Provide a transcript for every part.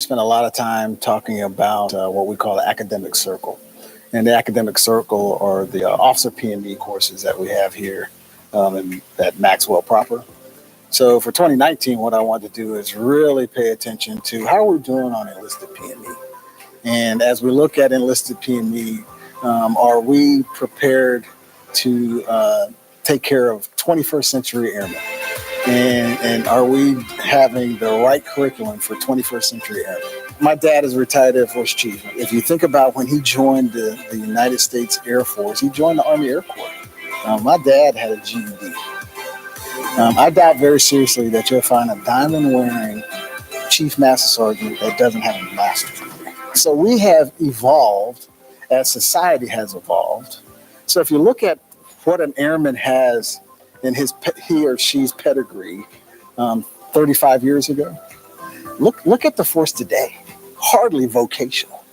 spent a lot of time talking about what we call the academic circle. And the academic circle are the officer P&D courses that we have here at Maxwell proper. So for 2019, what I wanted to do is really pay attention to how we're doing on enlisted P&D. And as we look at enlisted P&D, are we prepared to take care of 21st century airmen? And are we having the right curriculum for 21st century airmen? My dad is a retired Air Force chief. If you think about when he joined the United States Air Force, he joined the Army Air Corps. My dad had a GED. I doubt very seriously that you'll find a diamond-wearing Chief Master Sergeant that doesn't have a master's degree. So we have evolved as society has evolved. So if you look at what an airman has in he or she's pedigree 35 years ago, look at the force today. Hardly vocational.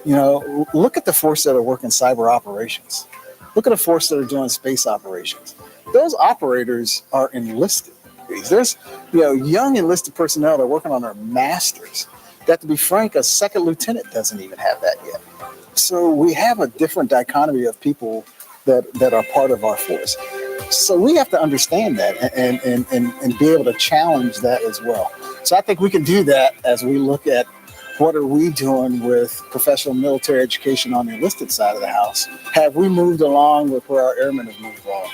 Look at the force that are working cyber operations. Look at the force that are doing space operations. Those operators are enlisted. There's young enlisted personnel that are working on their masters. That, to be frank, a second lieutenant doesn't even have that yet. So we have a different dichotomy of people that are part of our force. So we have to understand that and be able to challenge that as well. So I think we can do that as we look at what are we doing with professional military education on the enlisted side of the house. Have we moved along with where our airmen have moved along?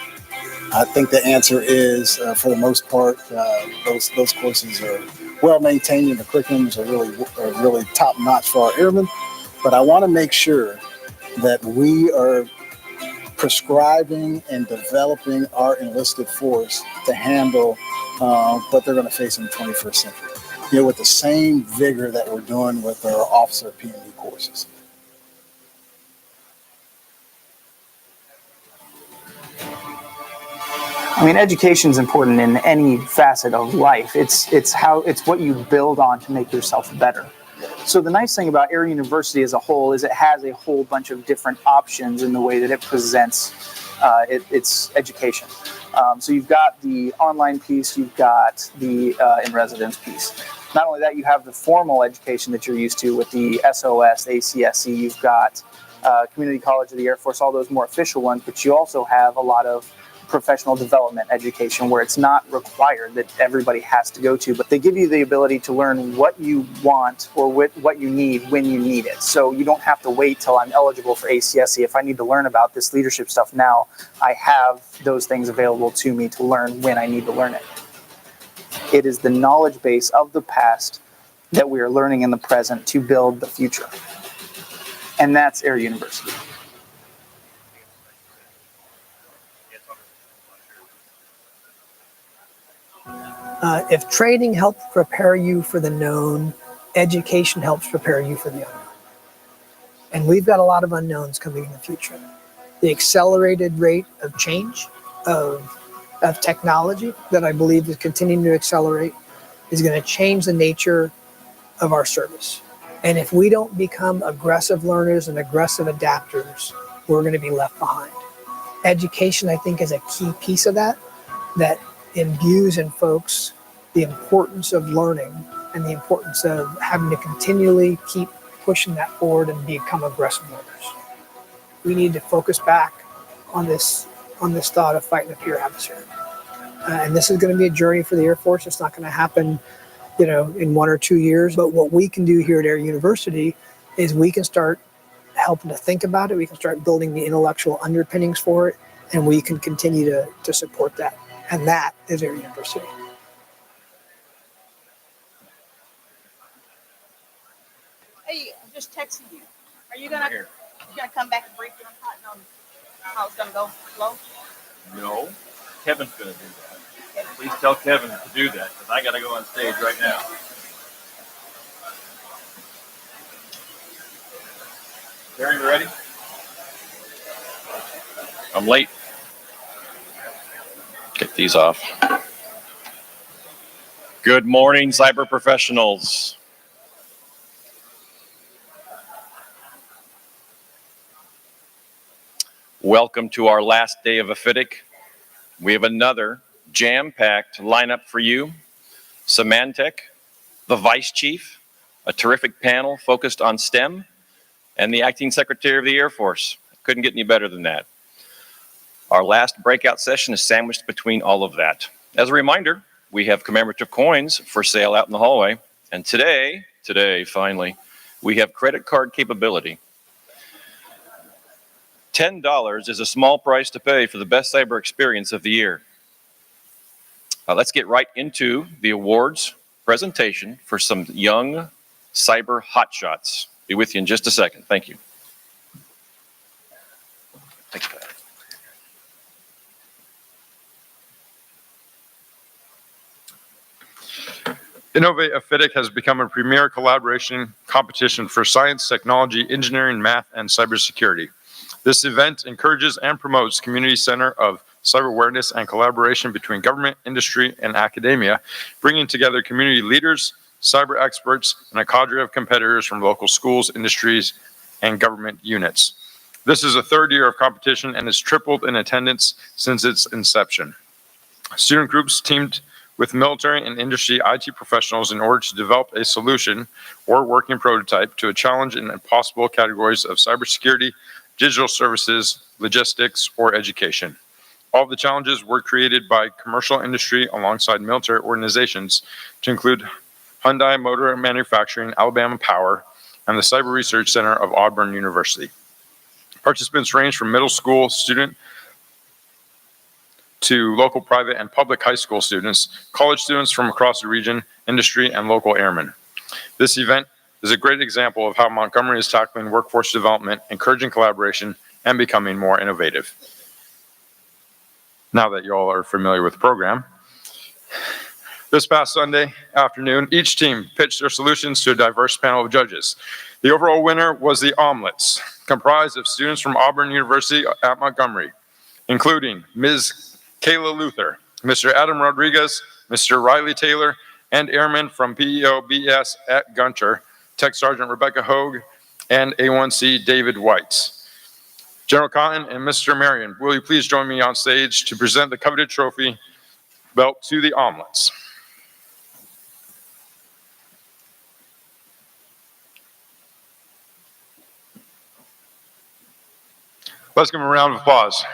I think the answer is, for the most part, those courses are well maintained and the curriculums are really top notch for our airmen. But I want to make sure that we are prescribing and developing our enlisted force to handle what they're going to face in the 21st century, with the same vigor that we're doing with our officer P&D courses. I mean, education is important in any facet of life. It's what you build on to make yourself better. So the nice thing about Air University as a whole is it has a whole bunch of different options in the way that it presents its education. So you've got the online piece, you've got the in-residence piece. Not only that, you have the formal education that you're used to with the SOS, ACSC, you've got Community College of the Air Force, all those more official ones, but you also have a lot of professional development education where it's not required that everybody has to go to, but they give you the ability to learn what you want or what you need when you need it. So you don't have to wait till I'm eligible for ACSC. If I need to learn about this leadership stuff now, I have those things available to me to learn when I need to learn it. It is the knowledge base of the past that we are learning in the present to build the future. And that's Air University. If training helps prepare you for the known, education helps prepare you for the unknown. And we've got a lot of unknowns coming in the future. The accelerated rate of change of technology that I believe is continuing to accelerate is going to change the nature of our service. And if we don't become aggressive learners and aggressive adapters, we're going to be left behind. Education, I think, is a key piece of that imbues in folks the importance of learning and the importance of having to continually keep pushing that forward and become aggressive learners. We need to focus back on this thought of fighting a peer adversary. And this is going to be a journey for the Air Force. It's not going to happen, in 1 or 2 years. But what we can do here at Air University is we can start helping to think about it. We can start building the intellectual underpinnings for it, and we can continue to support that. And that is Air University. Hey, I'm just texting you. Are you gonna come back and brief them on how it's gonna go flow? No, Kevin's gonna do that. Please tell Kevin to do that because I gotta go on stage right now. Terry, you ready? I'm late. Get these off. Good morning, cyber professionals. Welcome to our last day of AFITC. We have another jam-packed lineup for you. Symantec, the Vice Chief, a terrific panel focused on STEM, and the acting Secretary of the Air Force. Couldn't get any better than that. Our last breakout session is sandwiched between all of that. As a reminder, we have commemorative coins for sale out in the hallway. And today, finally, we have credit card capability. $10 is a small price to pay for the best cyber experience of the year. Let's get right into the awards presentation for some young cyber hotshots. Be with you in just a second. Thank you. Thanks, Pat. Innovate AFITC has become a premier collaboration competition for science, technology, engineering, math, and cybersecurity. This event encourages and promotes community center of cyber awareness and collaboration between government, industry, and academia, bringing together community leaders, cyber experts, and a cadre of competitors from local schools, industries, and government units. This is the third year of competition and has tripled in attendance since its inception. Student groups teamed with military and industry IT professionals in order to develop a solution or working prototype to a challenge in impossible categories of cybersecurity, digital services, logistics, or education. All of the challenges were created by commercial industry alongside military organizations to include Hyundai Motor Manufacturing, Alabama Power, and the Cyber Research Center of Auburn University. Participants range from middle school student to local private and public high school students, college students from across the region, industry, and local airmen. This event is a great example of how Montgomery is tackling workforce development, encouraging collaboration, and becoming more innovative. Now that you all are familiar with the program, this past Sunday afternoon, each team pitched their solutions to a diverse panel of judges. The overall winner was the Omelets, comprised of students from Auburn University at Montgomery, including Ms. Kayla Luther, Mr. Adam Rodriguez, Mr. Riley Taylor, and airmen from PEO-BS at Gunter, Tech Sergeant Rebecca Hogue, and A1C David White. General Cotton and Mr. Marion, will you please join me on stage to present the coveted trophy belt to the Omelets? Let's give them a round of applause.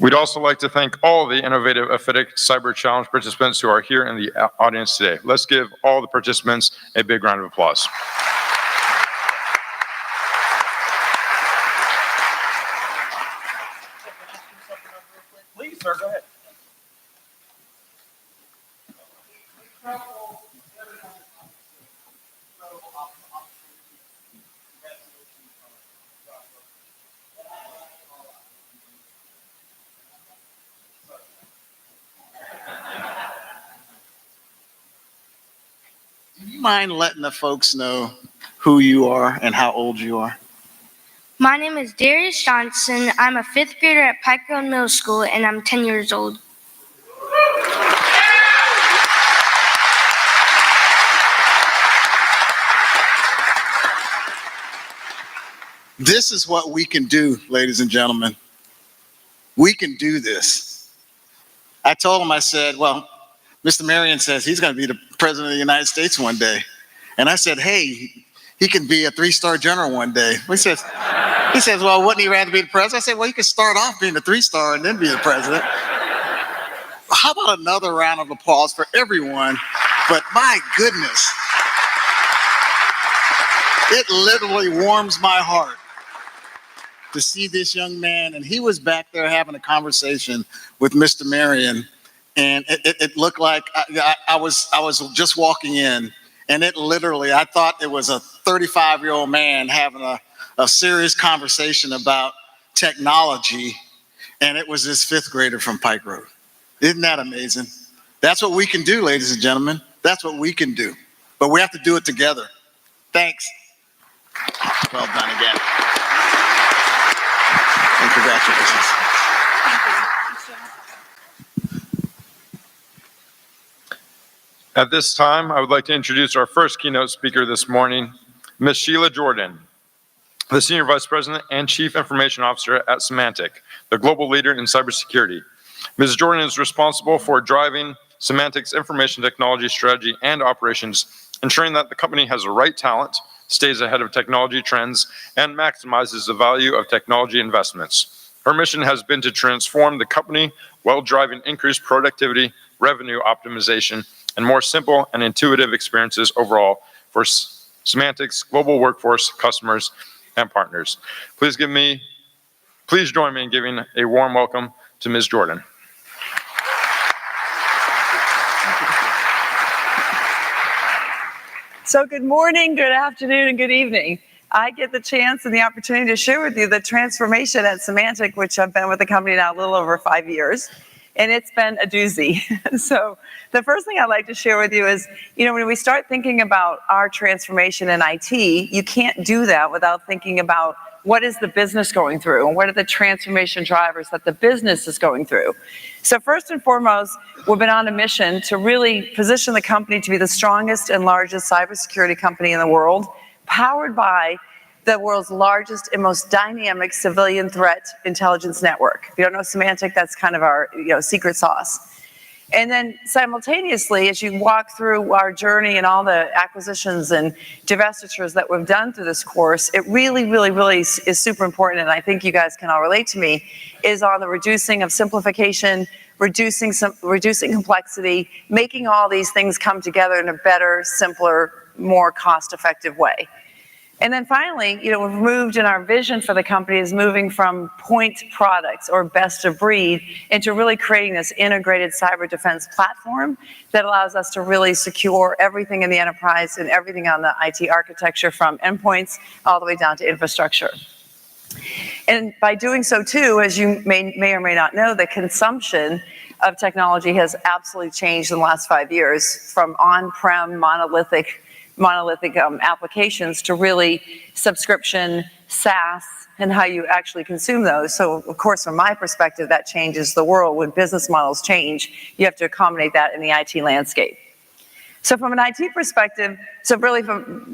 We'd also like to thank all the innovative AFITC Cyber Challenge participants who are here in the audience today. Let's give all the participants a big round of applause. Please, sir, go ahead. Do you mind letting the folks know who you are and how old you are? My name is Darius Johnson. I'm a fifth grader at Pike Road Middle School, and I'm 10 years old. This is what we can do, ladies and gentlemen. We can do this. I told him, I said, well, Mr. Marion says he's going to be the president of the United States one day. And I said, hey, he can be a 3-star general one day. He says, well, wouldn't he rather be the president? I said, well, he could start off being a 3-star and then be the president. How about another round of applause for everyone? But my goodness, it literally warms my heart to see this young man. And he was back there having a conversation with Mr. Marion. And it looked like I was just walking in, and it literally, I thought it was a 35-year-old man having a serious conversation about technology, and it was this 5th grader from Pike Road. Isn't that amazing? That's what we can do, ladies and gentlemen. That's what we can do. But we have to do it together. Thanks. Well done again. Thank At this time, I would like to introduce our first keynote speaker this morning, Ms. Sheila Jordan, the Senior Vice President and Chief Information Officer at Symantec, the global leader in cybersecurity. Ms. Jordan is responsible for driving Symantec's information technology strategy and operations, ensuring that the company has the right talent, stays ahead of technology trends, and maximizes the value of technology investments. Her mission has been to transform the company while driving increased productivity, revenue optimization, and more simple and intuitive experiences overall for Symantec's global workforce, customers, and partners. Please join me in giving a warm welcome to Ms. Jordan. So good morning, good afternoon, and good evening. I get the chance and the opportunity to share with you the transformation at Symantec, which I've been with the company now a little over 5 years, and it's been a doozy. So the first thing I'd like to share with you is, when we start thinking about our transformation in IT, you can't do that without thinking about what is the business going through and what are the transformation drivers that the business is going through. So first and foremost, we've been on a mission to really position the company to be the strongest and largest cybersecurity company in the world, powered by the world's largest and most dynamic civilian threat intelligence network. If you don't know Symantec, that's kind of our secret sauce. And then simultaneously, as you walk through our journey and all the acquisitions and divestitures that we've done through this course, it really is super important, and I think you guys can all relate to me, is on the reducing of simplification, reducing complexity, making all these things come together in a better, simpler, more cost-effective way. And then finally, we've moved in our vision for the company is moving from point products or best of breed into really creating this integrated cyber defense platform that allows us to really secure everything in the enterprise and everything on the IT architecture from endpoints all the way down to infrastructure. And by doing so too, as you may or may not know, the consumption of technology has absolutely changed in the last 5 years from on-prem monolithic applications to really subscription, SaaS, and how you actually consume those. So, of course, from my perspective, that changes the world. When business models change, you have to accommodate that in the IT landscape. So from an IT perspective,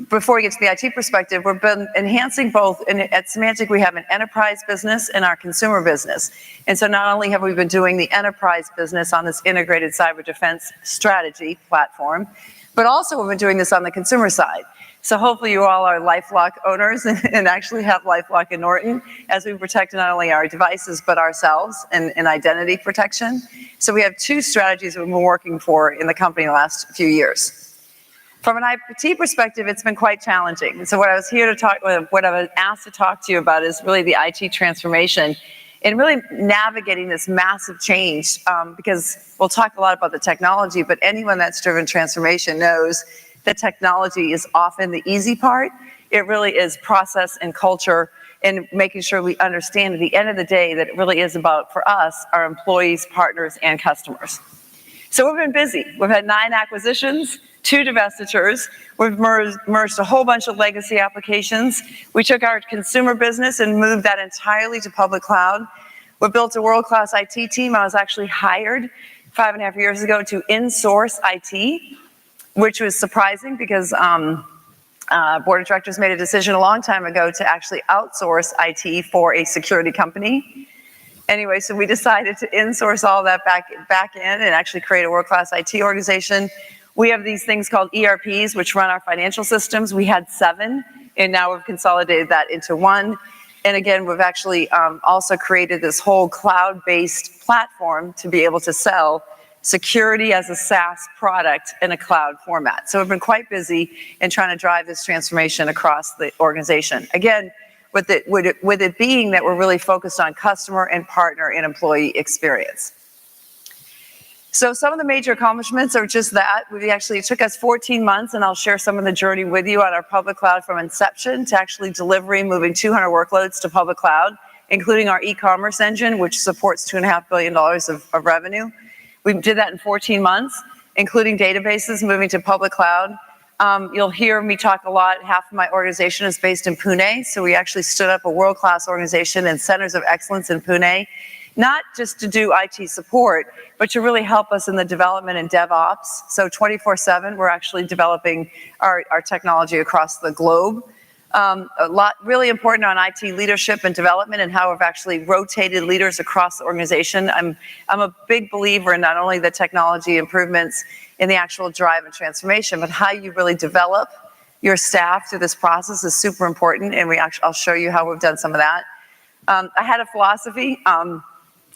before we get to the IT perspective, we've been enhancing both. At Symantec, we have an enterprise business and our consumer business. And so not only have we been doing the enterprise business on this integrated cyber defense strategy platform, but also we've been doing this on the consumer side. So hopefully you all are LifeLock owners and actually have LifeLock in Norton as we protect not only our devices but ourselves and identity protection. So we have two strategies we've been working for in the company in the last few years. From an IT perspective, it's been quite challenging. And so what I was asked to talk to you about is really the IT transformation and really navigating this massive change, because we'll talk a lot about the technology, but anyone that's driven transformation knows that technology is often the easy part. It really is process and culture and making sure we understand at the end of the day that it really is about, for us, our employees, partners, and customers. So we've been busy. We've had 9 acquisitions, 2 divestitures. We've merged a whole bunch of legacy applications. We took our consumer business and moved that entirely to public cloud. We built a world-class IT team. I was actually hired 5.5 years ago to in-source IT, which was surprising because board of directors made a decision a long time ago to actually outsource IT for a security company. Anyway, so we decided to in-source all that back in and actually create a world-class IT organization. We have these things called ERPs, which run our financial systems. We had 7, and now we've consolidated that into 1. And again, we've actually also created this whole cloud-based platform to be able to sell security as a SaaS product in a cloud format. So we've been quite busy in trying to drive this transformation across the organization. Again, with it being that we're really focused on customer and partner and employee experience. So some of the major accomplishments are just that. It took us 14 months, and I'll share some of the journey with you on our public cloud from inception to actually delivery, moving 200 workloads to public cloud, including our e-commerce engine, which supports $2.5 billion of revenue. We did that in 14 months, including databases moving to public cloud. You'll hear me talk a lot. Half of my organization is based in Pune. So we actually stood up a world-class organization and centers of excellence in Pune, not just to do IT support, but to really help us in the development and DevOps. So 24/7, we're actually developing our technology across the globe. A lot really important on IT leadership and development and how we've actually rotated leaders across the organization. I'm a big believer in not only the technology improvements in the actual drive and transformation, but how you really develop your staff through this process is super important. And I'll show you how we've done some of that. I had a philosophy.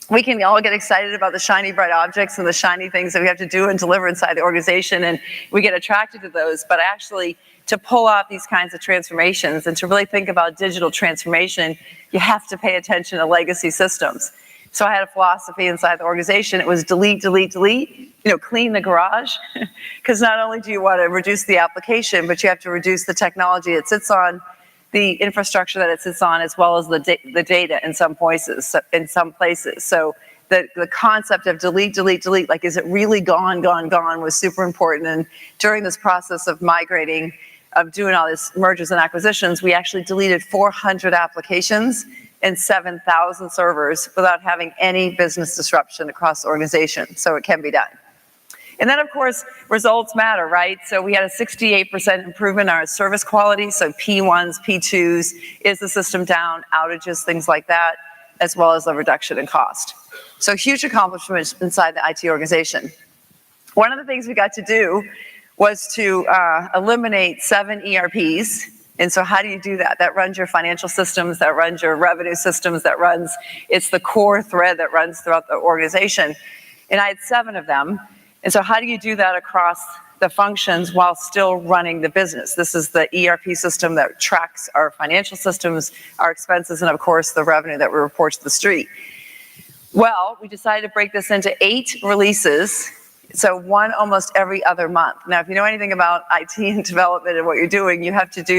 We can all get excited about the shiny bright objects and the shiny things that we have to do and deliver inside the organization, and we get attracted to those. But actually, to pull off these kinds of transformations and to really think about digital transformation, you have to pay attention to legacy systems. So I had a philosophy inside the organization. It was delete, delete, delete, clean the garage. Because not only do you want to reduce the application, but you have to reduce the technology it sits on, the infrastructure that it sits on, as well as the data in some places. So the concept of delete, delete, delete, like is it really gone, was super important. And during this process of migrating, of doing all these mergers and acquisitions, we actually deleted 400 applications and 7,000 servers without having any business disruption across the organization. So it can be done. And then, of course, results matter, right? So we had a 68% improvement in our service quality. So P1s, P2s, is the system down, outages, things like that, as well as a reduction in cost. So huge accomplishments inside the IT organization. One of the things we got to do was to eliminate 7 ERPs. And so how do you do that? That runs your financial systems, that runs your revenue systems, it's the core thread that runs throughout the organization. And I had 7 of them. And so how do you do that across the functions while still running the business? This is the ERP system that tracks our financial systems, our expenses, and of course the revenue that we report to the street. Well, we decided to break this into 8 releases, so one almost every other month. Now, if you know anything about IT and development and what you're doing, you have to do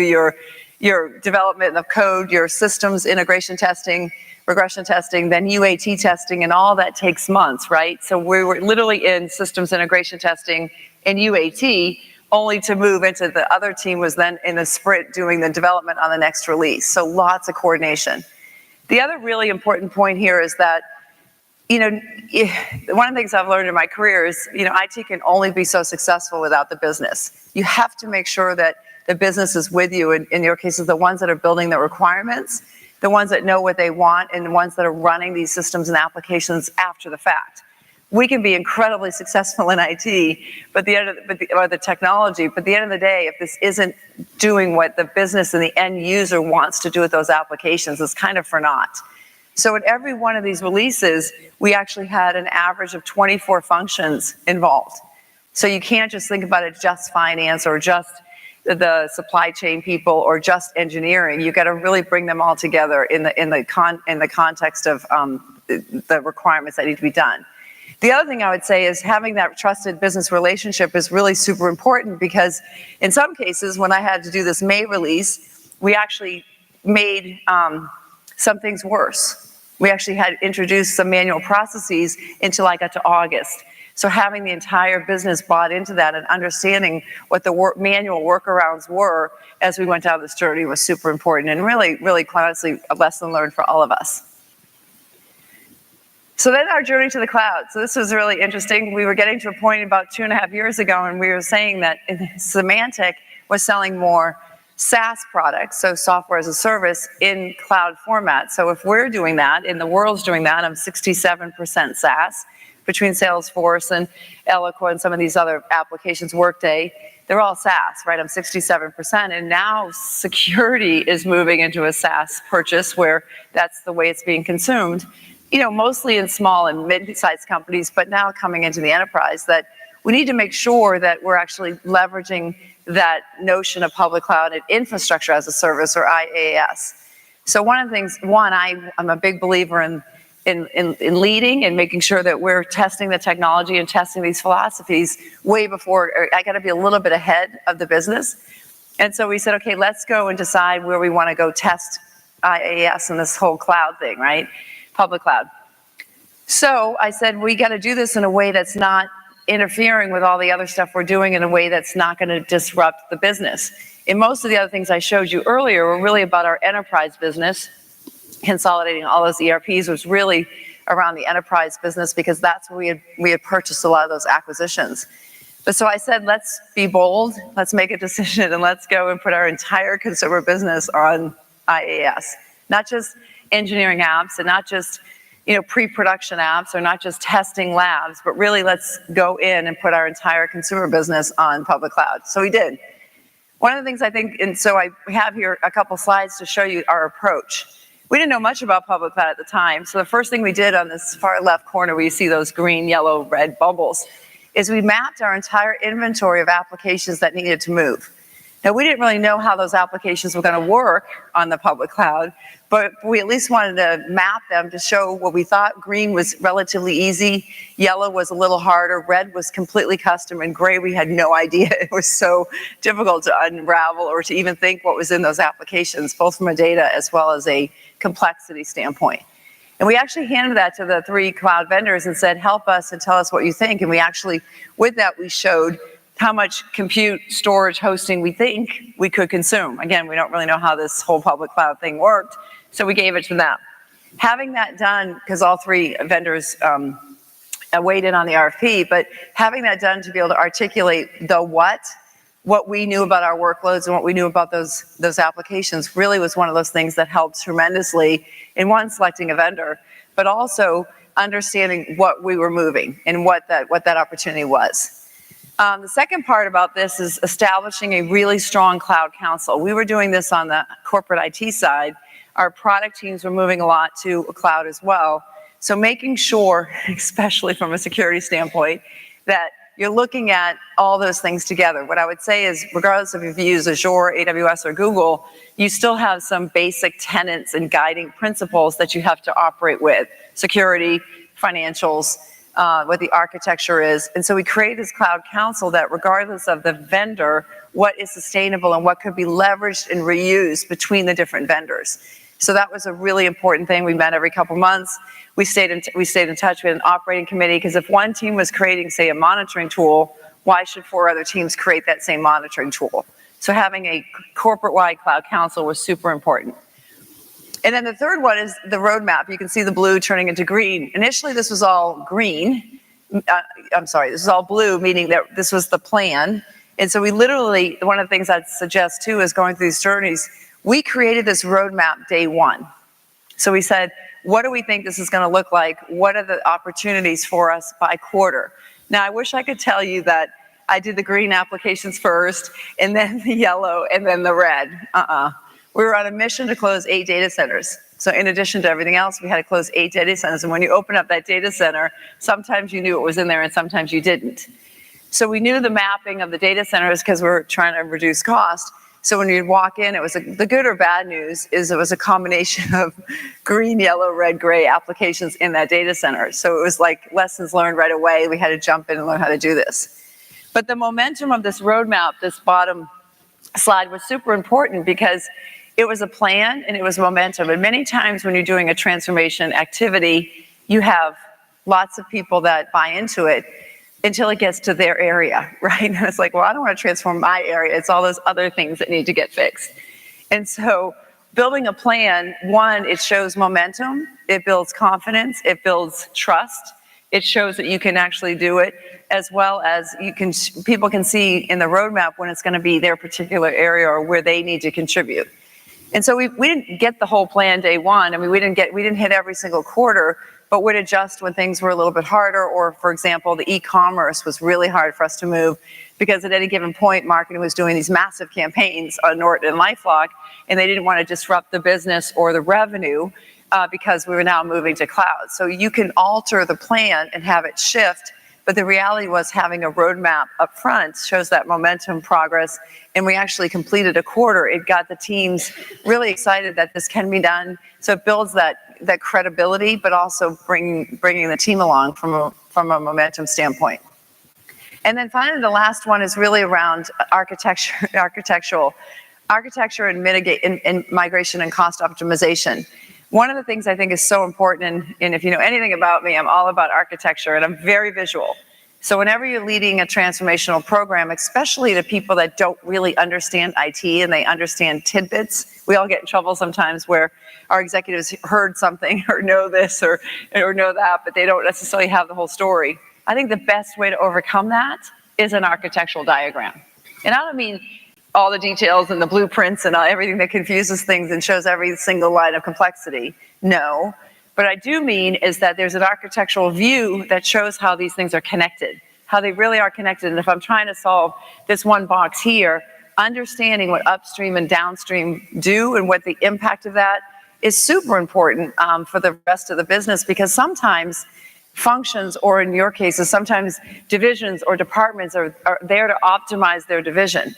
your development of code, your systems integration testing, regression testing, then UAT testing, and all that takes months, right? So we were literally in systems integration testing and UAT, only to move into the other team was then in a sprint doing the development on the next release. So lots of coordination. The other really important point here is that, one of the things I've learned in my career is, IT can only be so successful without the business. You have to make sure that the business is with you, in your cases, the ones that are building the requirements, the ones that know what they want, and the ones that are running these systems and applications after the fact. We can be incredibly successful in IT, or the technology, but at the end of the day, if this isn't doing what the business and the end user wants to do with those applications, it's kind of for naught. So in every one of these releases, we actually had an average of 24 functions involved. So you can't just think about it just finance or just the supply chain people or just engineering. You got to really bring them all together in the context of the requirements that need to be done. The other thing I would say is having that trusted business relationship is really super important, because in some cases, when I had to do this May release, we actually made some things worse. We actually had introduced some manual processes until I got to August. So having the entire business bought into that and understanding what the manual workarounds were as we went down this journey was super important, and really, really honestly a lesson learned for all of us. So then our journey to the cloud. So this was really interesting. We were getting to a point about 2.5 years ago, and we were saying that Symantec was selling more SaaS products, so software as a service, in cloud format. So if we're doing that, and the world's doing that, I'm 67% SaaS, between Salesforce and Eloqua and some of these other applications, Workday, they're all SaaS, right? I'm 67%. And now security is moving into a SaaS purchase where that's the way it's being consumed, mostly in small and mid-sized companies, but now coming into the enterprise, that we need to make sure that we're actually leveraging that notion of public cloud and infrastructure as a service, or IaaS. So one of the things, I'm a big believer in leading and making sure that we're testing the technology and testing these philosophies way before. I got to be a little bit ahead of the business. And so we said, okay, let's go and decide where we want to go test IaaS and this whole cloud thing, right? Public cloud. So I said, we got to do this in a way that's not interfering with all the other stuff we're doing in a way that's not going to disrupt the business. And most of the other things I showed you earlier were really about our enterprise business. Consolidating all those ERPs was really around the enterprise business because that's where we had purchased a lot of those acquisitions. But so I said, let's be bold, let's make a decision, and let's go and put our entire consumer business on IaaS. Not just engineering apps and not just pre-production apps or not just testing labs, but really let's go in and put our entire consumer business on public cloud. So we did. One of the things I think, and so I have here a couple slides to show you our approach. We didn't know much about public cloud at the time, so the first thing we did on this far left corner where you see those green, yellow, red bubbles is we mapped our entire inventory of applications that needed to move. Now, we didn't really know how those applications were going to work on the public cloud, but we at least wanted to map them to show what we thought. Green was relatively easy, yellow was a little harder, red was completely custom, and gray we had no idea. It was so difficult to unravel or to even think what was in those applications, both from a data as well as a complexity standpoint. And we actually handed that to the 3 cloud vendors and said, help us and tell us what you think. And we actually, with that, we showed how much compute, storage, hosting we think we could consume. Again, we don't really know how this whole public cloud thing worked, so we gave it to them. Having that done, because all 3 vendors weighed in on the RFP, but having that done to be able to articulate the what we knew about our workloads and what we knew about those applications really was one of those things that helped tremendously in one, selecting a vendor, but also understanding what we were moving and what that opportunity was. The second part about this is establishing a really strong cloud council. We were doing this on the corporate IT side. Our product teams were moving a lot to a cloud as well. So making sure, especially from a security standpoint, that you're looking at all those things together. What I would say is, regardless of if you use Azure, AWS, or Google, you still have some basic tenets and guiding principles that you have to operate with. Security, financials, what the architecture is. And so we created this cloud council that regardless of the vendor, what is sustainable and what could be leveraged and reused between the different vendors. So that was a really important thing. We met every couple months. We stayed in touch with an operating committee, because if one team was creating, say, a monitoring tool, why should 4 other teams create that same monitoring tool? So having a corporate-wide cloud council was super important. And then the third one is the roadmap. You can see the blue turning into green. Initially, this was all green. This is all blue, meaning that this was the plan. And so we literally, one of the things I'd suggest too is going through these journeys, we created this roadmap day 1. So we said, what do we think this is going to look like? What are the opportunities for us by quarter? Now, I wish I could tell you that I did the green applications first, and then the yellow, and then the red. We were on a mission to close 8 data centers. So in addition to everything else, we had to close 8 data centers. And when you open up that data center, sometimes you knew what was in there and sometimes you didn't. So we knew the mapping of the data centers because we were trying to reduce cost. So when you'd walk in, it was the good or bad news is it was a combination of green, yellow, red, gray applications in that data center. So it was like lessons learned right away. We had to jump in and learn how to do this. But the momentum of this roadmap, this bottom slide, was super important because it was a plan and it was momentum. And many times when you're doing a transformation activity, you have lots of people that buy into it until it gets to their area, right? And it's like, well, I don't want to transform my area. It's all those other things that need to get fixed. And so building a plan, one, it shows momentum, it builds confidence, it builds trust, it shows that you can actually do it, as well as people can see in the roadmap when it's going to be their particular area or where they need to contribute. And so we didn't get the whole plan day 1. I mean, we didn't hit every single quarter, but would adjust when things were a little bit harder. Or, for example, the e-commerce was really hard for us to move because at any given point, marketing was doing these massive campaigns on Norton and LifeLock, and they didn't want to disrupt the business or the revenue because we were now moving to cloud. So you can alter the plan and have it shift, but the reality was having a roadmap up front shows that momentum, progress, and we actually completed a quarter. It got the teams really excited that this can be done. So it builds that credibility, but also bringing the team along from a momentum standpoint. And then finally, the last one is really around architecture and migration and cost optimization. One of the things I think is so important, and if you know anything about me, I'm all about architecture and I'm very visual. So whenever you're leading a transformational program, especially to people that don't really understand IT and they understand tidbits, we all get in trouble sometimes where our executives heard something or know this or know that, but they don't necessarily have the whole story. I think the best way to overcome that is an architectural diagram. And I don't mean all the details and the blueprints and everything that confuses things and shows every single line of complexity. No. What I do mean is that there's an architectural view that shows how these things are connected, how they really are connected. And if I'm trying to solve this one box here, understanding what upstream and downstream do and what the impact of that is super important for the rest of the business, because sometimes functions, or in your cases, sometimes divisions or departments are there to optimize their division.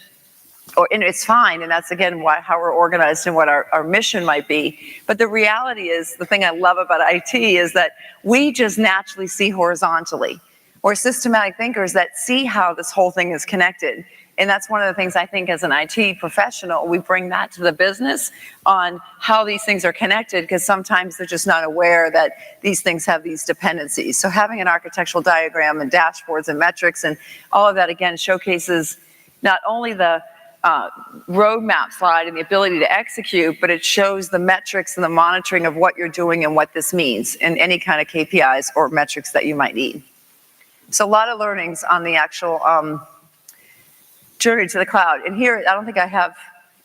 And it's fine, and that's again how we're organized and what our mission might be. But the reality is, the thing I love about IT is that we just naturally see horizontally. We're systematic thinkers that see how this whole thing is connected. And that's one of the things I think as an IT professional, we bring that to the business on how these things are connected, because sometimes they're just not aware that these things have these dependencies. So having an architectural diagram and dashboards and metrics and all of that, again, showcases not only the roadmap slide and the ability to execute, but it shows the metrics and the monitoring of what you're doing and what this means and any kind of KPIs or metrics that you might need. So a lot of learnings on the actual journey to the cloud. And here, I don't think I have,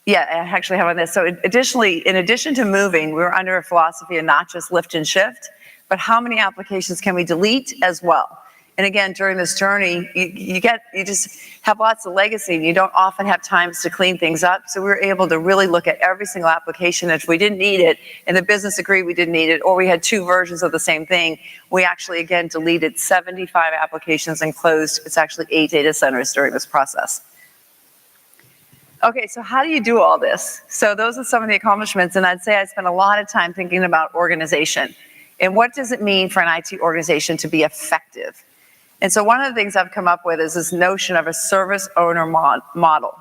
I actually have on this. So additionally, in addition to moving, we're under a philosophy of not just lift and shift, but how many applications can we delete as well? And again, during this journey, you just have lots of legacy, and you don't often have times to clean things up. So we were able to really look at every single application. If we didn't need it, and the business agreed we didn't need it, or we had two versions of the same thing, we actually, again, deleted 75 applications and closed, it's actually 8 data centers during this process. Okay, so how do you do all this? So those are some of the accomplishments, and I'd say I spent a lot of time thinking about organization. And what does it mean for an IT organization to be effective? And so one of the things I've come up with is this notion of a service owner model.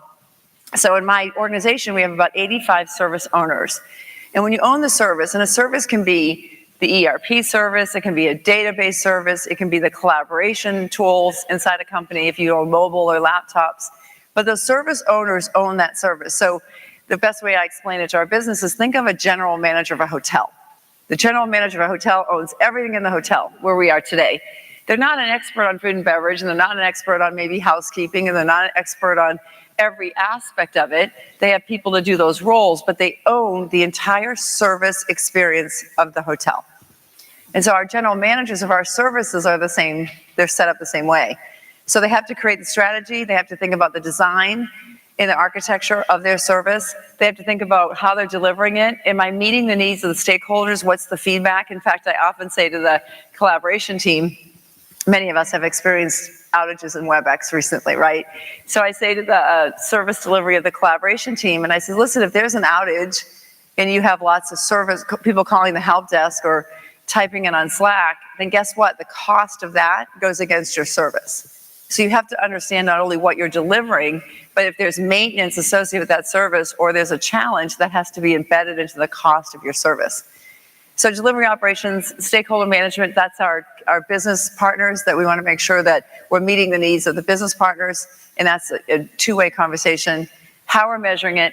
So in my organization, we have about 85 service owners. And when you own the service, and a service can be the ERP service, it can be a database service, it can be the collaboration tools inside a company if you own mobile or laptops, but the service owners own that service. So the best way I explain it to our business is think of a general manager of a hotel. The general manager of a hotel owns everything in the hotel where we are today. They're not an expert on food and beverage, and they're not an expert on maybe housekeeping, and they're not an expert on every aspect of it. They have people to do those roles, but they own the entire service experience of the hotel. And so our general managers of our services are the same, they're set up the same way. So they have to create the strategy, they have to think about the design and the architecture of their service. They have to think about how they're delivering it. Am I meeting the needs of the stakeholders? What's the feedback? In fact, I often say to the collaboration team, many of us have experienced outages in WebEx recently, right? So I say to the service delivery of the collaboration team, and I say, listen, if there's an outage and you have lots of service people calling the help desk or typing it on Slack, then guess what? The cost of that goes against your service. So you have to understand not only what you're delivering, but if there's maintenance associated with that service or there's a challenge, that has to be embedded into the cost of your service. So delivery operations, stakeholder management, that's our business partners that we want to make sure that we're meeting the needs of the business partners, and that's a two-way conversation, how we're measuring it,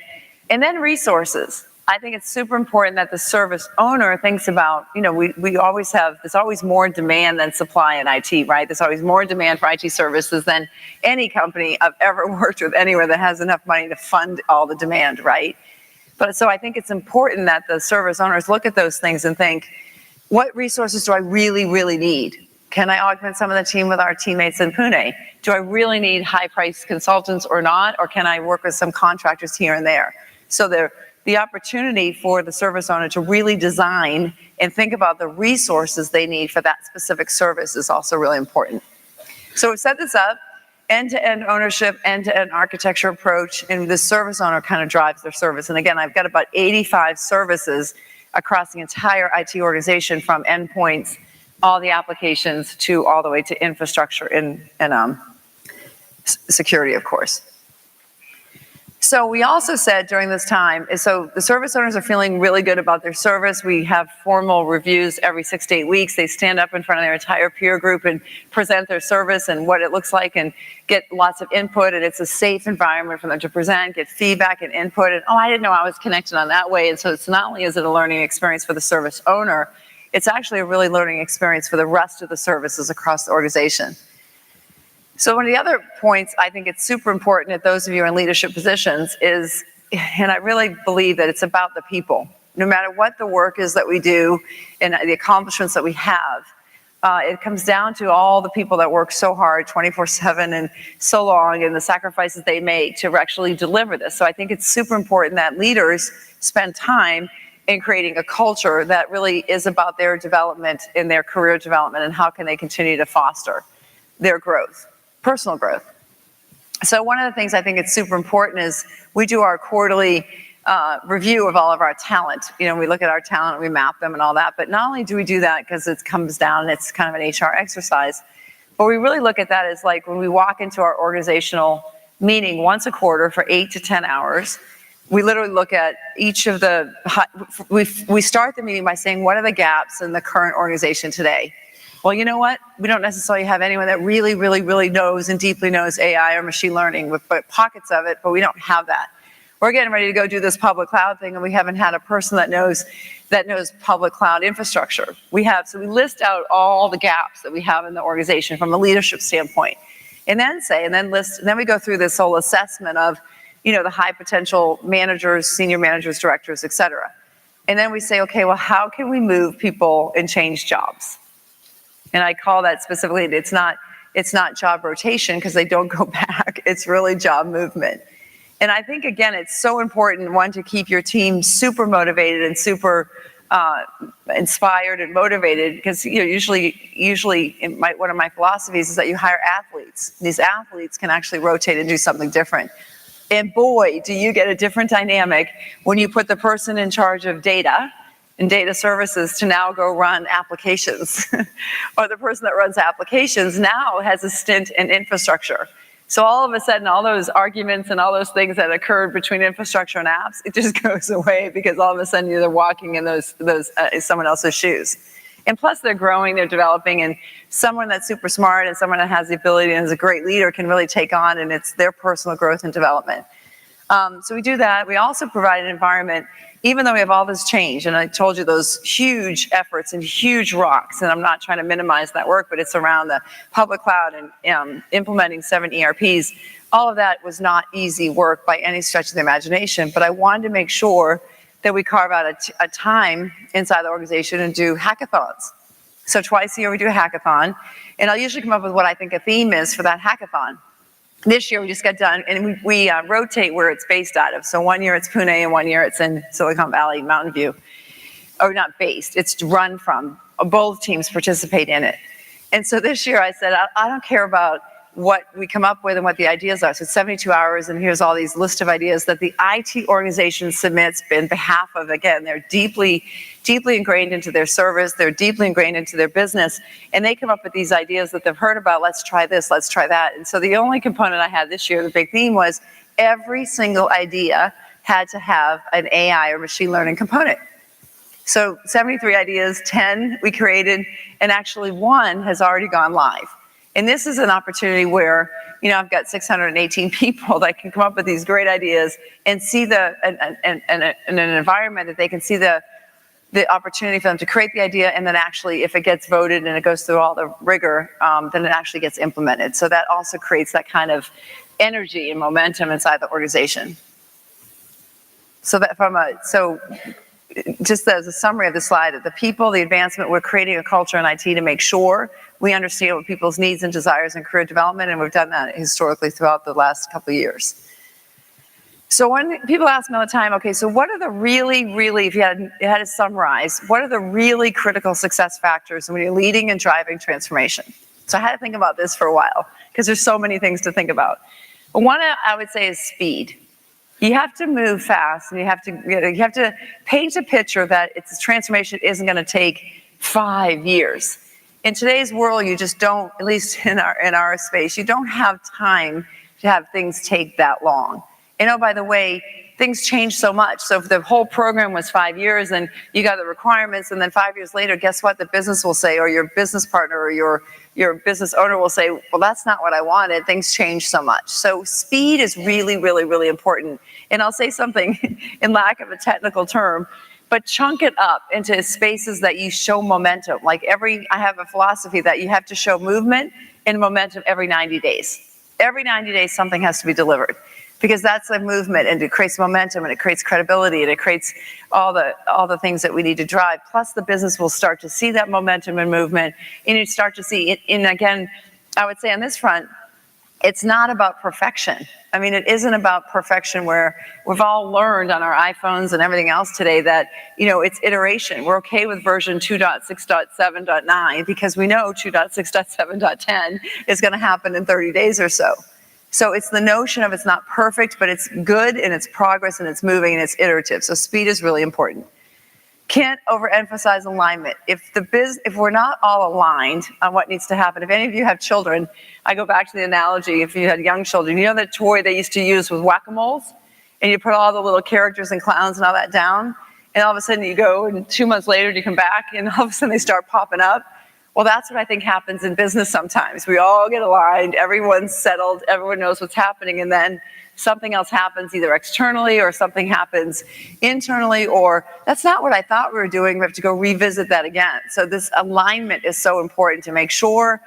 and then resources. I think it's super important that the service owner thinks about, we always have, there's always more demand than supply in IT, right? There's always more demand for IT services than any company I've ever worked with anywhere that has enough money to fund all the demand, right? But so I think it's important that the service owners look at those things and think, what resources do I really, really need? Can I augment some of the team with our teammates in Pune? Do I really need high-priced consultants or not? Or can I work with some contractors here and there? So the opportunity for the service owner to really design and think about the resources they need for that specific service is also really important. So we've set this up. End-to-end ownership, end-to-end architecture approach, and the service owner kind of drives their service. And again, I've got about 85 services across the entire IT organization, from endpoints, all the applications, to all the way to infrastructure and security, of course. So we also said during this time, so the service owners are feeling really good about their service. We have formal reviews every 6 to 8 weeks. They stand up in front of their entire peer group and present their service and what it looks like and get lots of input. And it's a safe environment for them to present, get feedback and input. And, oh, I didn't know I was connected on that way. And so it's not only is it a learning experience for the service owner, it's actually a really learning experience for the rest of the services across the organization. So one of the other points I think it's super important that those of you in leadership positions is, and I really believe that it's about the people. No matter what the work is that we do and the accomplishments that we have, it comes down to all the people that work so hard 24/7 and so long and the sacrifices they make to actually deliver this. So I think it's super important that leaders spend time in creating a culture that really is about their development in their career development and how can they continue to foster their growth. Personal growth. So one of the things I think it's super important is we do our quarterly review of all of our talent. You know, we look at our talent, we map them and all that, but not only do we do that because it comes down and it's kind of an HR exercise, but we really look at that as like when we walk into our organizational meeting once a quarter for 8 to 10 hours, we literally look at each of the, we start the meeting by saying, what are the gaps in the current organization today? Well, you know what? We don't necessarily have anyone that really, really, really knows and deeply knows AI or machine learning with pockets of it, but we don't have that. We're getting ready to go do this public cloud thing, and we haven't had a person that knows public cloud infrastructure. So we list out all the gaps that we have in the organization from a leadership standpoint, and then we go through this whole assessment of, you know, the high potential managers, senior managers, directors, et cetera. And then we say, okay, well, how can we move people and change jobs? And I call that specifically, it's not job rotation because they don't go back. It's really job movement. And I think, again, it's so important, one, to keep your team super motivated and super inspired and motivated because, you know, usually one of my philosophies is that you hire athletes. These athletes can actually rotate and do something different. And boy, do you get a different dynamic when you put the person in charge of data and data services to now go run applications. Or the person that runs applications now has a stint in infrastructure. So all of a sudden, all those arguments and all those things that occurred between infrastructure and apps, it just goes away because all of a sudden you're walking in those someone else's shoes. And plus they're growing, they're developing, and someone that's super smart and someone that has the ability and is a great leader can really take on, and it's their personal growth and development. So we do that. We also provide an environment, even though we have all this change, and I told you those huge efforts and huge rocks, and I'm not trying to minimize that work, but it's around the public cloud and implementing 7 ERPs. All of that was not easy work by any stretch of the imagination, but I wanted to make sure that we carve out a time inside the organization and do hackathons. So twice a year we do a hackathon, and I'll usually come up with what I think a theme is for that hackathon. This year we just got done, and we rotate where it's based out of. So 1 year it's Pune, and 1 year it's in Silicon Valley, Mountain View. Or not based, it's run from. Both teams participate in it. And so this year I said, I don't care about what we come up with and what the ideas are. So it's 72 hours, and here's all these list of ideas that the IT organization submits in behalf of, again, they're deeply, deeply ingrained into their service, they're deeply ingrained into their business, and they come up with these ideas that they've heard about, let's try this, let's try that. And so the only component I had this year, the big theme was every single idea had to have an AI or machine learning component. So 73 ideas, 10 we created, and actually 1 has already gone live. And this is an opportunity where, you know, I've got 618 people that can come up with these great ideas and see in an environment that they can see the opportunity for them to create the idea, and then actually, if it gets voted and it goes through all the rigor, then it actually gets implemented. So that also creates that kind of energy and momentum inside the organization. So just as a summary of the slide, the people, the advancement, we're creating a culture in IT to make sure we understand what people's needs and desires and career development, and we've done that historically throughout the last couple of years. So when people ask me all the time, okay, so what are the really, if you had to summarize, what are the really critical success factors when you're leading and driving transformation? So I had to think about this for a while because there's so many things to think about. But one I would say is speed. You have to move fast, and you have to paint a picture that its transformation isn't going to take 5 years. In today's world, you just don't, at least in our space, you don't have time to have things take that long. And oh, by the way, things change so much. So if the whole program was 5 years and you got the requirements, and then 5 years later, guess what? The business will say, or your business partner or your business owner will say, well, that's not what I wanted. Things change so much. So speed is really, really, really important. And I'll say something in lack of a technical term, but chunk it up into spaces that you show momentum. Like I have a philosophy that you have to show movement and momentum every 90 days. Every 90 days, something has to be delivered, because that's a movement, and it creates momentum, and it creates credibility, and it creates all the things that we need to drive. Plus, the business will start to see that momentum and movement, and you start to see it. And again, I would say on this front, it's not about perfection. I mean, it isn't about perfection, where we've all learned on our iPhones and everything else today that, it's iteration. We're okay with version 2.6.7.9 because we know 2.6.7.10 is going to happen in 30 days or so. So it's the notion of it's not perfect, but it's good, and it's progress, and it's moving, and it's iterative. So speed is really important. Can't overemphasize alignment. If we're not all aligned on what needs to happen, if any of you have children, I go back to the analogy, if you had young children, you know that toy they used to use with whack-a-moles? And you put all the little characters and clowns and all that down, and all of a sudden you go, and 2 months later you come back, and all of a sudden they start popping up. Well, that's what I think happens in business sometimes. We all get aligned, everyone's settled, everyone knows what's happening, and then something else happens either externally or something happens internally, or that's not what I thought we were doing. We have to go revisit that again. So this alignment is so important to make sure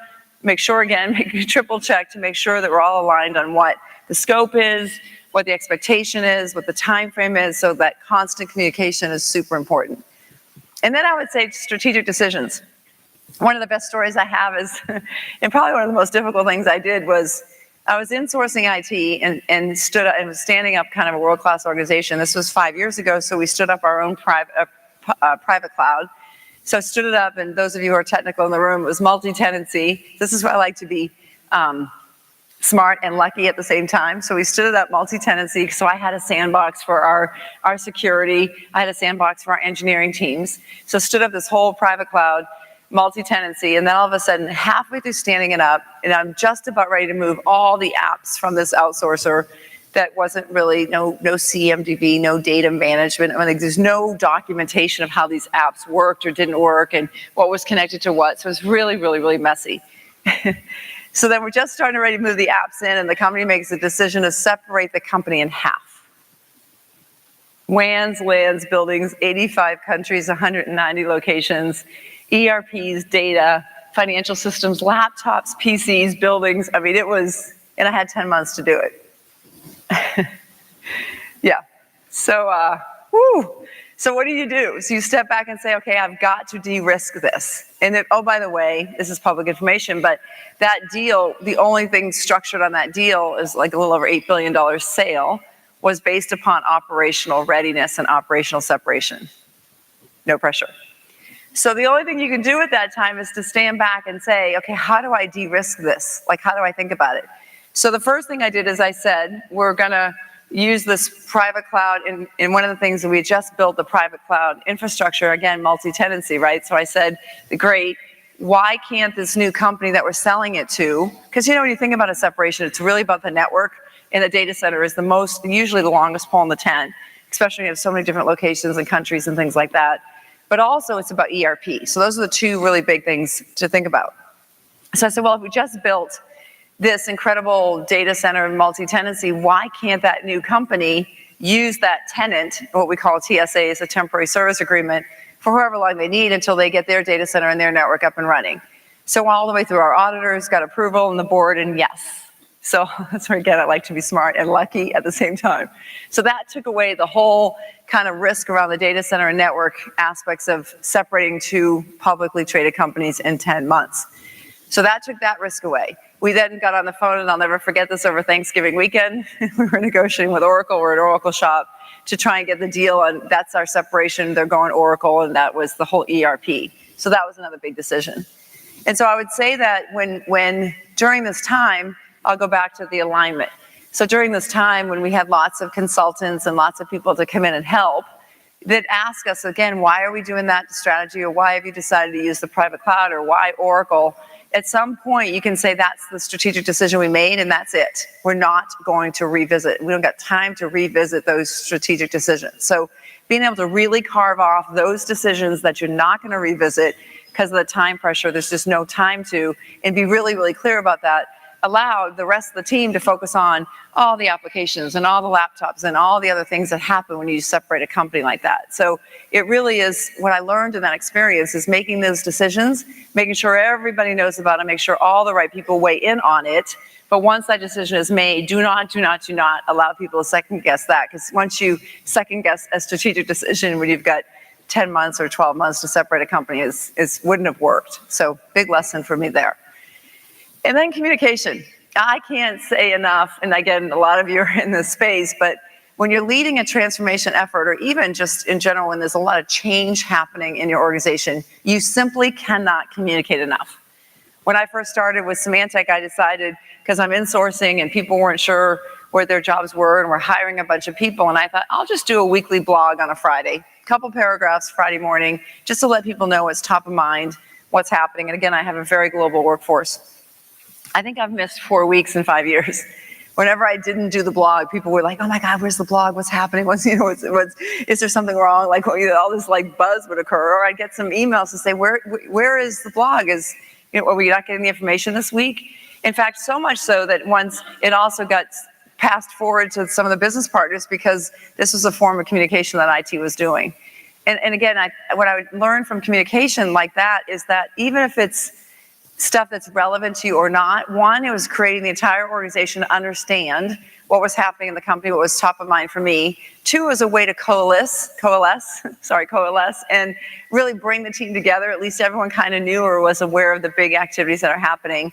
again, make a triple check to make sure that we're all aligned on what the scope is, what the expectation is, what the time frame is, so that constant communication is super important. And then I would say strategic decisions. One of the best stories I have is, and probably one of the most difficult things I did was, I was insourcing IT and was standing up kind of a world-class organization. This was 5 years ago, so we stood up our own private cloud. So I stood it up, and those of you who are technical in the room, it was multi-tenancy. This is where I like to be smart and lucky at the same time. So we stood it up multi-tenancy. So I had a sandbox for our security. I had a sandbox for our engineering teams. So stood up this whole private cloud, multi-tenancy, and then all of a sudden, halfway through standing it up, and I'm just about ready to move all the apps from this outsourcer that wasn't really, no CMDB, no data management. I mean, there's no documentation of how these apps worked or didn't work and what was connected to what. So it was really, really, really messy. So then we're just starting ready to move the apps in, and the company makes a decision to separate the company in half. WANs, LANs, buildings, 85 countries, 190 locations, ERPs, data, financial systems, laptops, PCs, buildings. I mean, it was, and I had 10 months to do it. Yeah. So, So what do? So you step back and say, okay, I've got to de-risk this. And then, oh, by the way, this is public information, but that deal, the only thing structured on that deal is like a little over $8 billion sale, was based upon operational readiness and operational separation. No pressure. So the only thing you can do at that time is to stand back and say, okay, how do I de-risk this? Like, how do I think about it? So the first thing I did is I said, we're going to use this private cloud. And one of the things that we just built, the private cloud infrastructure, again, multi-tenancy, right? So I said, great, why can't this new company that we're selling it to, because when you think about a separation, it's really about the network, and the data center is usually the longest pole in the tent, especially when you have so many different locations and countries and things like that. But also it's about ERP. So those are the two really big things to think about. So I said, well, if we just built this incredible data center and multi-tenancy, why can't that new company use that tenant, what we call a TSA, is a temporary service agreement, for however long they need until they get their data center and their network up and running? So all the way through our auditors, got approval and the board, and yes. So that's where, again, I like to be smart and lucky at the same time. So that took away the whole kind of risk around the data center and network aspects of separating two publicly traded companies in 10 months. So that took that risk away. We then got on the phone, and I'll never forget this, over Thanksgiving weekend. We were negotiating with Oracle. We're at Oracle shop to try and get the deal, and that's our separation. They're going Oracle, and that was the whole ERP. So that was another big decision. And so I would say that when during this time, I'll go back to the alignment. So during this time, when we had lots of consultants and lots of people to come in and help, that ask us again, why are we doing that strategy, or why have you decided to use the private cloud, or why Oracle? At some point, you can say that's the strategic decision we made and that's it. We're not going to revisit. We don't got time to revisit those strategic decisions. So being able to really carve off those decisions that you're not going to revisit because of the time pressure, there's just no time to, and be really, really clear about that, allow the rest of the team to focus on all the applications and all the laptops and all the other things that happen when you separate a company like that. So it really is, what I learned in that experience is making those decisions, making sure everybody knows about it, make sure all the right people weigh in on it. But once that decision is made, do not allow people to second guess that, because once you second guess a strategic decision when you've got 10 months or 12 months to separate a company is wouldn't have worked. So big lesson for me there. And then communication. I can't say enough, and again, a lot of you are in this space, but when you're leading a transformation effort, or even just in general, when there's a lot of change happening in your organization, you simply cannot communicate enough. When I first started with Symantec, I decided, because I'm insourcing and people weren't sure where their jobs were, and we're hiring a bunch of people, and I thought, I'll just do a weekly blog on a Friday, couple paragraphs Friday morning, just to let people know what's top of mind, what's happening. And again, I have a very global workforce. I think I've missed 4 weeks in 5 years. Whenever I didn't do the blog, people were like, "Oh my God, where's the blog? What's happening? What's is there something wrong?" Like, all this like buzz would occur, or I'd get some emails to say, "Where is the blog? Are we not getting the information this week?" In fact, so much so that once it also got passed forward to some of the business partners, because this was a form of communication that IT was doing. And again, what I would learn from communication like that is that even if it's stuff that's relevant to you or not, one, it was creating the entire organization to understand what was happening in the company, what was top of mind for me. Two, was a way to coalesce, and really bring the team together. At least everyone kind of knew or was aware of the big activities that are happening.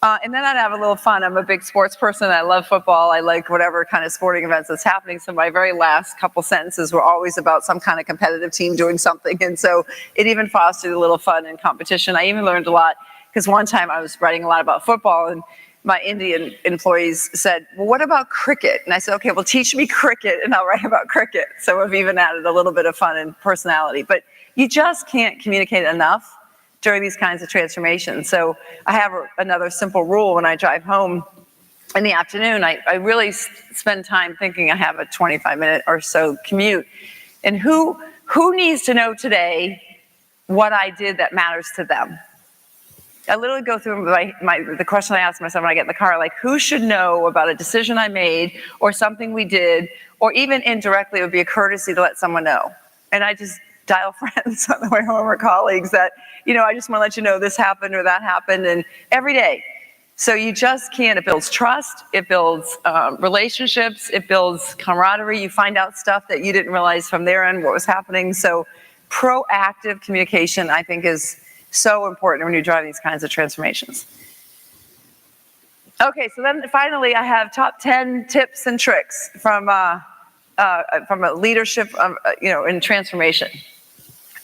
And then I'd have a little fun. I'm a big sports person. I love football. I like whatever kind of sporting events that's happening. So my very last couple sentences were always about some kind of competitive team doing something. And so it even fostered a little fun and competition. I even learned a lot, because one time I was writing a lot about football, and my Indian employees said, "Well, what about cricket?" And I said, "Okay, well, teach me cricket and I'll write about cricket." So I've even added a little bit of fun and personality. But you just can't communicate enough during these kinds of transformations. So I have another simple rule. When I drive home in the afternoon, I really spend time thinking. I have a 25-minute or so commute. And who needs to know today what I did that matters to them? I literally go through the question I ask myself when I get in the car, like, who should know about a decision I made or something we did, or even indirectly it would be a courtesy to let someone know. And I just dial friends on the way home, or colleagues that, I just want to let you know this happened or that happened, and every day. So you just can't. It builds trust, it builds relationships, it builds camaraderie. You find out stuff that you didn't realize from their end what was happening. So proactive communication, I think, is so important when you're driving these kinds of transformations. Okay, so then finally I have top 10 tips and tricks from a leadership, in transformation.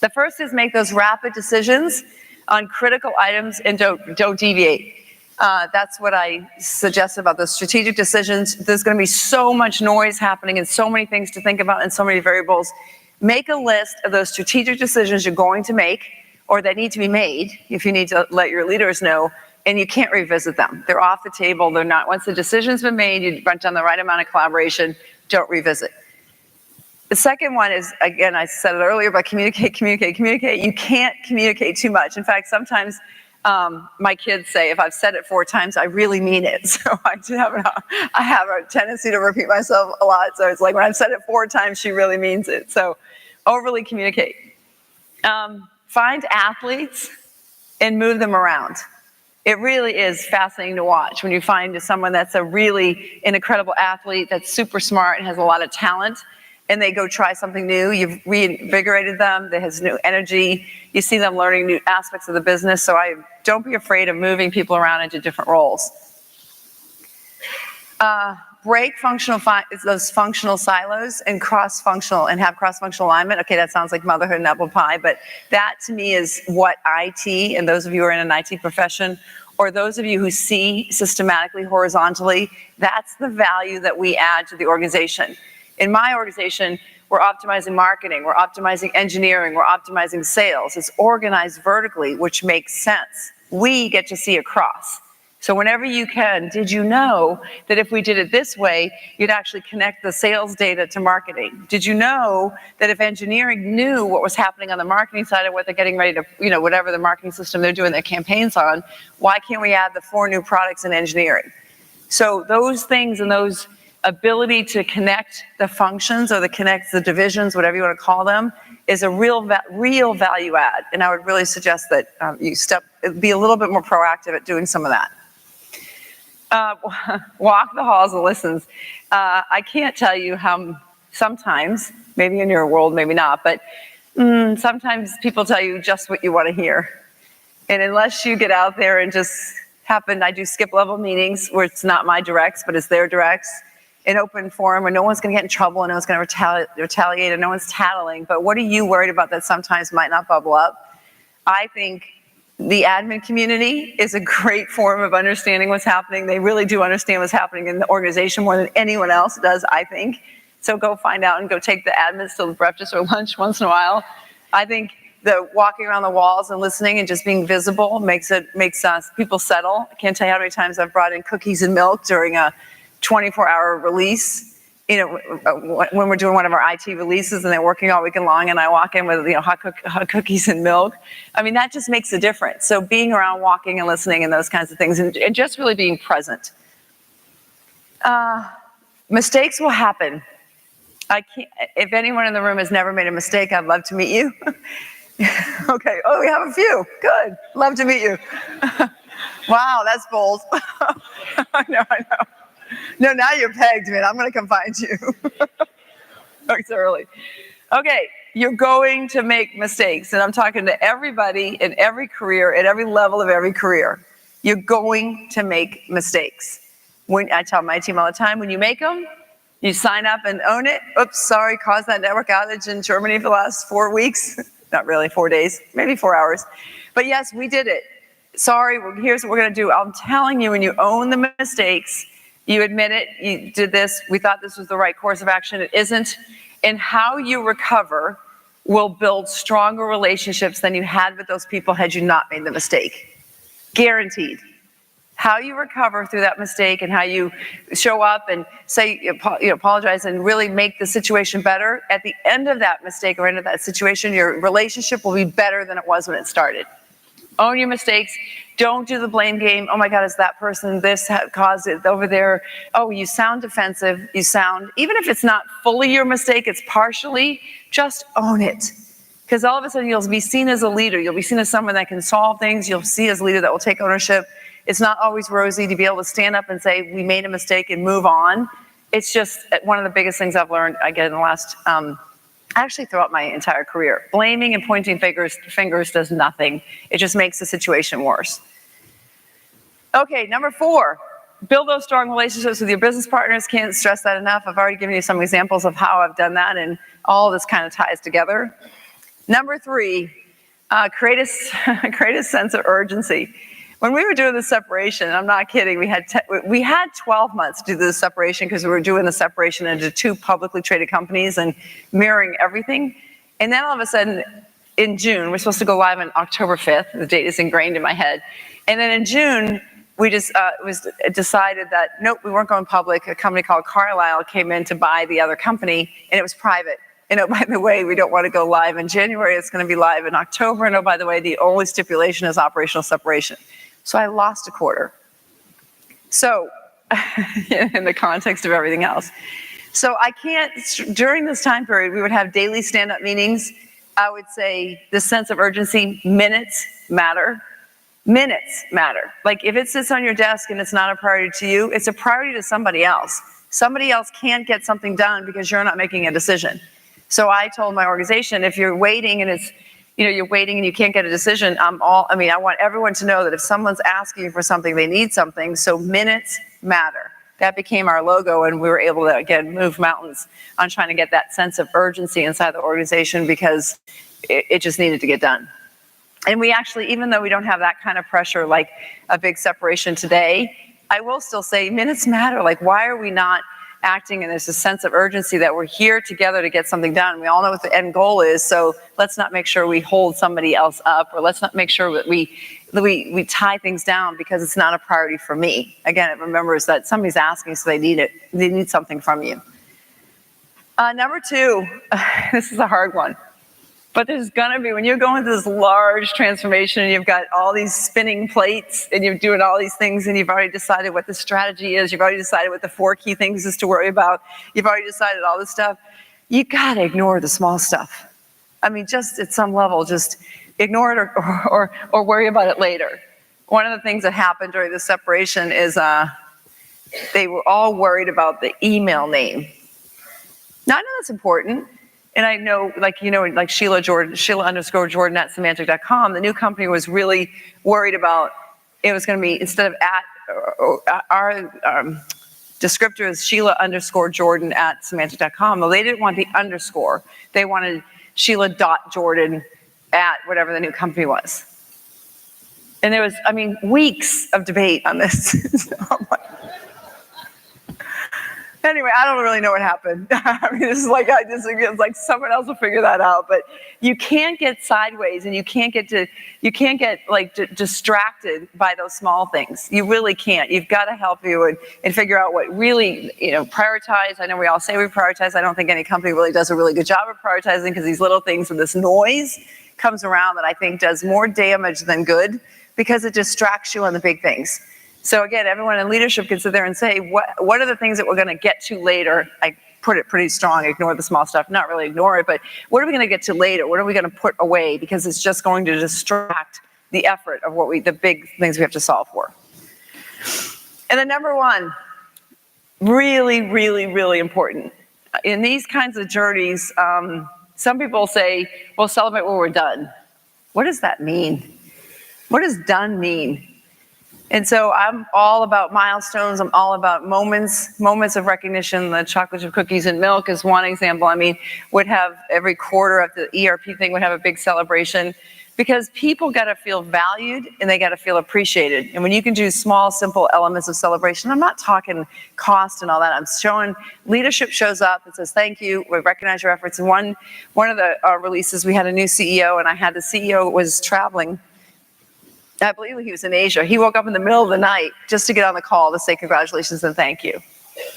The first is make those rapid decisions on critical items and don't deviate. That's what I suggest about the strategic decisions. There's going to be so much noise happening and so many things to think about and so many variables. Make a list of those strategic decisions you're going to make, or that need to be made, if you need to let your leaders know, and you can't revisit them. They're off the table. They're not. Once the decision's been made, you've done the right amount of collaboration, don't revisit. The second one is, again, I said it earlier, but communicate. You can't communicate too much. In fact, sometimes my kids say, if I've said it 4 times, I really mean it. So I have a tendency to repeat myself a lot. So it's like, when I've said it 4 times, she really means it. So overly communicate. Find athletes and move them around. It really is fascinating to watch when you find someone that's an incredible athlete, that's super smart and has a lot of talent, and they go try something new. You've reinvigorated them. That has new energy. You see them learning new aspects of the business. So don't be afraid of moving people around into different roles. Break those functional silos and have cross-functional alignment. Okay, that sounds like motherhood and apple pie, but that to me is what IT, and those of you who are in an IT profession, or those of you who see systematically, horizontally, that's the value that we add to the organization. In my organization, we're optimizing marketing, we're optimizing engineering, we're optimizing sales. It's organized vertically, which makes sense. we get to see across. So whenever you can, did you know that if we did it this way, you'd actually connect the sales data to marketing? Did you know that if engineering knew what was happening on the marketing side of what they're getting ready to, whatever the marketing system they're doing their campaigns on, why can't we add the 4 new products in engineering? So those things and those ability to connect the functions or connect the divisions, whatever you want to call them, is a real value add. And I would really suggest that you be a little bit more proactive at doing some of that. Walk the halls and listens. I can't tell you how sometimes, maybe in your world, maybe not, but sometimes people tell you just what you want to hear. And unless you get out there and just I do skip level meetings where it's not my directs, but it's their directs, in open forum where no one's going to get in trouble and no one's going to retaliate and no one's tattling. But what are you worried about that sometimes might not bubble up? I think the admin community is a great form of understanding what's happening. They really do understand what's happening in the organization more than anyone else does, I think. So go find out and go take the admins to breakfast or lunch once in a while. I think the walking around the walls and listening and just being visible makes people settle. I can't tell you how many times I've brought in cookies and milk during a 24-hour release. When we're doing one of our IT releases and they're working all weekend long and I walk in with hot cookies and milk. I mean, that just makes a difference. So being around, walking and listening and those kinds of things and just really being present. Mistakes will happen. If anyone in the room has never made a mistake, I'd love to meet you. Okay, we have a few. Good, love to meet you. Wow, that's bold. I know. No, now you're pegged, man. I'm going to come find you. It's early. Okay, you're going to make mistakes. And I'm talking to everybody in every career, at every level of every career. You're going to make mistakes. I tell my team all the time, when you make them, you sign up and own it. Oops, sorry, caused that network outage in Germany for the last 4 weeks. Not really, 4 days, maybe 4 hours. But yes, we did it. Sorry, here's what we're going to do. I'm telling you, when you own the mistakes, you admit it, you did this, we thought this was the right course of action, it isn't. And how you recover will build stronger relationships than you had with those people had you not made the mistake. Guaranteed. How you recover through that mistake and how you show up and say, apologize and really make the situation better, at the end of that mistake or end of that situation, your relationship will be better than it was when it started. Own your mistakes. Don't do the blame game. Oh my God, it's that person. This caused it over there. Oh, you sound defensive. Even if it's not fully your mistake, it's partially, just own it. Because all of a sudden you'll be seen as a leader. You'll be seen as someone that can solve things. You'll see as a leader that will take ownership. It's not always rosy to be able to stand up and say, we made a mistake and move on. It's just one of the biggest things I've learned, again, in the last, actually throughout my entire career. Blaming and pointing fingers does nothing. It just makes the situation worse. Okay, number 4, build those strong relationships with your business partners. Can't stress that enough. I've already given you some examples of how I've done that, and all of this kind of ties together. Number 3, create a sense of urgency. When we were doing the separation, I'm not kidding, we had 12 months to do the separation because we were doing the separation into 2 publicly traded companies and mirroring everything. And then all of a sudden, in June, we're supposed to go live on October 5th. The date is ingrained in my head. And then in June, we just decided that, nope, we weren't going public. A company called Carlyle came in to buy the other company, and it was private. And oh, by the way, we don't want to go live in January. It's going to be live in October. And oh, by the way, the only stipulation is operational separation. So I lost a quarter. So in the context of everything else. So I can't, during this time period, we would have daily stand-up meetings. I would say the sense of urgency, minutes matter. Minutes matter. Like if it sits on your desk and it's not a priority to you, it's a priority to somebody else. Somebody else can't get something done because you're not making a decision. So I told my organization, if you're waiting and you're waiting and you can't get a decision, I want everyone to know that if someone's asking you for something, they need something. So minutes matter. That became our logo, and we were able to, again, move mountains on trying to get that sense of urgency inside the organization because it just needed to get done. And we actually, even though we don't have that kind of pressure like a big separation today, I will still say minutes matter. Like, why are we not acting, and there's a sense of urgency that we're here together to get something done. We all know what the end goal is, so let's not make sure we hold somebody else up, or let's not make sure that we tie things down because it's not a priority for me. Again, it remembers that somebody's asking, so they need something from you. Number 2, this is a hard one. But there's gonna be, when you're going through this large transformation and you've got all these spinning plates and you're doing all these things and you've already decided what the strategy is, you've already decided what the 4 key things is to worry about, you've already decided all this stuff, you gotta ignore the small stuff. I mean, just at some level, just ignore it or worry about it later. One of the things that happened during the separation is they were all worried about the email name. Now, I know that's important. And I know, like Sheila _Jordan at Symantec.com, the new company was really worried about, it was going to be, instead of at, our descriptor is Sheila _Jordan at Symantec.com. Well, they didn't want the underscore. They wanted Sheila.Jordan at whatever the new company was. And there was, I mean, weeks of debate on this. Anyway, I don't really know what happened. I mean, it's like someone else will figure that out. But you can't get sideways, and you can't get distracted by those small things. You really can't. You've got to help you and figure out what really, prioritize. I know we all say we prioritize. I don't think any company really does a really good job of prioritizing, because these little things and this noise comes around that I think does more damage than good, because it distracts you on the big things. So again, everyone in leadership can sit there and say, what are the things that we're going to get to later? I put it pretty strong, ignore the small stuff, not really ignore it, but what are we going to get to later? What are we going to put away? Because it's just going to distract the effort of the big things we have to solve for. And then number 1, really, really, really important. In these kinds of journeys, some people say, well, celebrate when we're done. What does that mean? What does done mean? And so I'm all about milestones. I'm all about moments of recognition. The chocolate chip cookies and milk is one example. I mean, would have every quarter of the ERP thing would have a big celebration, because people got to feel valued and they got to feel appreciated. And when you can do small, simple elements of celebration, I'm not talking cost and all that. I'm showing leadership shows up and says, thank you, we recognize your efforts. And one of the releases, we had a new CEO, and I had the CEO was traveling. I believe he was in Asia. He woke up in the middle of the night just to get on the call to say congratulations and thank you.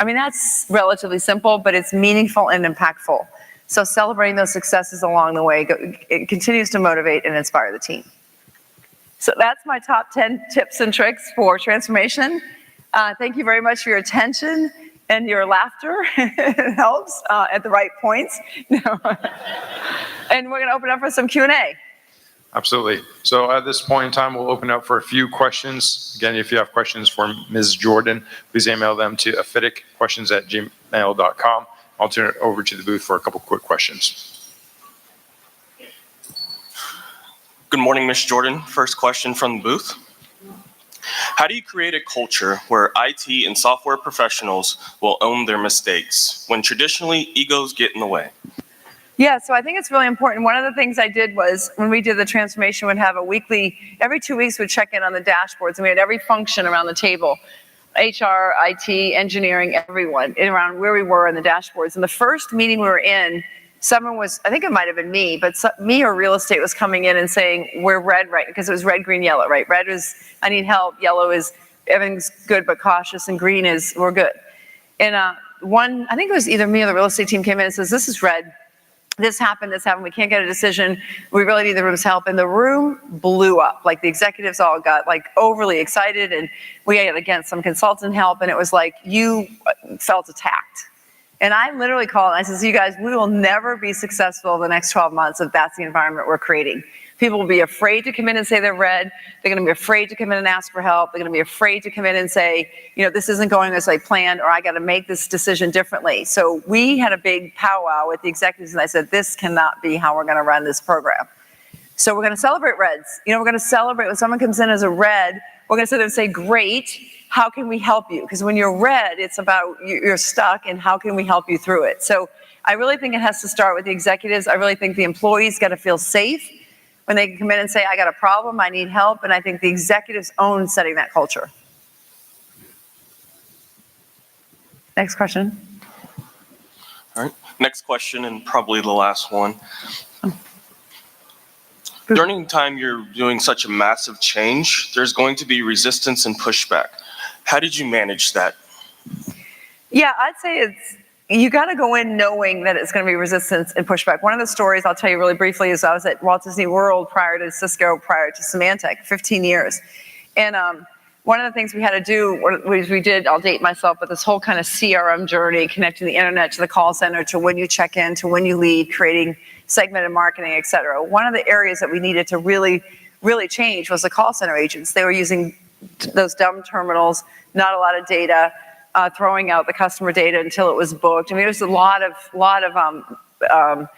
I mean, that's relatively simple, but it's meaningful and impactful. So celebrating those successes along the way, it continues to motivate and inspire the team. So that's my top 10 tips and tricks for transformation. Thank you very much for your attention and your laughter. It helps at the right points. And we're going to open up for some Q&A. Absolutely. So at this point in time, we'll open up for a few questions. Again, if you have questions for Ms. Jordan, please email them to afitic@gmail.com. I'll turn it over to the booth for a couple quick questions. Good morning, Ms. Jordan. First question from the booth. How do you create a culture where IT and software professionals will own their mistakes when traditionally egos get in the way? Yeah, so I think it's really important. One of the things I did was, when we did the transformation, we'd have every 2 weeks we'd check in on the dashboards, and we had every function around the table. HR, IT, engineering, everyone, around where we were in the dashboards. And the first meeting we were in, someone was, I think it might have been me, but me or real estate was coming in and saying, we're red, right? Because it was red, green, yellow, right? Red is, I need help. Yellow is, everything's good but cautious. And green is, we're good. And I think it was either me or the real estate team came in and says, this is red. This happened, we can't get a decision, we really need the room's help. And the room blew up. Like, the executives all got overly excited, and we had, again, some consultant help, and it was like, you felt attacked. And I literally called and I said, you guys, we will never be successful the next 12 months if that's the environment we're creating. People will be afraid to come in and say they're red. They're going to be afraid to come in and ask for help. They're going to be afraid to come in and say, this isn't going as I planned, or I got to make this decision differently. So we had a big powwow with the executives, and I said, this cannot be how we're going to run this program. So we're going to celebrate reds. We're going to celebrate when someone comes in as a red. We're going to sit there and say, great, how can we help you? Because when you're red, it's about you're stuck, and how can we help you through it? So I really think it has to start with the executives. I really think the employees got to feel safe when they can come in and say, I got a problem, I need help. And I think the executives own setting that culture. Next question. All right. Next question, and probably the last one. During the time you're doing such a massive change, there's going to be resistance and pushback. How did you manage that? Yeah, I'd say you got to go in knowing that it's going to be resistance and pushback. One of the stories I'll tell you really briefly is I was at Walt Disney World prior to Cisco, prior to Symantec, 15 years. And one of the things we had to do was we did, I'll date myself, but this whole kind of CRM journey, connecting the internet to the call center, to when you check in, to when you leave, creating segmented marketing, et cetera. One of the areas that we needed to really, really change was the call center agents. They were using those dumb terminals, not a lot of data, throwing out the customer data until it was booked. I mean, there's a lot of like, I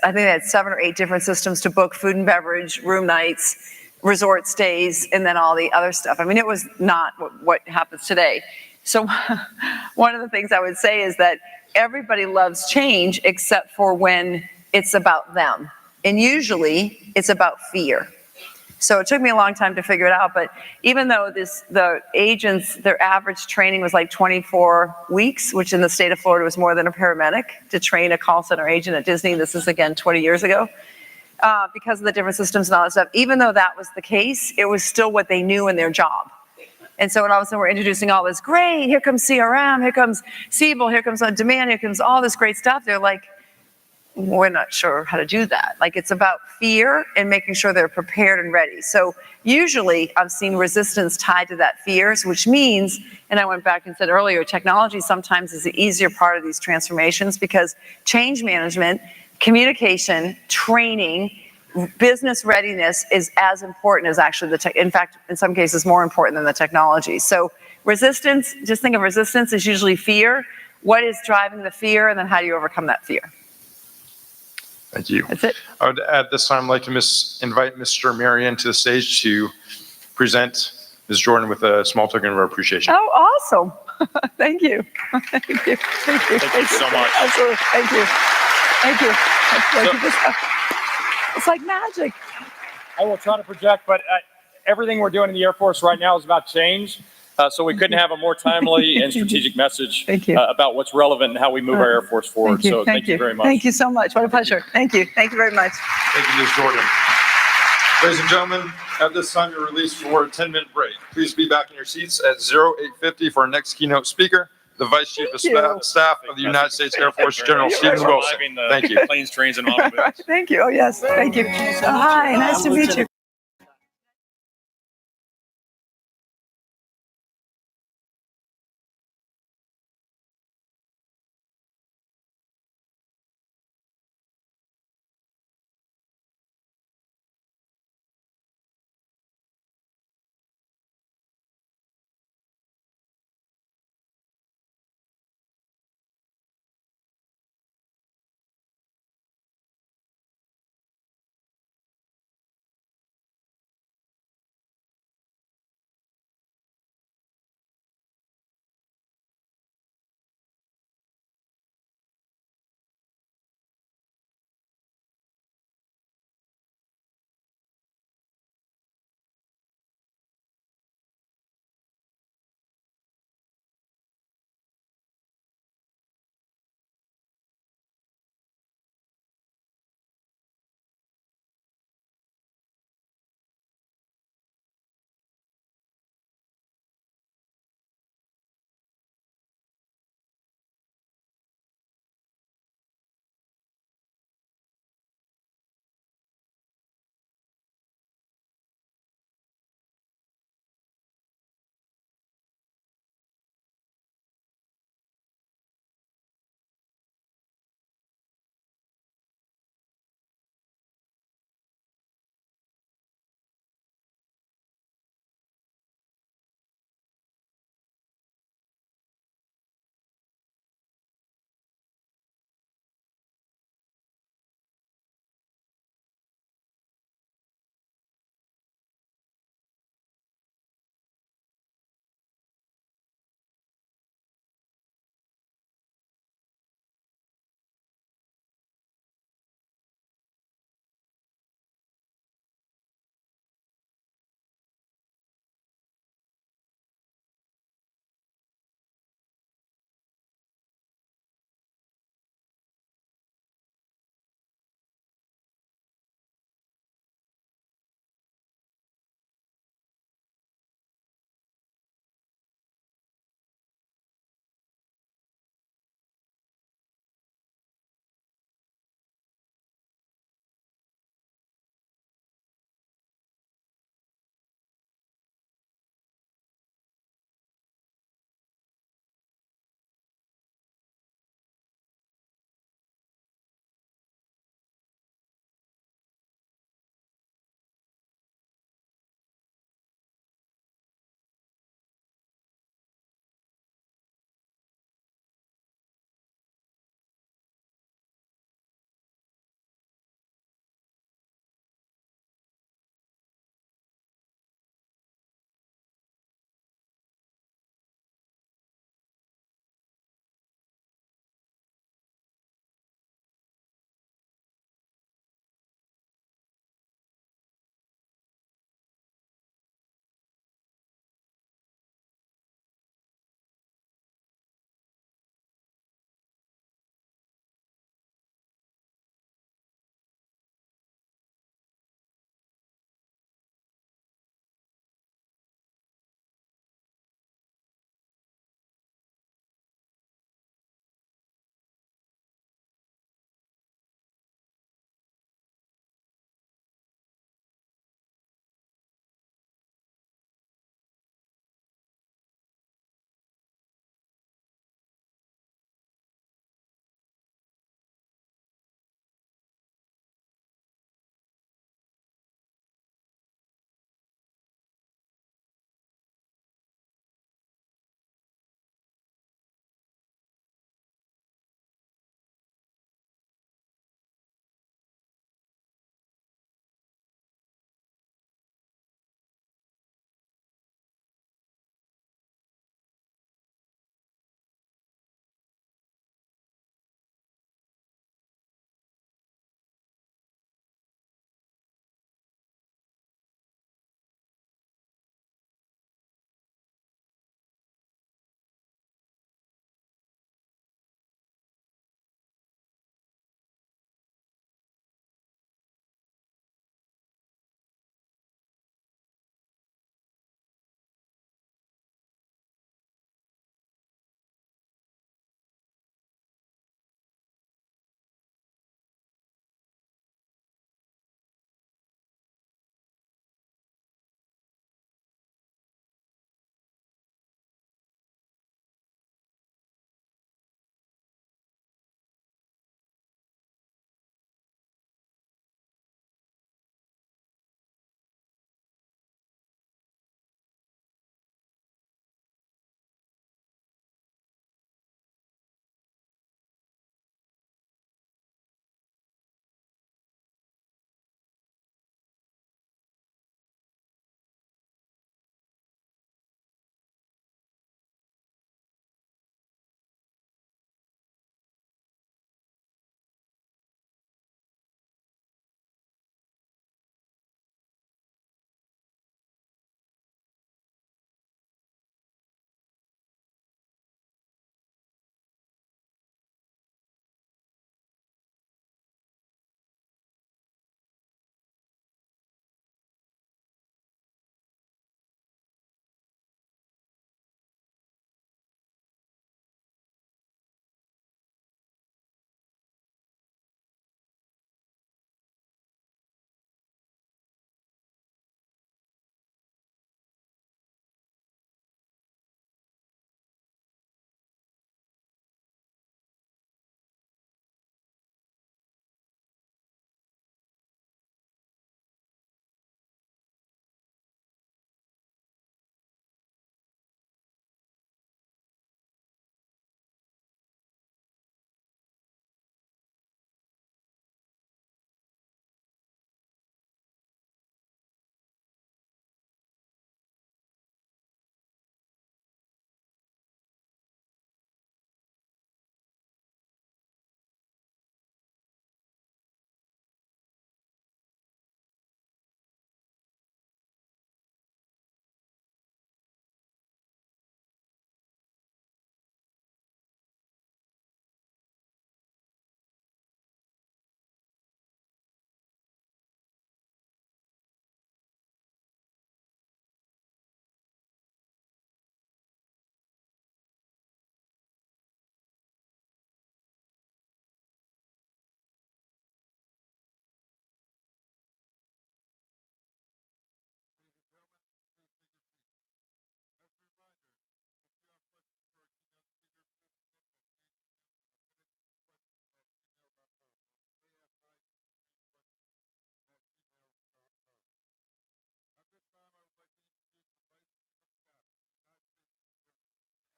think they had 7 or 8 different systems to book food and beverage, room nights, resort stays, and then all the other stuff. I mean, it was not what happens today. So one of the things I would say is that everybody loves change except for when it's about them. And usually it's about fear. So it took me a long time to figure it out, but even though the agents, their average training was like 24 weeks, which in the state of Florida was more than a paramedic to train a call center agent at Disney. This is again 20 years ago. Because of the different systems and all that stuff, even though that was the case, it was still what they knew in their job. And so when all of a sudden we're introducing all this, great, here comes CRM, here comes Siebel, here comes on demand, here comes all this great stuff, they're like, we're not sure how to do that. Like, it's about fear and making sure they're prepared and ready. So usually I've seen resistance tied to that fears, which means, and I went back and said earlier, technology sometimes is the easier part of these transformations because change management, communication, training, business readiness is as important as actually the tech. In fact, in some cases, more important than the technology. So resistance, just think of resistance as usually fear. What is driving the fear, and then how do you overcome that fear? Thank you. That's it. I would at this time like to invite Mr. Marion to the stage to present Ms. Jordan with a small token of our appreciation. Oh, awesome. Thank you. Thank you. Thank you. Thank you so much. Absolutely. Thank you. Thank you. It's like magic. I will try to project, but everything we're doing in the Air Force right now is about change. So we couldn't have a more timely and strategic message about what's relevant and how we move our Air Force forward. So thank you very much. Thank you so much. What a pleasure. Thank you. Thank you very much. Thank you, Ms. Jordan. Ladies and gentlemen, at this time you're released for a 10-minute break. Please be back in your seats at 0850 for our next keynote speaker, the Vice Chief of Staff of the United States Air Force, General Stephen Wilson. Thank you. Planes, trains, and automobiles. Thank you. Oh, yes. Thank you. Hi. Nice to meet you.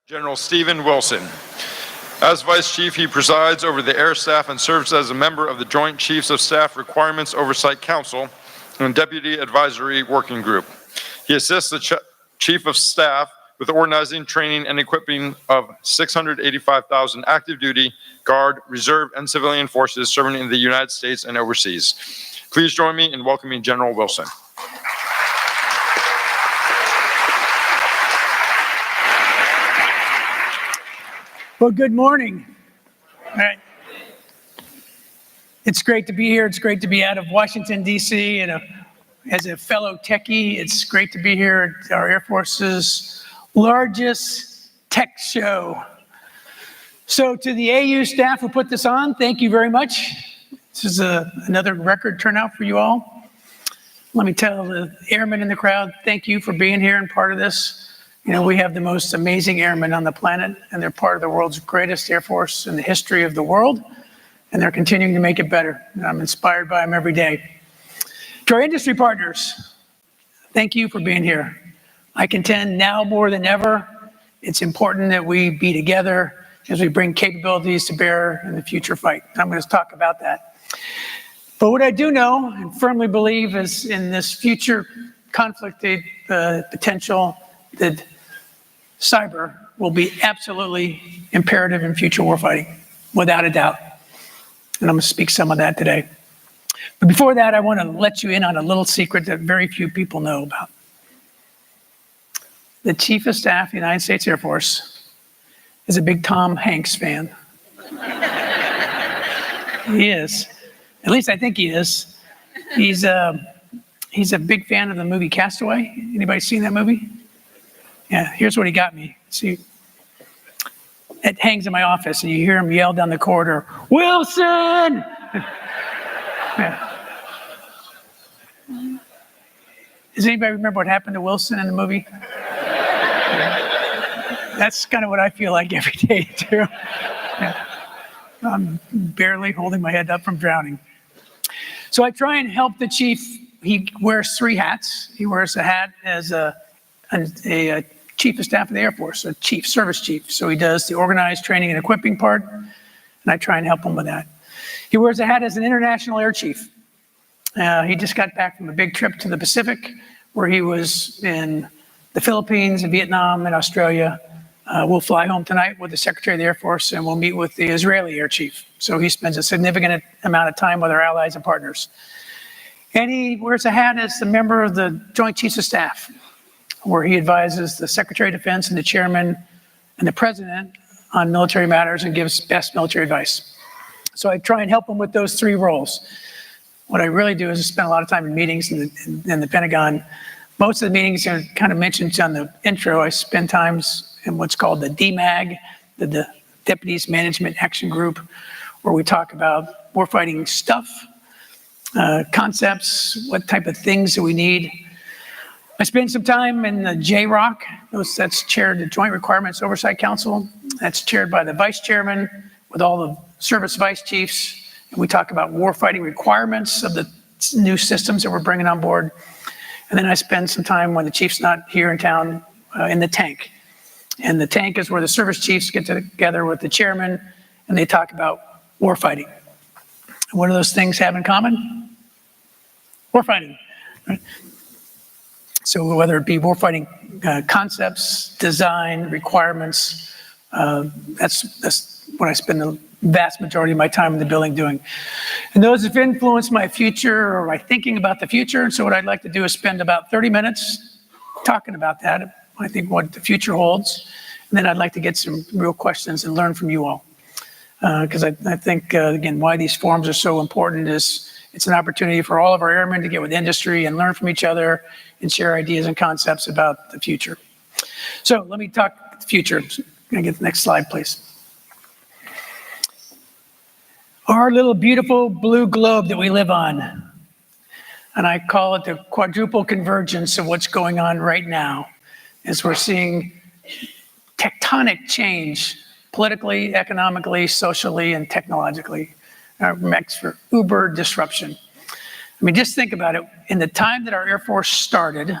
General Stephen Wilson. As Vice Chief, he presides over the Air Staff and serves as a member of the Joint Chiefs of Staff Requirements Oversight Council and Deputy Advisory Working Group. He assists the Chief of Staff with organizing, training, and equipping of 685,000 active duty, Guard, Reserve, and civilian forces serving in the United States and overseas. Please join me in welcoming General Wilson. Well, good morning. All right. It's great to be here. It's great to be out of Washington, D.C. And as a fellow techie, it's great to be here at our Air Force's largest tech show. So to the AU staff who put this on, thank you very much. This is another record turnout for you all. Let me tell the airmen in the crowd, thank you for being here and part of this. You know, we have the most amazing airmen on the planet, and they're part of the world's greatest Air Force in the history of the world, and they're continuing to make it better. And I'm inspired by them every day. To our industry partners, thank you for being here. I contend now more than ever, it's important that we be together as we bring capabilities to bear in the future fight. I'm going to talk about that. But what I do know and firmly believe is in this future conflict, the potential that cyber will be absolutely imperative in future warfighting, without a doubt. And I'm going to speak some of that today. But before that, I want to let you in on a little secret that very few people know about. The Chief of Staff of the United States Air Force is a big Tom Hanks fan. He is. At least I think he is. He's a big fan of the movie Castaway. Anybody seen that movie? Yeah, here's what he got me. See, it hangs in my office, and you hear him yell down the corridor, "Wilson!" Yeah. Does anybody remember what happened to Wilson in the movie? That's kind of what I feel like every day, too. Yeah. I'm barely holding my head up from drowning. So I try and help the chief. He wears 3 hats. He wears a hat as a Chief of Staff of the Air Force, a chief, service chief. So he does the organized training and equipping part, and I try and help him with that. He wears a hat as an international air chief. He just got back from a big trip to the Pacific, where he was in the Philippines, and Vietnam, and Australia. We'll fly home tonight with the Secretary of the Air Force, and we'll meet with the Israeli air chief. So he spends a significant amount of time with our allies and partners. And he wears a hat as a member of the Joint Chiefs of Staff, where he advises the Secretary of Defense and the Chairman and the President on military matters and gives best military advice. So I try and help him with those 3 roles. What I really do is spend a lot of time in meetings in the Pentagon. Most of the meetings are kind of mentioned on the intro. I spend times in what's called the DMAG, the Deputies Management Action Group, where we talk about warfighting stuff, concepts, what type of things do we need. I spent some time in the JROC, that's chaired the Joint Requirements Oversight Council. That's chaired by the Vice Chairman with all the service vice chiefs. And we talk about warfighting requirements of the new systems that we're bringing on board. And then I spend some time when the chief's not here in town in the tank. And the tank is where the service chiefs get together with the chairman and they talk about warfighting. What do those things have in common? Warfighting. Right? So whether it be warfighting concepts, design, requirements, that's what I spend the vast majority of my time in the building doing. And those have influenced my future or my thinking about the future. And so what I'd like to do is spend about 30 minutes talking about that. I think what the future holds. And then I'd like to get some real questions and learn from you all. Because I think, again, why these forums are so important is it's an opportunity for all of our airmen to get with industry and learn from each other and share ideas and concepts about the future. So let me talk the future. Can I get the next slide, please? Our little beautiful blue globe that we live on. And I call it the quadruple convergence of what's going on right now, as we're seeing tectonic change politically, economically, socially, and technologically. Makes for uber disruption. I mean, just think about it. In the time that our Air Force started,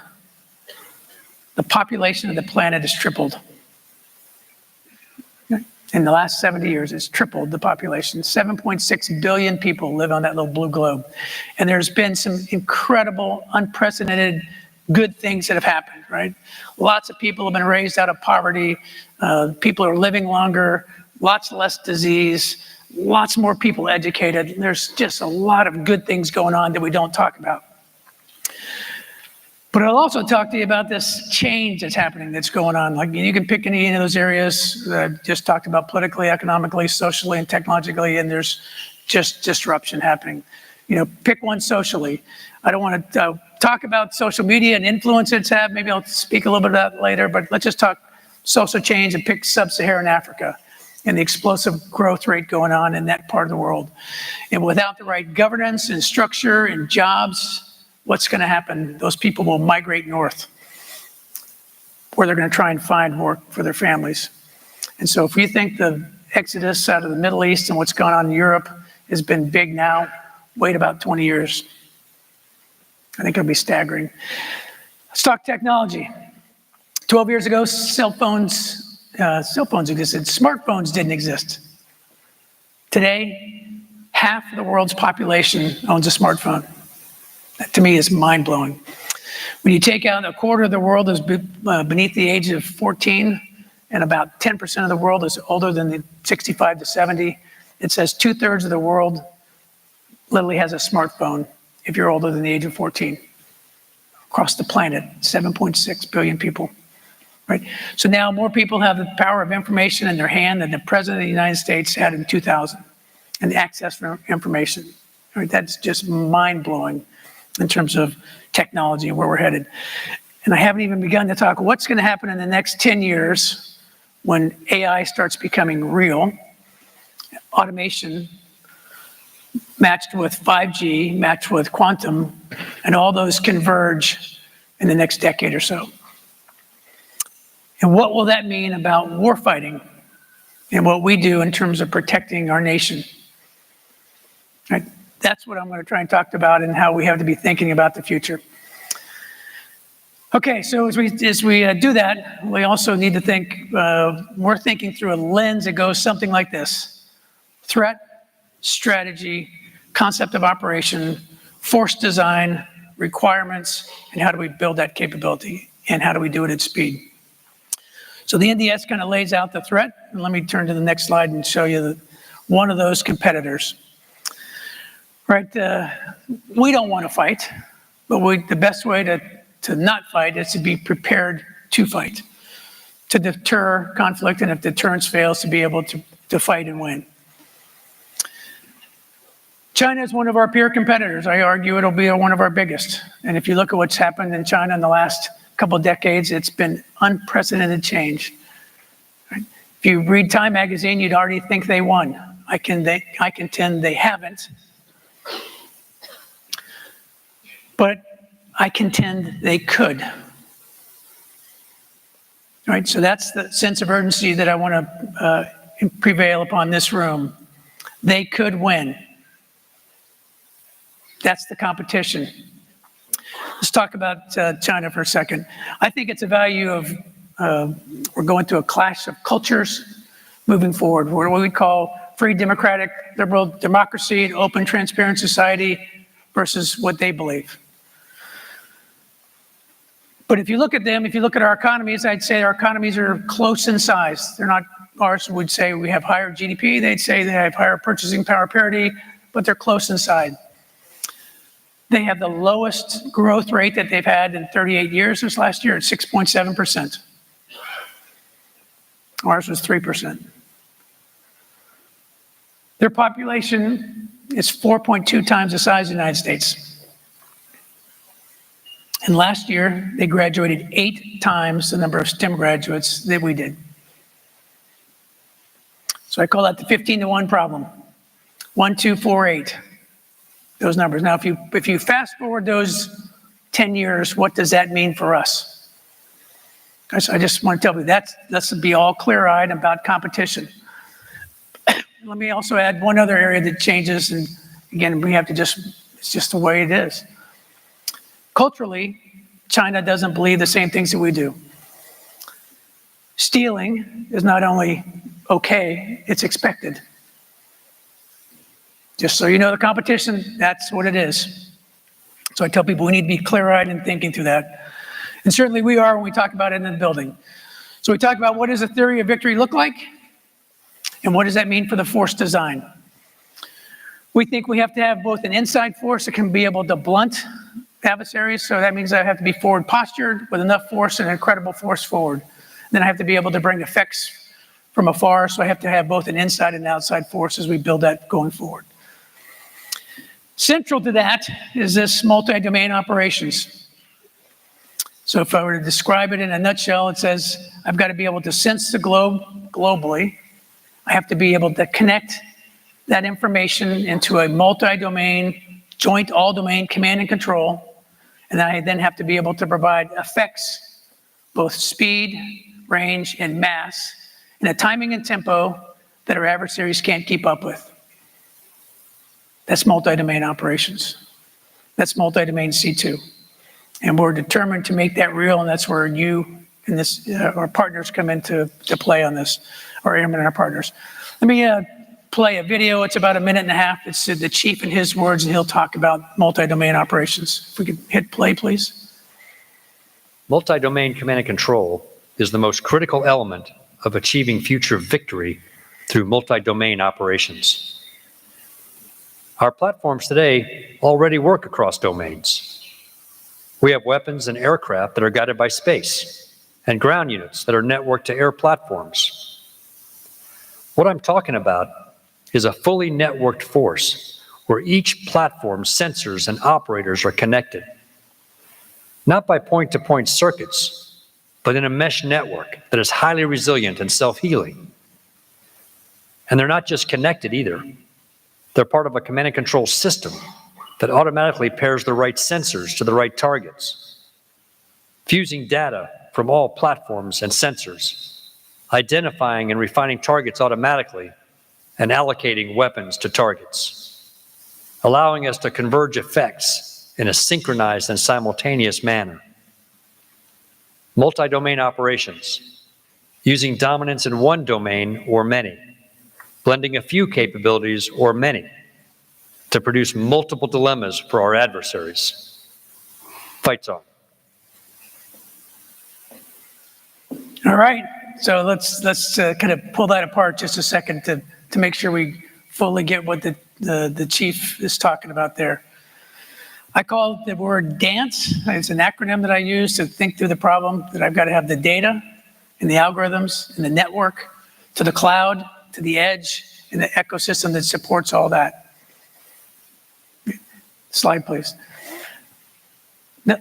the population of the planet has tripled. In the last 70 years, it's tripled the population. 7.6 billion people live on that little blue globe. And there's been some incredible, unprecedented good things that have happened, right? Lots of people have been raised out of poverty. People are living longer, lots less disease, lots more people educated. There's just a lot of good things going on that we don't talk about. But I'll also talk to you about this change that's happening, that's going on. Like, you can pick any of those areas that I just talked about, politically, economically, socially, and technologically, and there's just disruption happening. Pick one socially. I don't want to talk about social media and influence it's had. Maybe I'll speak a little bit about that later, but let's just talk social change and pick sub-Saharan Africa and the explosive growth rate going on in that part of the world. And without the right governance and structure and jobs, what's going to happen? Those people will migrate north, where they're going to try and find work for their families. And so if you think the exodus out of the Middle East and what's going on in Europe has been big now, wait about 20 years. I think it'll be staggering. Let's talk technology. 12 years ago, cell phones existed. Smartphones didn't exist. Today, half of the world's population owns a smartphone. That, to me, is mind-blowing. When you take out a quarter of the world is beneath the age of 14, and about 10% of the world is older than the 65 to 70, it says 2/3 of the world literally has a smartphone if you're older than the age of 14. Across the planet, 7.6 billion people. Right? So now more people have the power of information in their hand than the President of the United States had in 2000, and the access for information. Right? That's just mind-blowing in terms of technology and where we're headed. And I haven't even begun to talk what's going to happen in the next 10 years when AI starts becoming real, automation matched with 5G, matched with quantum, and all those converge in the next decade or so. And what will that mean about warfighting and what we do in terms of protecting our nation? Right? That's what I'm going to try and talk about, and how we have to be thinking about the future. Okay, so as we do that, we also need to think, we're thinking through a lens that goes something like this: threat, strategy, concept of operation, force design, requirements, and how do we build that capability, and how do we do it at speed. So the NDS kind of lays out the threat, and let me turn to the next slide and show you one of those competitors. Right, we don't want to fight, but the best way to not fight is to be prepared to fight, to deter conflict, and if deterrence fails, to be able to fight and win. China is one of our peer competitors. I argue it'll be one of our biggest. And if you look at what's happened in China in the last couple of decades, it's been unprecedented change. Right? If you read Time magazine, you'd already think they won. I contend they haven't. But I contend they could. All right, so that's the sense of urgency that I want to prevail upon this room. They could win. That's the competition. Let's talk about China for a second. I think it's a value of, we're going through a clash of cultures moving forward. What we call free, democratic, liberal democracy, an open, transparent society versus what they believe. But if you look at them, if you look at our economies, I'd say our economies are close in size. They're not, ours would say we have higher GDP, they'd say they have higher purchasing power parity, but they're close inside. They have the lowest growth rate that they've had in 38 years this last year at 6.7%. Ours was 3%. Their population is 4.2 times the size of the United States. And last year, they graduated 8 times the number of STEM graduates that we did. So I call that the 15-to-1 problem. 1, 2, 4, 8. Those numbers. Now, if you fast forward those 10 years, what does that mean for us? I just want to tell you let's be all clear-eyed about competition. Let me also add one other area that changes, and again, we have to it's just the way it is. Culturally, China doesn't believe the same things that we do. Stealing is not only okay, it's expected. Just so you know the competition, that's what it is. So I tell people we need to be clear-eyed and thinking through that. And certainly we are when we talk about it in the building. So we talk about what does a theory of victory look like? And what does that mean for the force design? We think we have to have both an inside force that can be able to blunt adversaries. So that means I have to be forward postured with enough force and incredible force forward. Then I have to be able to bring effects from afar. So I have to have both an inside and outside force as we build that going forward. Central to that is this multi-domain operations. So if I were to describe it in a nutshell, it says I've got to be able to sense the globe globally. I have to be able to connect that information into a multi-domain, joint all-domain command and control. And I then have to be able to provide effects, both speed, range, and mass, in a timing and tempo that our adversaries can't keep up with. That's multi-domain operations. That's multi-domain C2. And we're determined to make that real, and that's where you and this, our partners come into play on this, our airmen and our partners. Let me play a video. It's about 1.5 minutes. It's the chief in his words, and he'll talk about multi-domain operations. If we could hit play, please. Multi-domain command and control is the most critical element of achieving future victory through multi-domain operations. Our platforms today already work across domains. We have weapons and aircraft that are guided by space, and ground units that are networked to air platforms. What I'm talking about is a fully networked force where each platform's sensors and operators are connected, not by point-to-point circuits, but in a mesh network that is highly resilient and self-healing. And they're not just connected either. They're part of a command and control system that automatically pairs the right sensors to the right targets, fusing data from all platforms and sensors, identifying and refining targets automatically, and allocating weapons to targets, allowing us to converge effects in a synchronized and simultaneous manner. Multi-domain operations, using dominance in one domain or many, blending a few capabilities or many to produce multiple dilemmas for our adversaries. Fight's on. All right, so let's kind of pull that apart just a second to make sure we fully get what the chief is talking about there. I call the word DANCE. It's an acronym that I use to think through the problem, that I've got to have the data and the algorithms and the network to the cloud, to the edge, and the ecosystem that supports all that. Slide, please. Now,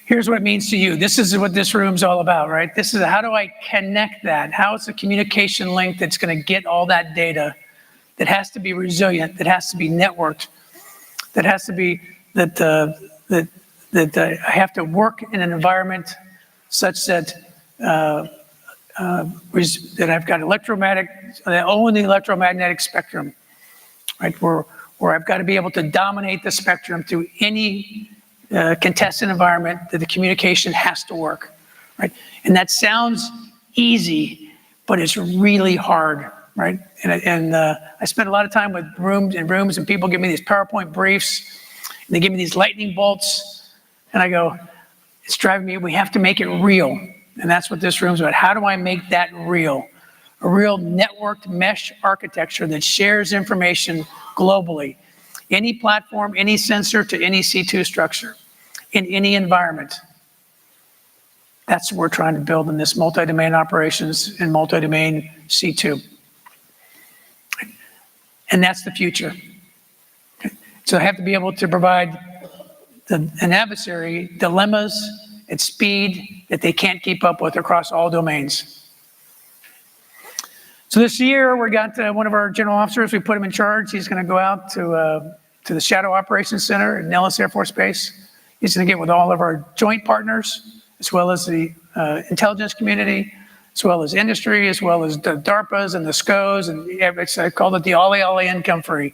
here's what it means to you. This is what this room's all about, right? This is how do I connect that? How is the communication link that's going to get all that data, that has to be resilient, that has to be networked, that has to be that I have to work in an environment such that that I've got only the electromagnetic spectrum, right? Where I've got to be able to dominate the spectrum through any contested environment, that the communication has to work, right? And that sounds easy, but it's really hard, right? And I spend a lot of time with rooms, and people give me these PowerPoint briefs, and they give me these lightning bolts, and I go, it's driving me, we have to make it real. And that's what this room's about. How do I make that real? A real networked mesh architecture that shares information globally. Any platform, any sensor to any C2 structure, in any environment. That's what we're trying to build in this multi-domain operations and multi-domain C2. And that's the future. So I have to be able to provide an adversary dilemmas at speed that they can't keep up with across all domains. So this year, we got one of our general officers, we put him in charge. He's going to go out to the Shadow Operations Center at Nellis Air Force Base. He's going to get with all of our joint partners, as well as the intelligence community, as well as industry, as well as the DARPAs and the SCOs, and I call it the ollie income free,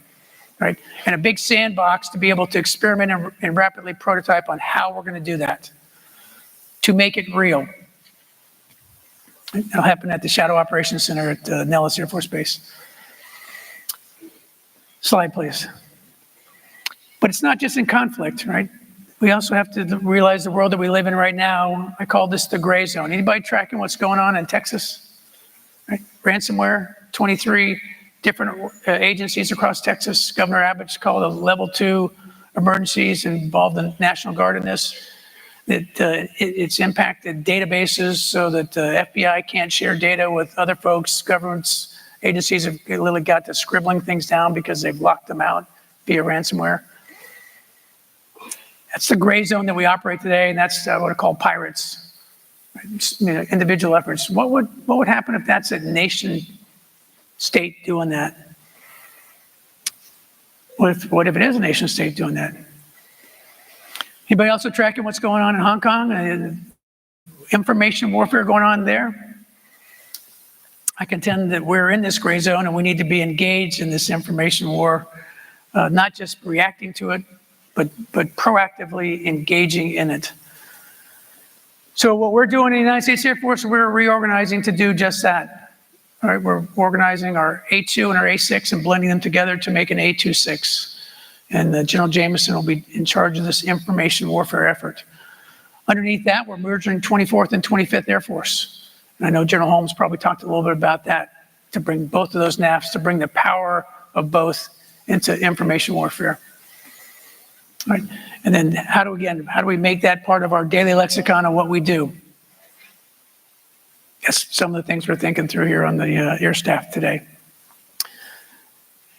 right? And a big sandbox to be able to experiment and rapidly prototype on how we're going to do that, to make it real. It'll happen at the Shadow Operations Center at Nellis Air Force Base. Slide, please. But it's not just in conflict, right? We also have to realize the world that we live in right now. I call this the gray zone. Anybody tracking what's going on in Texas? Right? Ransomware, 23 different agencies across Texas. Governor Abbott's called a level 2 emergencies involved the National Guard in this. It's impacted databases so that the FBI can't share data with other folks. Governments, agencies have literally got to scribbling things down because they've locked them out via ransomware. That's the gray zone that we operate today, and that's what I call pirates, right? Individual efforts. What would happen if that's a nation state doing that? What if it is a nation state doing that? Anybody also tracking what's going on in Hong Kong and information warfare going on there? I contend that we're in this gray zone and we need to be engaged in this information war, not just reacting to it, but proactively engaging in it. So what we're doing in the United States Air Force, we're reorganizing to do just that. All right, we're organizing our A2 and our A6 and blending them together to make an A26. And General Jameson will be in charge of this information warfare effort. Underneath that, we're merging 24th and 25th Air Force. And I know General Holmes probably talked a little bit about that, to bring both of those NAFs, to bring the power of both into information warfare. Right. And then how do we make that part of our daily lexicon of what we do? That's some of the things we're thinking through here on the air staff today.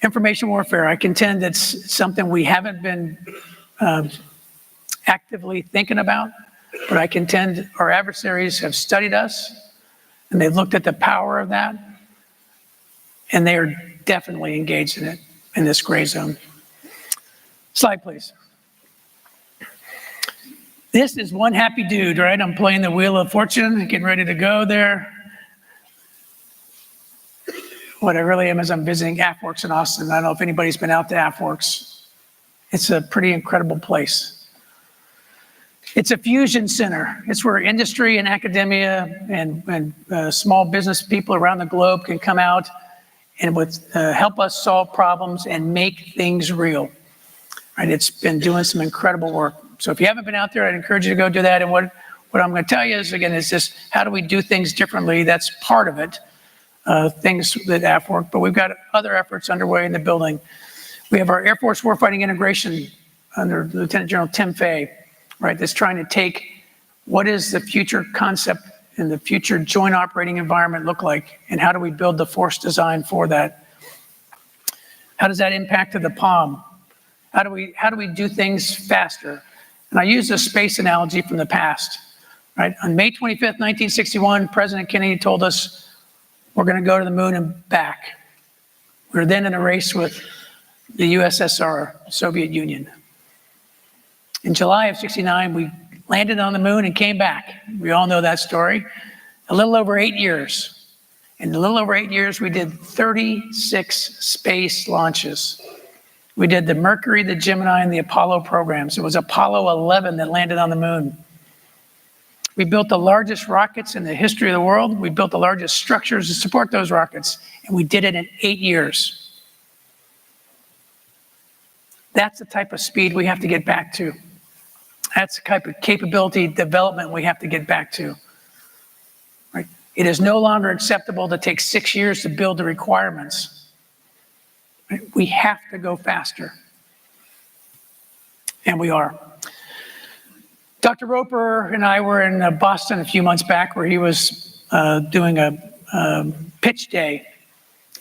Information warfare, I contend it's something we haven't been actively thinking about, but I contend our adversaries have studied us and they've looked at the power of that, and they are definitely engaged in it, in this gray zone. Slide, please. This is one happy dude, right? I'm playing the Wheel of Fortune, getting ready to go there. What I really am is I'm visiting AFWorks in Austin. I don't know if anybody's been out to AFWorks. It's a pretty incredible place. It's a fusion center. It's where industry and academia and small business people around the globe can come out and help us solve problems and make things real. Right? It's been doing some incredible work. So if you haven't been out there, I'd encourage you to go do that. And what I'm going to tell you is, again, is just how do we do things differently? That's part of it, things that AFWork, but we've got other efforts underway in the building. We have our Air Force Warfighting Integration under Lieutenant General Tim Fay, right, that's trying to take what is the future concept and the future joint operating environment look like, and how do we build the force design for that? How does that impact to the POM? How do we do things faster? And I use a space analogy from the past, right? On May 25th, 1961, President Kennedy told us we're going to go to the moon and back. We were then in a race with the USSR, Soviet Union. In July of 69, we landed on the moon and came back. We all know that story. A little over 8 years. In a little over 8 years, we did 36 space launches. We did the Mercury, the Gemini, and the Apollo programs. It was Apollo 11 that landed on the moon. We built the largest rockets in the history of the world. We built the largest structures to support those rockets, and we did it in 8 years. That's the type of speed we have to get back to. That's the type of capability development we have to get back to. Right? It is no longer acceptable to take 6 years to build the requirements. We have to go faster. And we are. Dr. Roper and I were in Boston a few months back, where he was doing a pitch day.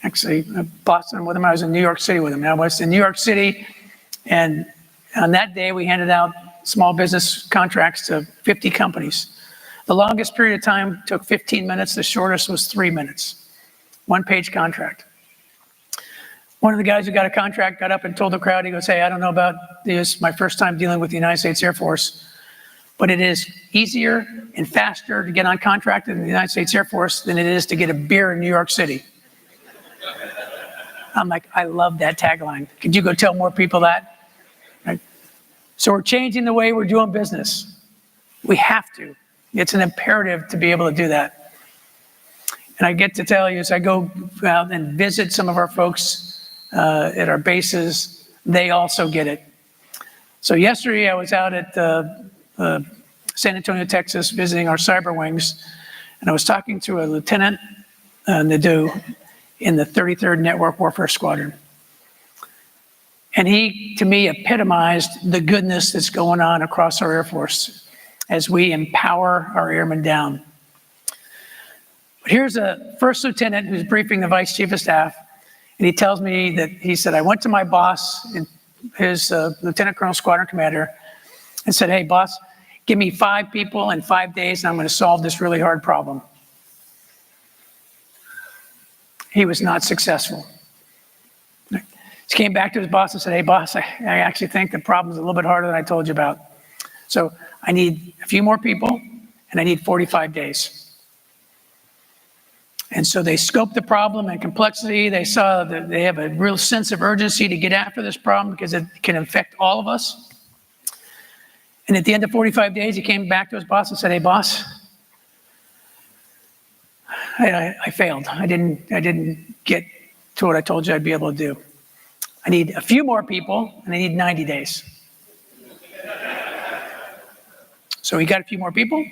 Actually, Boston with him. I was in New York City with him. I was in New York City, and on that day, we handed out small business contracts to 50 companies. The longest period of time took 15 minutes. The shortest was 3 minutes. One-page contract. One of the guys who got a contract got up and told the crowd, he goes, "Hey, I don't know about this. My first time dealing with the United States Air Force, but it is easier and faster to get on contract in the United States Air Force than it is to get a beer in New York City." I'm like, I love that tagline. Could you go tell more people that? Right? So we're changing the way we're doing business. We have to. It's an imperative to be able to do that. And I get to tell you, as I go out and visit some of our folks at our bases, they also get it. So yesterday I was out at San Antonio, Texas, visiting our cyber wings, and I was talking to a Lieutenant Nadeau in the 33rd Network Warfare Squadron. And he, to me, epitomized the goodness that's going on across our Air Force as we empower our airmen down. But here's a first lieutenant who's briefing the Vice Chief of Staff, and he tells me that he said, I went to my boss, and his Lieutenant Colonel Squadron Commander, and said, hey, boss, give me 5 people in 5 days, and I'm going to solve this really hard problem. He was not successful. He came back to his boss and said, hey, boss, I actually think the problem's a little bit harder than I told you about. So I need a few more people, and I need 45 days. And so they scoped the problem and complexity. They saw that they have a real sense of urgency to get after this problem because it can affect all of us. And at the end of 45 days, he came back to his boss and said, hey, boss, I failed. I didn't get to what I told you I'd be able to do. I need a few more people, and I need 90 days. So he got a few more people.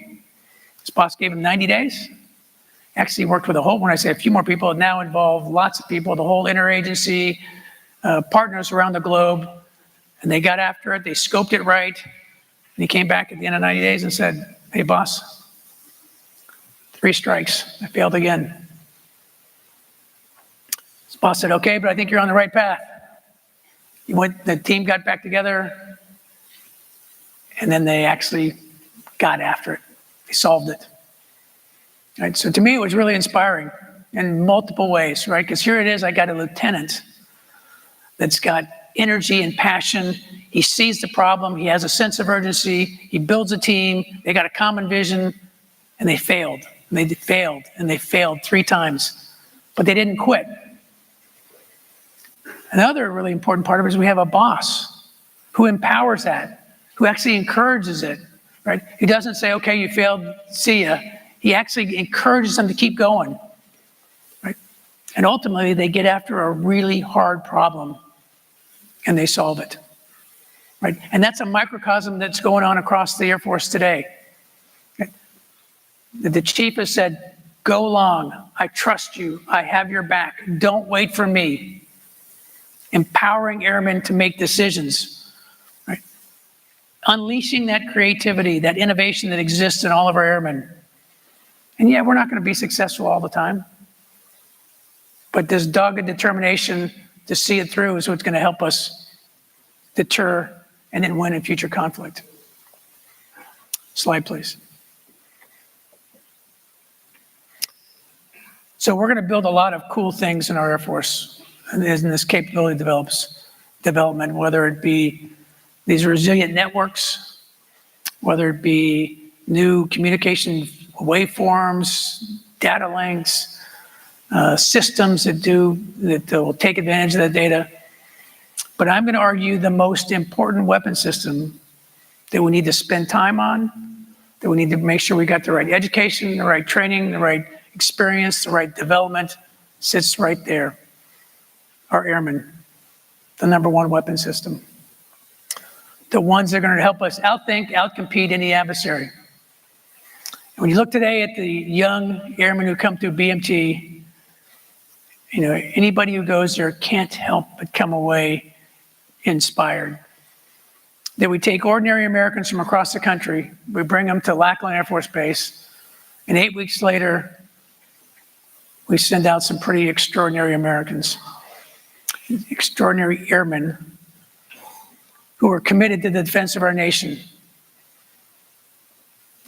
His boss gave him 90 days. Actually worked with a whole, when I say a few more people, it now involved lots of people, the whole interagency, partners around the globe, and they got after it. They scoped it right. And he came back at the end of 90 days and said, hey, boss, 3 strikes. I failed again. His boss said, okay, but I think you're on the right path. The team got back together, and then they actually got after it. They solved it. Right, so to me, it was really inspiring in multiple ways, right? Because here it is, I got a lieutenant that's got energy and passion. He sees the problem. He has a sense of urgency. He builds a team. They got a common vision, and they failed. And they failed, and they failed 3 times. But they didn't quit. Another really important part of it is we have a boss who empowers that, who actually encourages it, right? He doesn't say, okay, you failed, see ya. He actually encourages them to keep going, right? And ultimately, they get after a really hard problem, and they solve it, right? And that's a microcosm that's going on across the Air Force today. Okay? The chief has said, go long, I trust you, I have your back, don't wait for me. Empowering airmen to make decisions, right? Unleashing that creativity, that innovation that exists in all of our airmen. And yeah, we're not going to be successful all the time. But this dogged determination to see it through is what's going to help us deter and then win in future conflict. Slide, please. So we're going to build a lot of cool things in our Air Force as this capability development, whether it be these resilient networks, whether it be new communication waveforms, data links, systems that will take advantage of that data. But I'm going to argue the most important weapon system that we need to spend time on, that we need to make sure we got the right education, the right training, the right experience, the right development, sits right there. Our airmen, the #1 weapon system. The ones that are going to help us outthink, outcompete any adversary. When you look today at the young airmen who come through BMT, you know, anybody who goes there can't help but come away inspired. That we take ordinary Americans from across the country, we bring them to Lackland Air Force Base, and 8 weeks later, we send out some pretty extraordinary Americans, extraordinary airmen who are committed to the defense of our nation.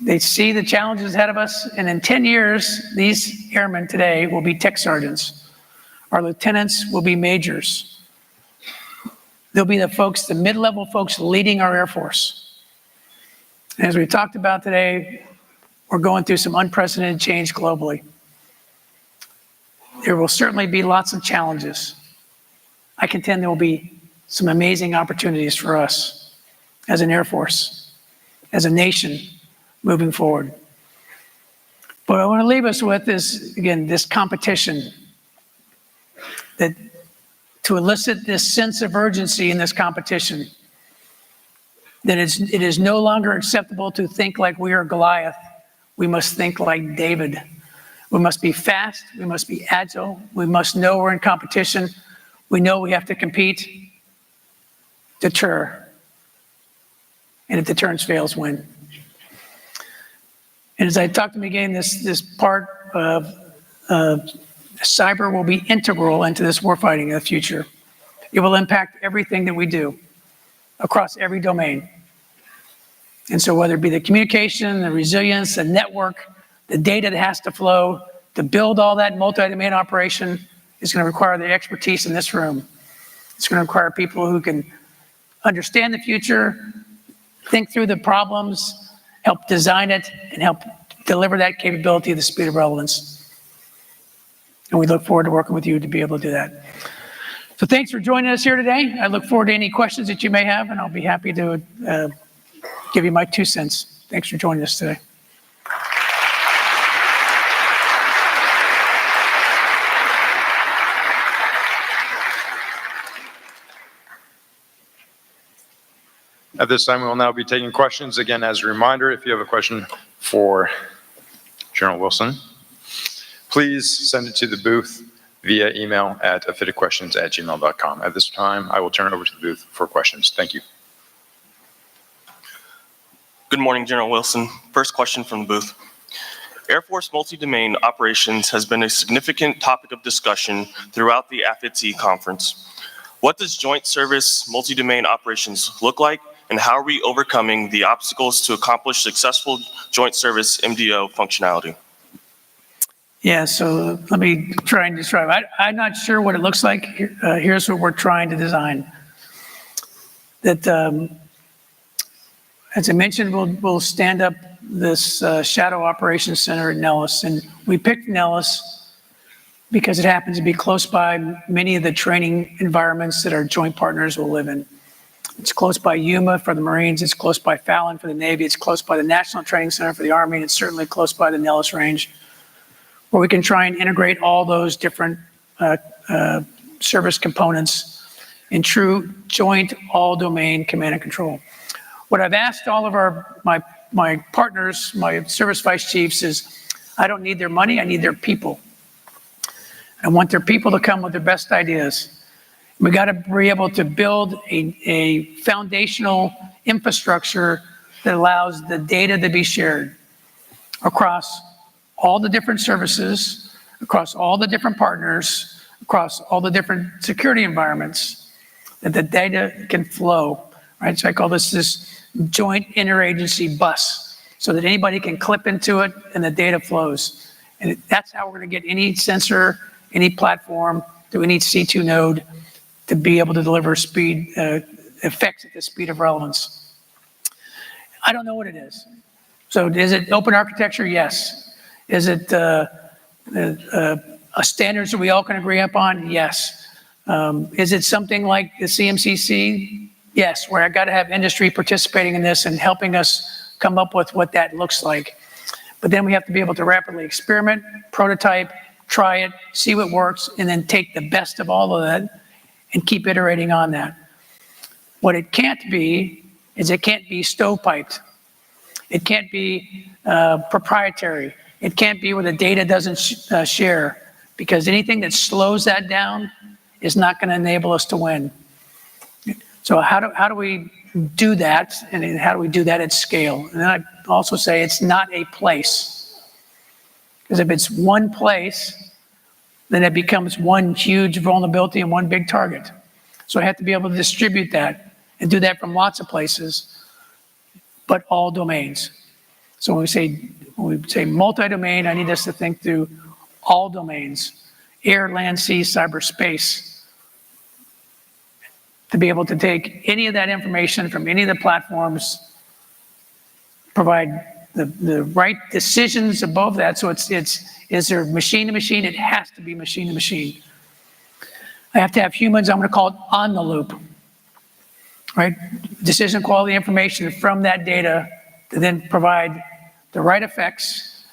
They see the challenges ahead of us, and in 10 years, these airmen today will be tech sergeants. Our lieutenants will be majors. They'll be the folks, the mid-level folks leading our Air Force. And as we talked about today, we're going through some unprecedented change globally. There will certainly be lots of challenges. I contend there will be some amazing opportunities for us as an Air Force, as a nation, moving forward. What I want to leave us with is, again, this competition, that to elicit this sense of urgency in this competition, that it is no longer acceptable to think like we are Goliath. We must think like David. We must be fast. We must be agile. We must know we're in competition. We know we have to compete, deter, and if deterrence fails, win. And as I talked to again, this part of cyber will be integral into this warfighting in the future. It will impact everything that we do across every domain. And so whether it be the communication, the resilience, the network, the data that has to flow, to build all that multi-domain operation is going to require the expertise in this room. It's going to require people who can understand the future, think through the problems, help design it, and help deliver that capability at the speed of relevance. And we look forward to working with you to be able to do that. So thanks for joining us here today. I look forward to any questions that you may have, and I'll be happy to give you my 2 cents. Thanks for joining us today. At this time, we will now be taking questions. Again, as a reminder, if you have a question for General Wilson, please send it to the booth via email at afiticquestions@gmail.com. At this time, I will turn it over to the booth for questions. Thank you. Good morning, General Wilson. First question from the booth. Air Force multi-domain operations has been a significant topic of discussion throughout the AFITC conference. What does joint service multi-domain operations look like, and how are we overcoming the obstacles to accomplish successful joint service MDO functionality? Yeah, so let me try and describe. I'm not sure what it looks like. Here's what we're trying to design. That, as I mentioned, we'll stand up this Shadow Operations Center at Nellis. And we picked Nellis because it happens to be close by many of the training environments that our joint partners will live in. It's close by Yuma for the Marines. It's close by Fallon for the Navy. It's close by the National Training Center for the Army. And it's certainly close by the Nellis Range, where we can try and integrate all those different service components in true joint all-domain command and control. What I've asked all of my partners, my service vice chiefs, is I don't need their money, I need their people. I want their people to come with their best ideas. We got to be able to build a foundational infrastructure that allows the data to be shared across all the different services, across all the different partners, across all the different security environments, that the data can flow, right? So I call this joint interagency bus, so that anybody can clip into it and the data flows. And that's how we're going to get any sensor, any platform, to any C2 node to be able to deliver speed effects at the speed of relevance. I don't know what it is. So is it open architecture? Yes. Is it a standards that we all can agree upon? Yes. Is it something like the CMCC? Yes, where I got to have industry participating in this and helping us come up with what that looks like. But then we have to be able to rapidly experiment, prototype, try it, see what works, and then take the best of all of that and keep iterating on that. What it can't be is it can't be stovepiped. It can't be proprietary. It can't be where the data doesn't share, because anything that slows that down is not going to enable us to win. So how do we do that, and how do we do that at scale? And then I also say it's not a place, because if it's one place, then it becomes one huge vulnerability and one big target. So I have to be able to distribute that and do that from lots of places, but all domains. So when we say multi-domain, I need us to think through all domains: air, land, sea, cyberspace, to be able to take any of that information from any of the platforms, provide the right decisions above that. So is there machine to machine? It has to be machine to machine. I have to have humans, I'm going to call it on the loop, right? Decision quality information from that data to then provide the right effects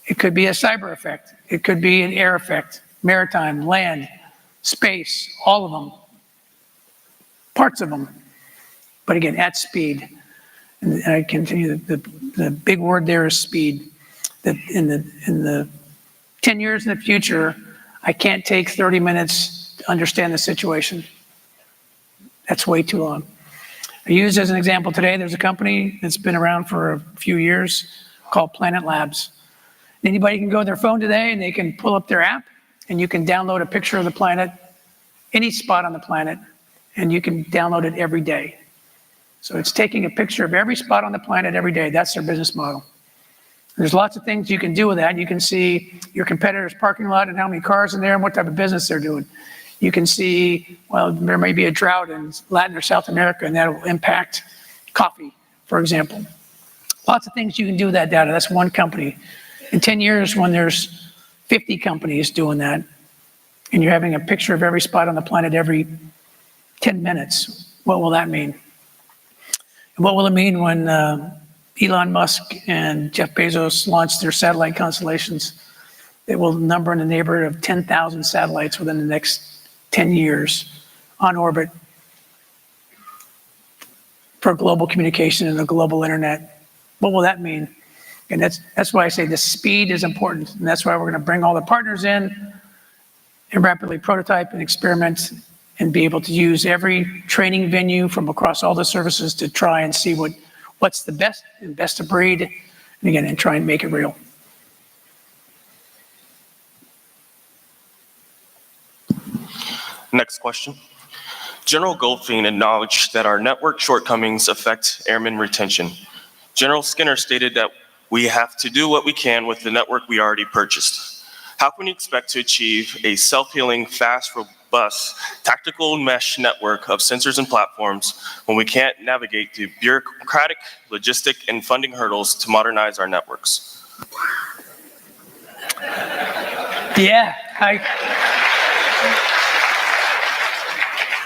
It could be a cyber effect. It could be an air effect, maritime, land, space, all of them, parts of them. But again, at speed. And I continue, the big word there is speed. That in the 10 years in the future, I can't take 30 minutes to understand the situation. That's way too long. I used as an example today, there's a company that's been around for a few years called Planet Labs. Anybody can go to their phone today and they can pull up their app and you can download a picture of the planet, any spot on the planet, and you can download it every day. So it's taking a picture of every spot on the planet every day. That's their business model. There's lots of things you can do with that. You can see your competitor's parking lot and how many cars in there and what type of business they're doing. You can see, well, there may be a drought in Latin or South America and that will impact coffee, for example. Lots of things you can do with that data. That's one company. In 10 years, when there's 50 companies doing that, and you're having a picture of every spot on the planet every 10 minutes, what will that mean? And what will it mean when Elon Musk and Jeff Bezos launch their satellite constellations? It will number in the neighborhood of 10,000 satellites within the next 10 years on orbit for global communication and a global internet. What will that mean? And that's why I say the speed is important. And that's why we're going to bring all the partners in and rapidly prototype and experiment and be able to use every training venue from across all the services to try and see what's the best and best of breed, and again, and try and make it real. Next question. General Goldfein acknowledged that our network shortcomings affect airman retention. General Skinner stated that we have to do what we can with the network we already purchased. How can we expect to achieve a self-healing, fast, robust, tactical mesh network of sensors and platforms when we can't navigate the bureaucratic, logistic, and funding hurdles to modernize our networks? Yeah,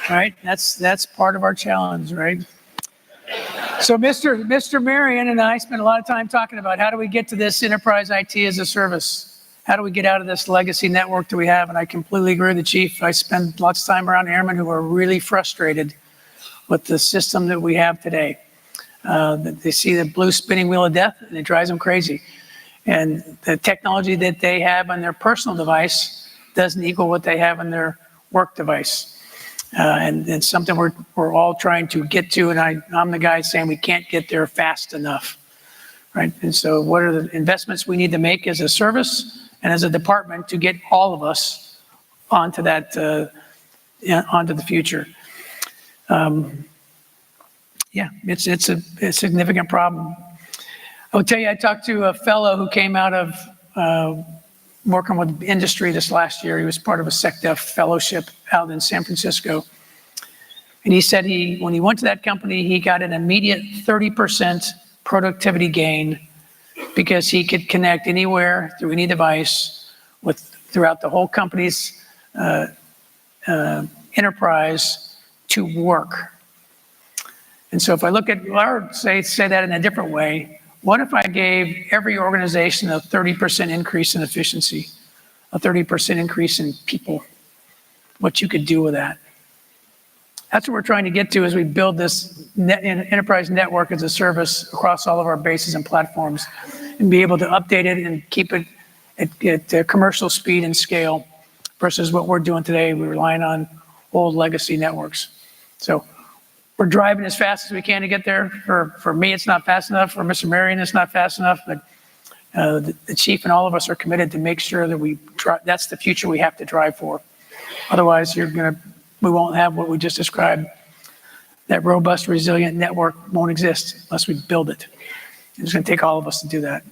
right, that's part of our challenge, right? So Mr. Marion and I spent a lot of time talking about how do we get to this enterprise IT as a service? How do we get out of this legacy network that we have? And I completely agree with the chief. I spend lots of time around airmen who are really frustrated with the system that we have today. They see the blue spinning wheel of death and it drives them crazy. And the technology that they have on their personal device doesn't equal what they have on their work device. And it's something we're all trying to get to, and I'm the guy saying we can't get there fast enough, right? And so what are the investments we need to make as a service and as a department to get all of us onto that, onto the future? Yeah, it's a significant problem. I will tell you, I talked to a fellow who came out of working with industry this last year. He was part of a SecDef fellowship out in San Francisco. And he said when he went to that company, he got an immediate 30% productivity gain because he could connect anywhere through any device throughout the whole company's enterprise to work. And so if I look at, say that in a different way, what if I gave every organization a 30% increase in efficiency, a 30% increase in people, what you could do with that? That's what we're trying to get to as we build this enterprise network as a service across all of our bases and platforms and be able to update it and keep it at commercial speed and scale versus what we're doing today. We're relying on old legacy networks. So we're driving as fast as we can to get there. For me, it's not fast enough. For Mr. Marion, it's not fast enough. But the chief and all of us are committed to make sure that that's the future we have to drive for. Otherwise, we won't have what we just described. That robust, resilient network won't exist unless we build it. It's going to take all of us to do that.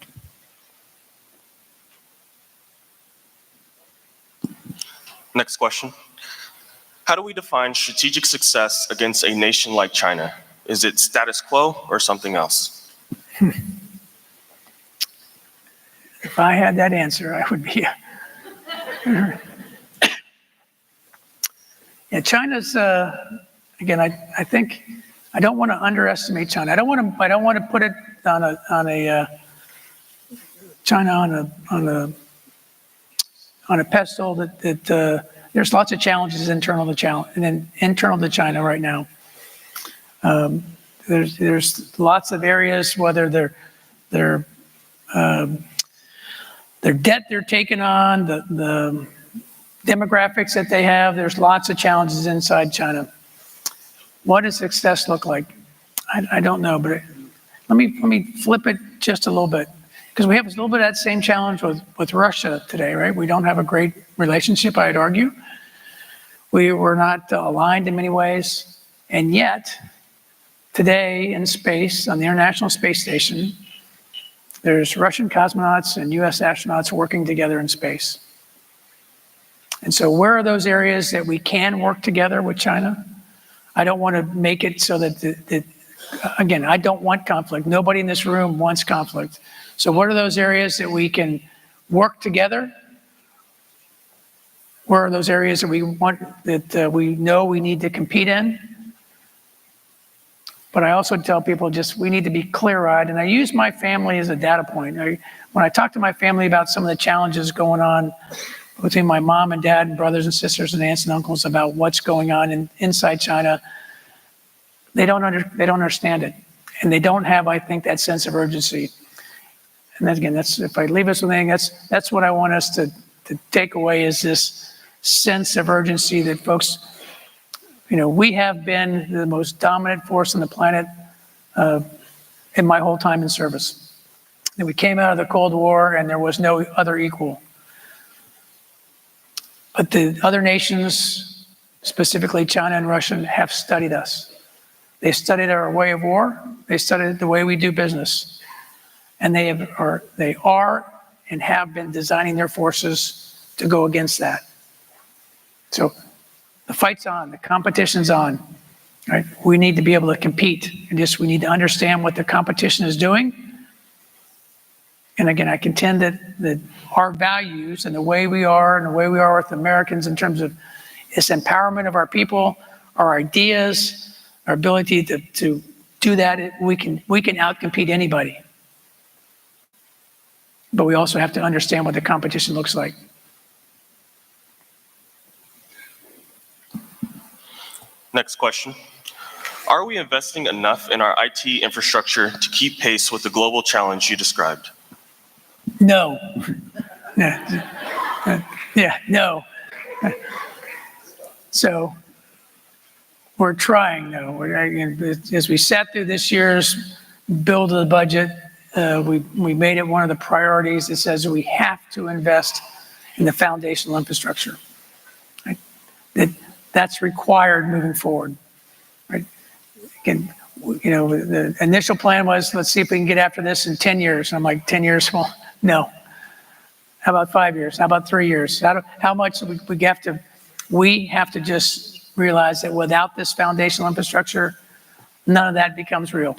Next question. How do we define strategic success against a nation like China? Is it status quo or something else? If I had that answer, I would be. Yeah, China's again. I think I don't want to underestimate China. I don't want to put it on a China on a pedestal that there's lots of challenges internal to China right now. There's lots of areas, whether their debt they're taking on, the demographics that they have. There's lots of challenges inside China. What does success look like? I don't know, but let me flip it just a little bit, because we have a little bit of that same challenge with Russia today, right? We don't have a great relationship, I'd argue. We were not aligned in many ways, and yet today in space, on the International Space Station, there's Russian cosmonauts and US astronauts working together in space. And so where are those areas that we can work together with China? I don't want to make it so that, again, I don't want conflict. Nobody in this room wants conflict. So what are those areas that we can work together? Where are those areas that we want, that we know we need to compete in? But I also tell people we need to be clear-eyed, and I use my family as a data point. When I talk to my family about some of the challenges going on between my mom and dad and brothers and sisters and aunts and uncles about what's going on inside China, they don't understand it, and they don't have, I think, that sense of urgency. And then again, if I leave us with anything, that's what I want us to take away, is this sense of urgency that folks. We have been the most dominant force on the planet in my whole time in service. And we came out of the Cold War and there was no other equal. But the other nations, specifically China and Russia, have studied us. They studied our way of war. They studied the way we do business. And they are and have been designing their forces to go against that. So the fight's on, the competition's on, right? We need to be able to compete, and we need to understand what the competition is doing. And again, I contend that our values and the way we are with Americans in terms of this empowerment of our people, our ideas, our ability to do that, we can outcompete anybody. But we also have to understand what the competition looks like. Next question. Are we investing enough in our IT infrastructure to keep pace with the global challenge you described? No. No. So we're trying, though. As we sat through this year's build of the budget, we made it one of the priorities that says we have to invest in the foundational infrastructure. Right? That's required moving forward, right? Again, the initial plan was, let's see if we can get after this in 10 years. And I'm like, 10 years? Well, no. How about 5 years? How about 3 years? How much we have to just realize that without this foundational infrastructure, none of that becomes real.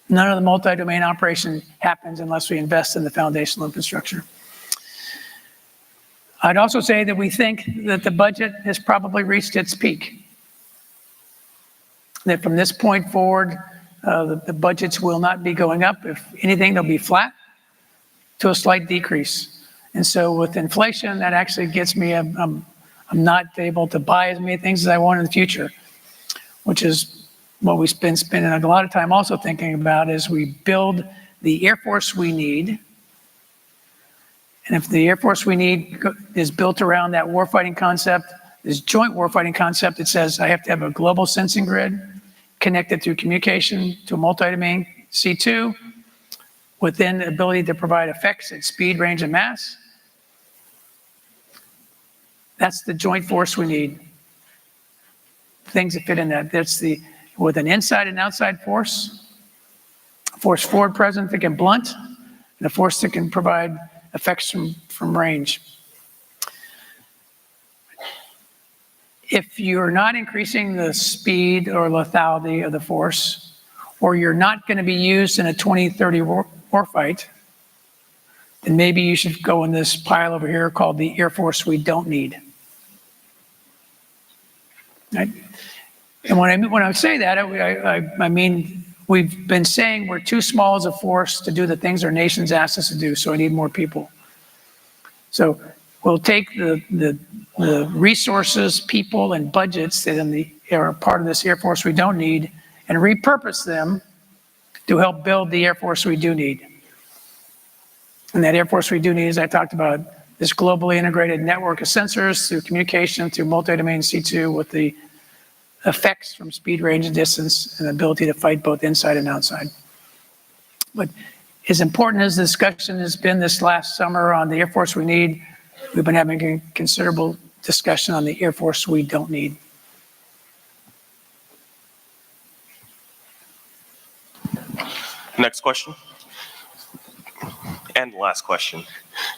None of the multi-domain operation happens unless we invest in the foundational infrastructure. I'd also say that we think that the budget has probably reached its peak. That from this point forward, the budgets will not be going up. If anything, they'll be flat to a slight decrease. And so with inflation, that actually gets me, I'm not able to buy as many things as I want in the future, which is what we've been spending a lot of time also thinking about as we build the Air Force we need. And if the Air Force we need is built around that warfighting concept, this joint warfighting concept that says I have to have a global sensing grid connected through communication to a multi-domain C2 within the ability to provide effects at speed, range, and mass. That's the joint force we need. Things that fit in that. That's with an inside and outside force, a force forward present that can blunt, and a force that can provide effects from range. If you're not increasing the speed or lethality of the force, or you're not going to be used in a 2030 warfight, then maybe you should go in this pile over here called the Air Force we don't need. Right? And when I say that, I mean we've been saying we're too small as a force to do the things our nation's asked us to do, so we need more people. So we'll take the resources, people, and budgets that are part of this Air Force we don't need and repurpose them to help build the Air Force we do need. And that Air Force we do need, as I talked about, this globally integrated network of sensors through communication, through multi-domain C2 with the effects from speed, range, and distance, and ability to fight both inside and outside. But as important as the discussion has been this last summer on the Air Force we need, we've been having a considerable discussion on the Air Force we don't need. Next question. And last question.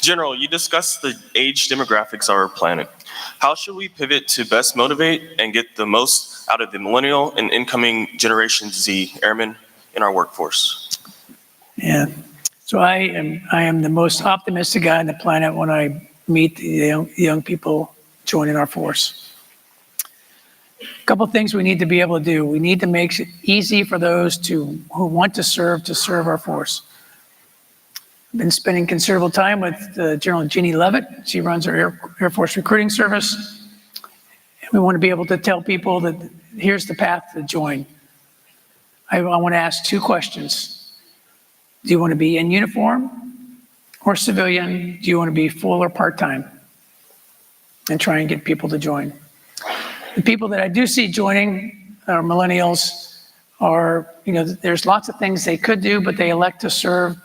General, you discussed the age demographics of our planet. How should we pivot to best motivate and get the most out of the millennial and incoming Generation Z airmen in our workforce? Yeah. So I am the most optimistic guy on the planet when I meet the young people joining our force. A couple of things we need to be able to do. We need to make it easy for those who want to serve our force. I've been spending considerable time with General Jeannie Leavitt. She runs our Air Force recruiting service. And we want to be able to tell people that here's the path to join. I want to ask two questions. Do you want to be in uniform or civilian? Do you want to be full or part-time? And try and get people to join. The people that I do see joining, our millennials, there's lots of things they could do, but they elect to serve.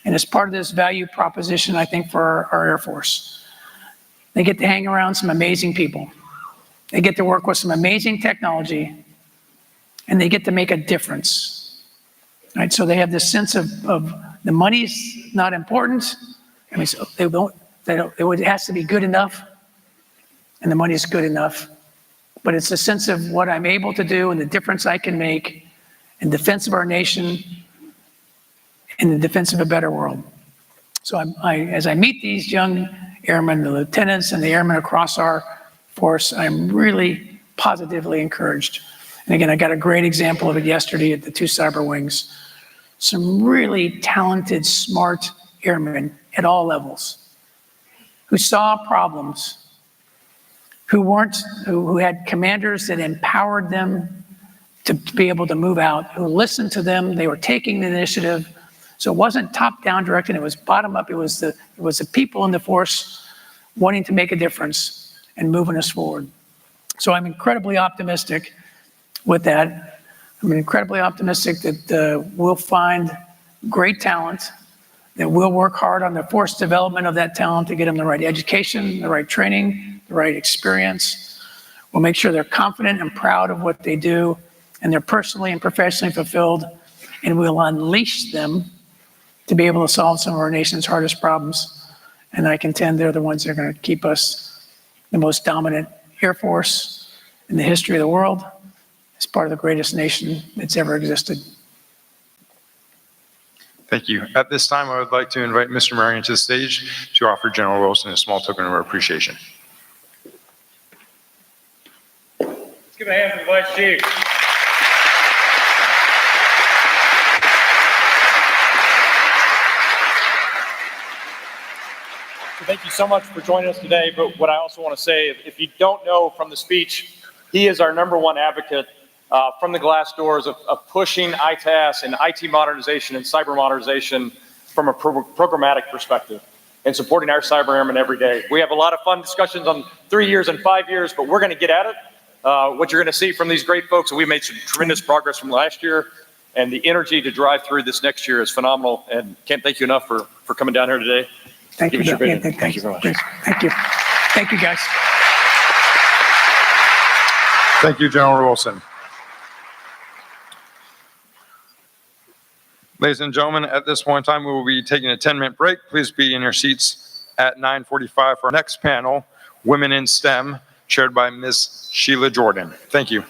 And as part of this value proposition, I think, for our Air Force, they get to hang around some amazing people. They get to work with some amazing technology, and they get to make a difference. Right? So they have this sense of the money's not important. I mean, so it has to be good enough, and the money's good enough. But it's a sense of what I'm able to do and the difference I can make in defense of our nation, in the defense of a better world. So as I meet these young airmen, the lieutenants and the airmen across our force, I'm really positively encouraged. And again, I got a great example of it yesterday at the 2 cyber wings. Some really talented, smart airmen at all levels who saw problems, who had commanders that empowered them to be able to move out, who listened to them. They were taking the initiative. So it wasn't top-down directed, it was bottom-up. It was the people in the force wanting to make a difference and moving us forward. So I'm incredibly optimistic with that. I'm incredibly optimistic that we'll find great talent, that we'll work hard on the force development of that talent to get them the right education, the right training, the right experience. We'll make sure they're confident and proud of what they do, and they're personally and professionally fulfilled, and we'll unleash them to be able to solve some of our nation's hardest problems. And I contend they're the ones that are going to keep us the most dominant Air Force in the history of the world, as part of the greatest nation that's ever existed. Thank you. At this time, I would like to invite Mr. Marion to the stage to offer General Wilson a small token of our appreciation. Let's give a hand for the Vice Chief. Thank you so much for joining us today. But what I also want to say, if you don't know from the speech, he is our #1 advocate from the glass doors of pushing ITAS and IT modernization and cyber modernization from a programmatic perspective and supporting our cyber airmen every day. We have a lot of fun discussions on 3 years and 5 years, but we're going to get at it. What you're going to see from these great folks, and we made some tremendous progress from last year, and the energy to drive through this next year is phenomenal. And can't thank you enough for coming down here today. Thank you. Thank you very much. Thank you. Thank you, guys. Thank you, General Wilson. Ladies and gentlemen, at this point in time, we will be taking a 10-minute break. Please be in your seats at 9:45 for our next panel, Women in STEM, chaired by Ms. Sheila Jordan. Thank you.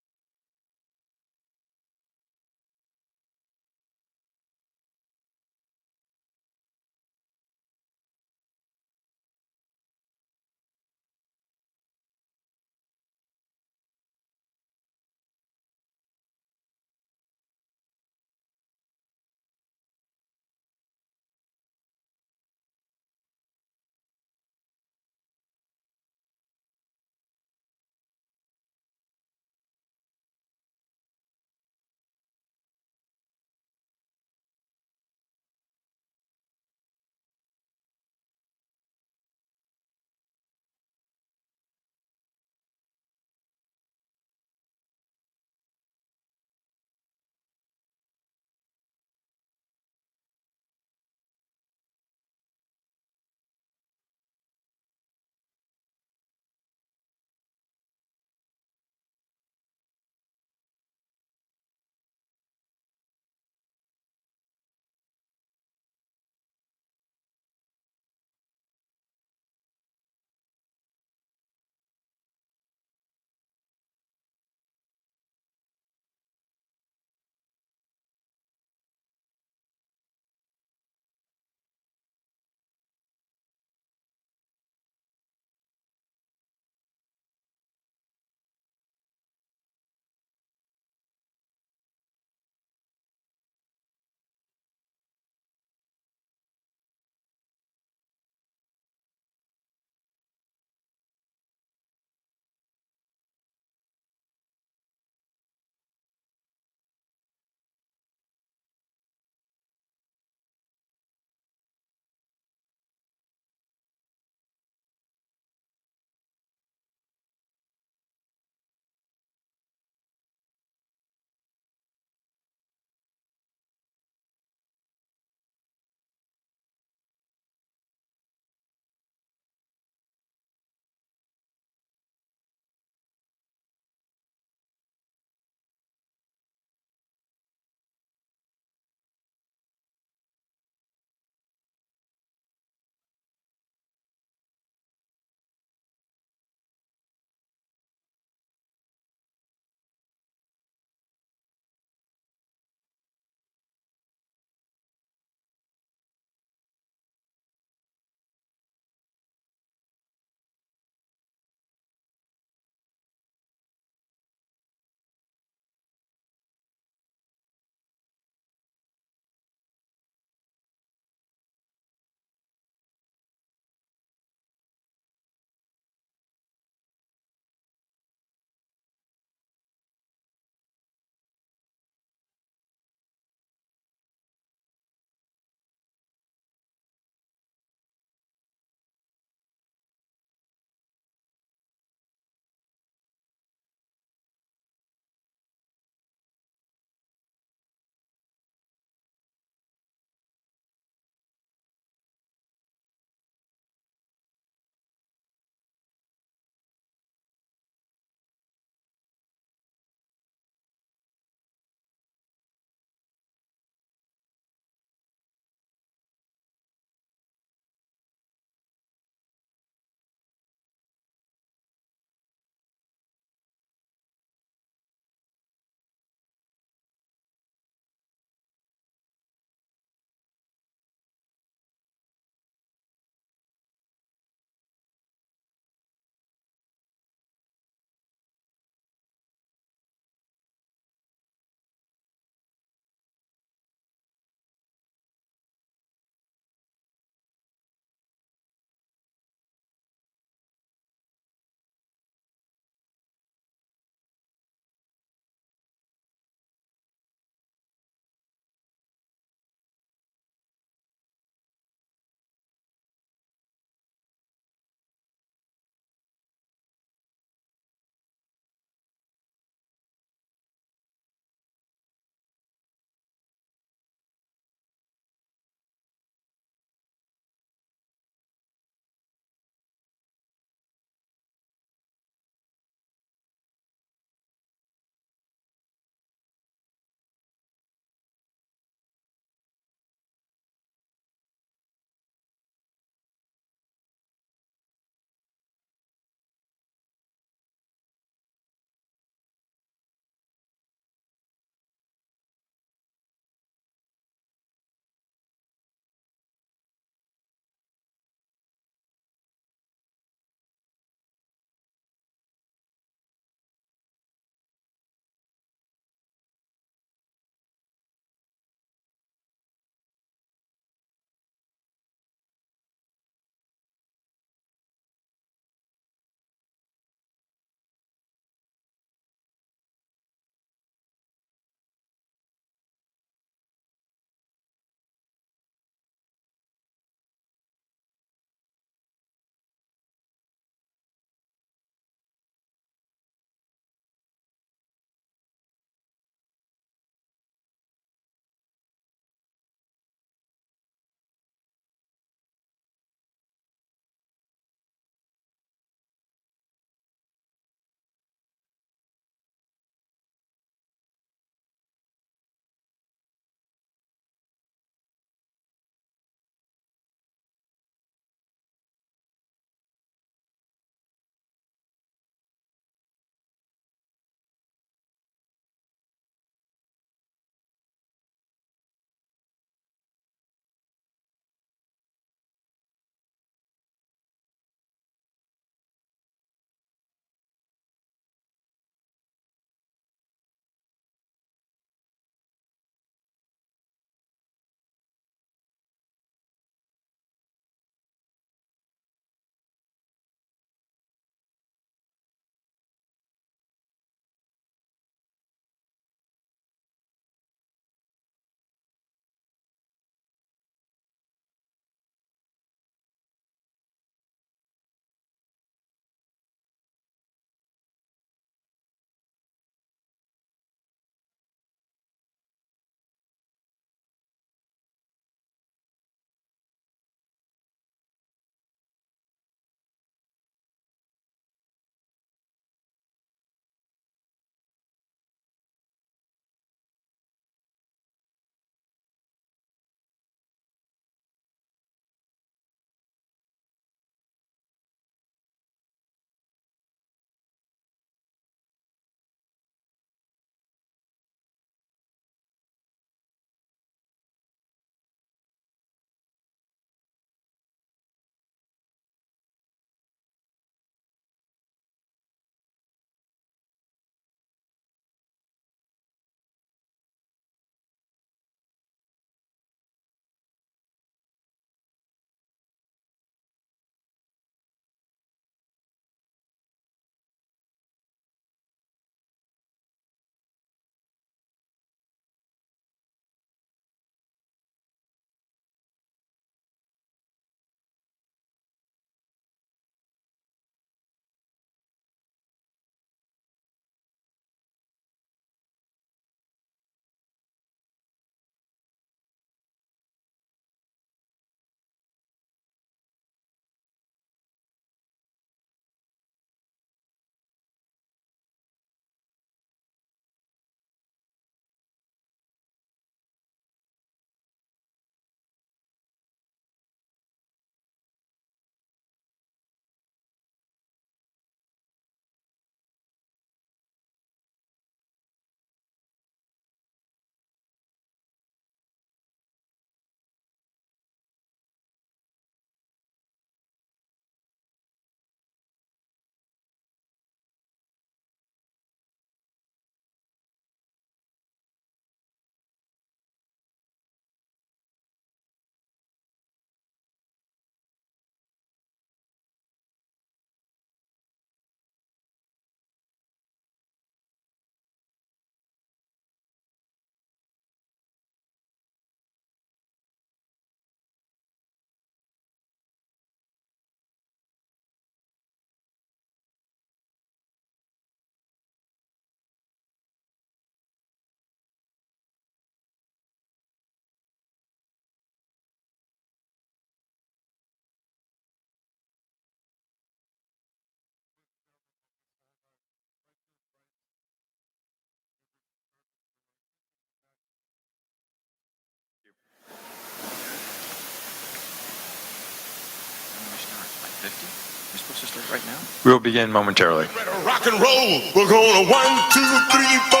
50? We're supposed to start right now? We will begin momentarily. Rock and roll. We're going to 1, 2, 3, 4.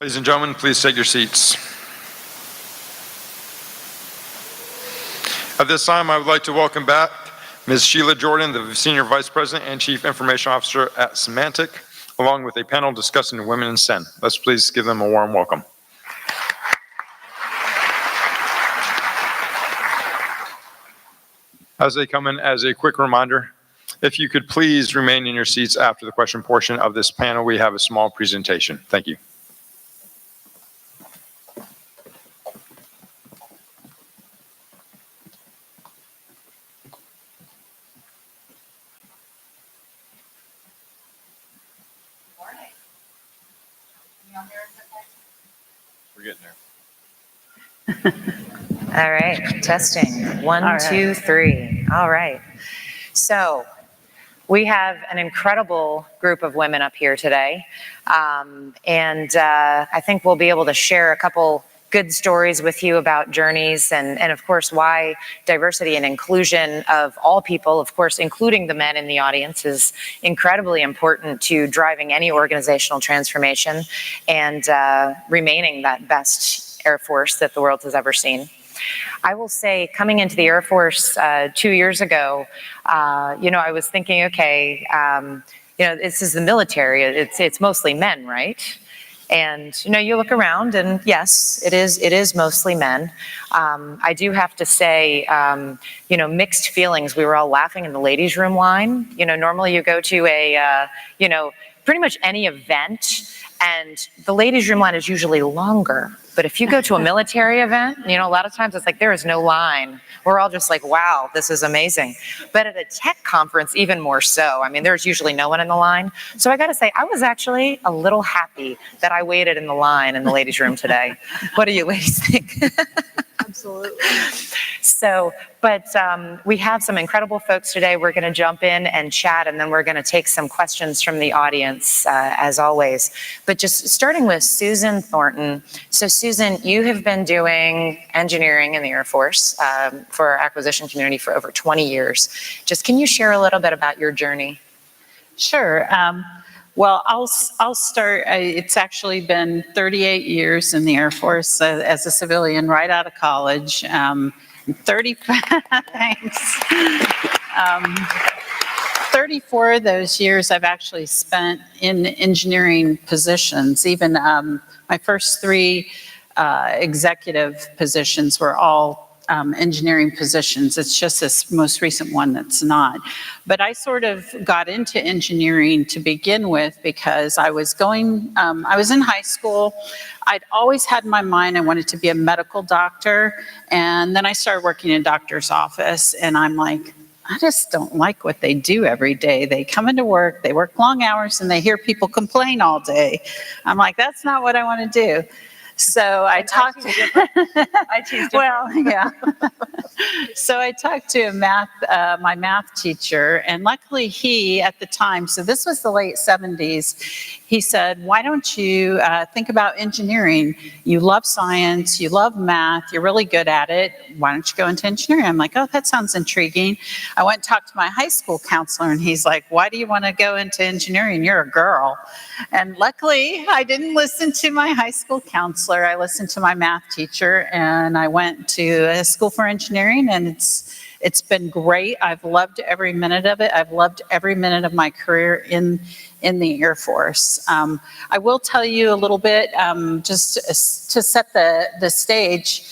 Ladies and gentlemen, please take your seats. At this time, I would like to welcome back Ms. Sheila Jordan, the Senior Vice President and Chief Information Officer at Symantec, along with a panel discussing women in STEM. Let's please give them a warm welcome. As they come in, as a quick reminder, if you could please remain in your seats after the question portion of this panel, we have a small presentation. Thank you. We're getting there. All right, testing. One, All right. 2, 3. All right. So we have an incredible group of women up here today. I think we'll be able to share a couple good stories with you about journeys and of course, why diversity and inclusion of all people, of course, including the men in the audience, is incredibly important to driving any organizational transformation and remaining that best Air Force that the world has ever seen. I will say, coming into the Air Force 2 years ago, I was thinking, okay, this is the military. It's mostly men, right? And, you look around and yes, it is mostly men. I do have to say, mixed feelings. We were all laughing in the ladies' room line. Normally you go to a, pretty much any event and the ladies' room line is usually longer. But if you go to a military event, a lot of times it's like there is no line. We're all just like, wow, this is amazing. But at a tech conference, even more so. I mean, there's usually no one in the line. So I got to say, I was actually a little happy that I waited in the line in the ladies' room today. What do you ladies think? Absolutely. So, but we have some incredible folks today. We're going to jump in and chat, and then we're going to take some questions from the audience, as always. But just starting with Susan Thornton. So, Susan, you have been doing engineering in the Air Force for our acquisition community for over 20 years. Just can you share a little bit about your journey? Sure. Well, I'll start. It's actually been 38 years in the Air Force as a civilian, right out of college. 34 of those years I've actually spent in engineering positions. Even my first 3 executive positions were all engineering positions. It's just this most recent one that's not. But I sort of got into engineering to begin with because I was in high school. I'd always had in my mind I wanted to be a medical doctor. And then I started working in a doctor's office, and I'm like, I just don't like what they do every day. They come into work, they work long hours, and they hear people complain all day. I'm like, that's not what I want to do. So I talked to, well, yeah. So I talked to my math teacher, and luckily he, at the time, so this was the late 70s, he said, why don't you think about engineering? You love science, you love math, you're really good at it. Why don't you go into engineering? I'm like, oh, that sounds intriguing. I went and talked to my high school counselor, and he's like, why do you want to go into engineering? You're a girl. And luckily, I didn't listen to my high school counselor. I listened to my math teacher, and I went to a school for engineering, and it's been great. I've loved every minute of it. I've loved every minute of my career in the Air Force. I will tell you a little bit, just to set the stage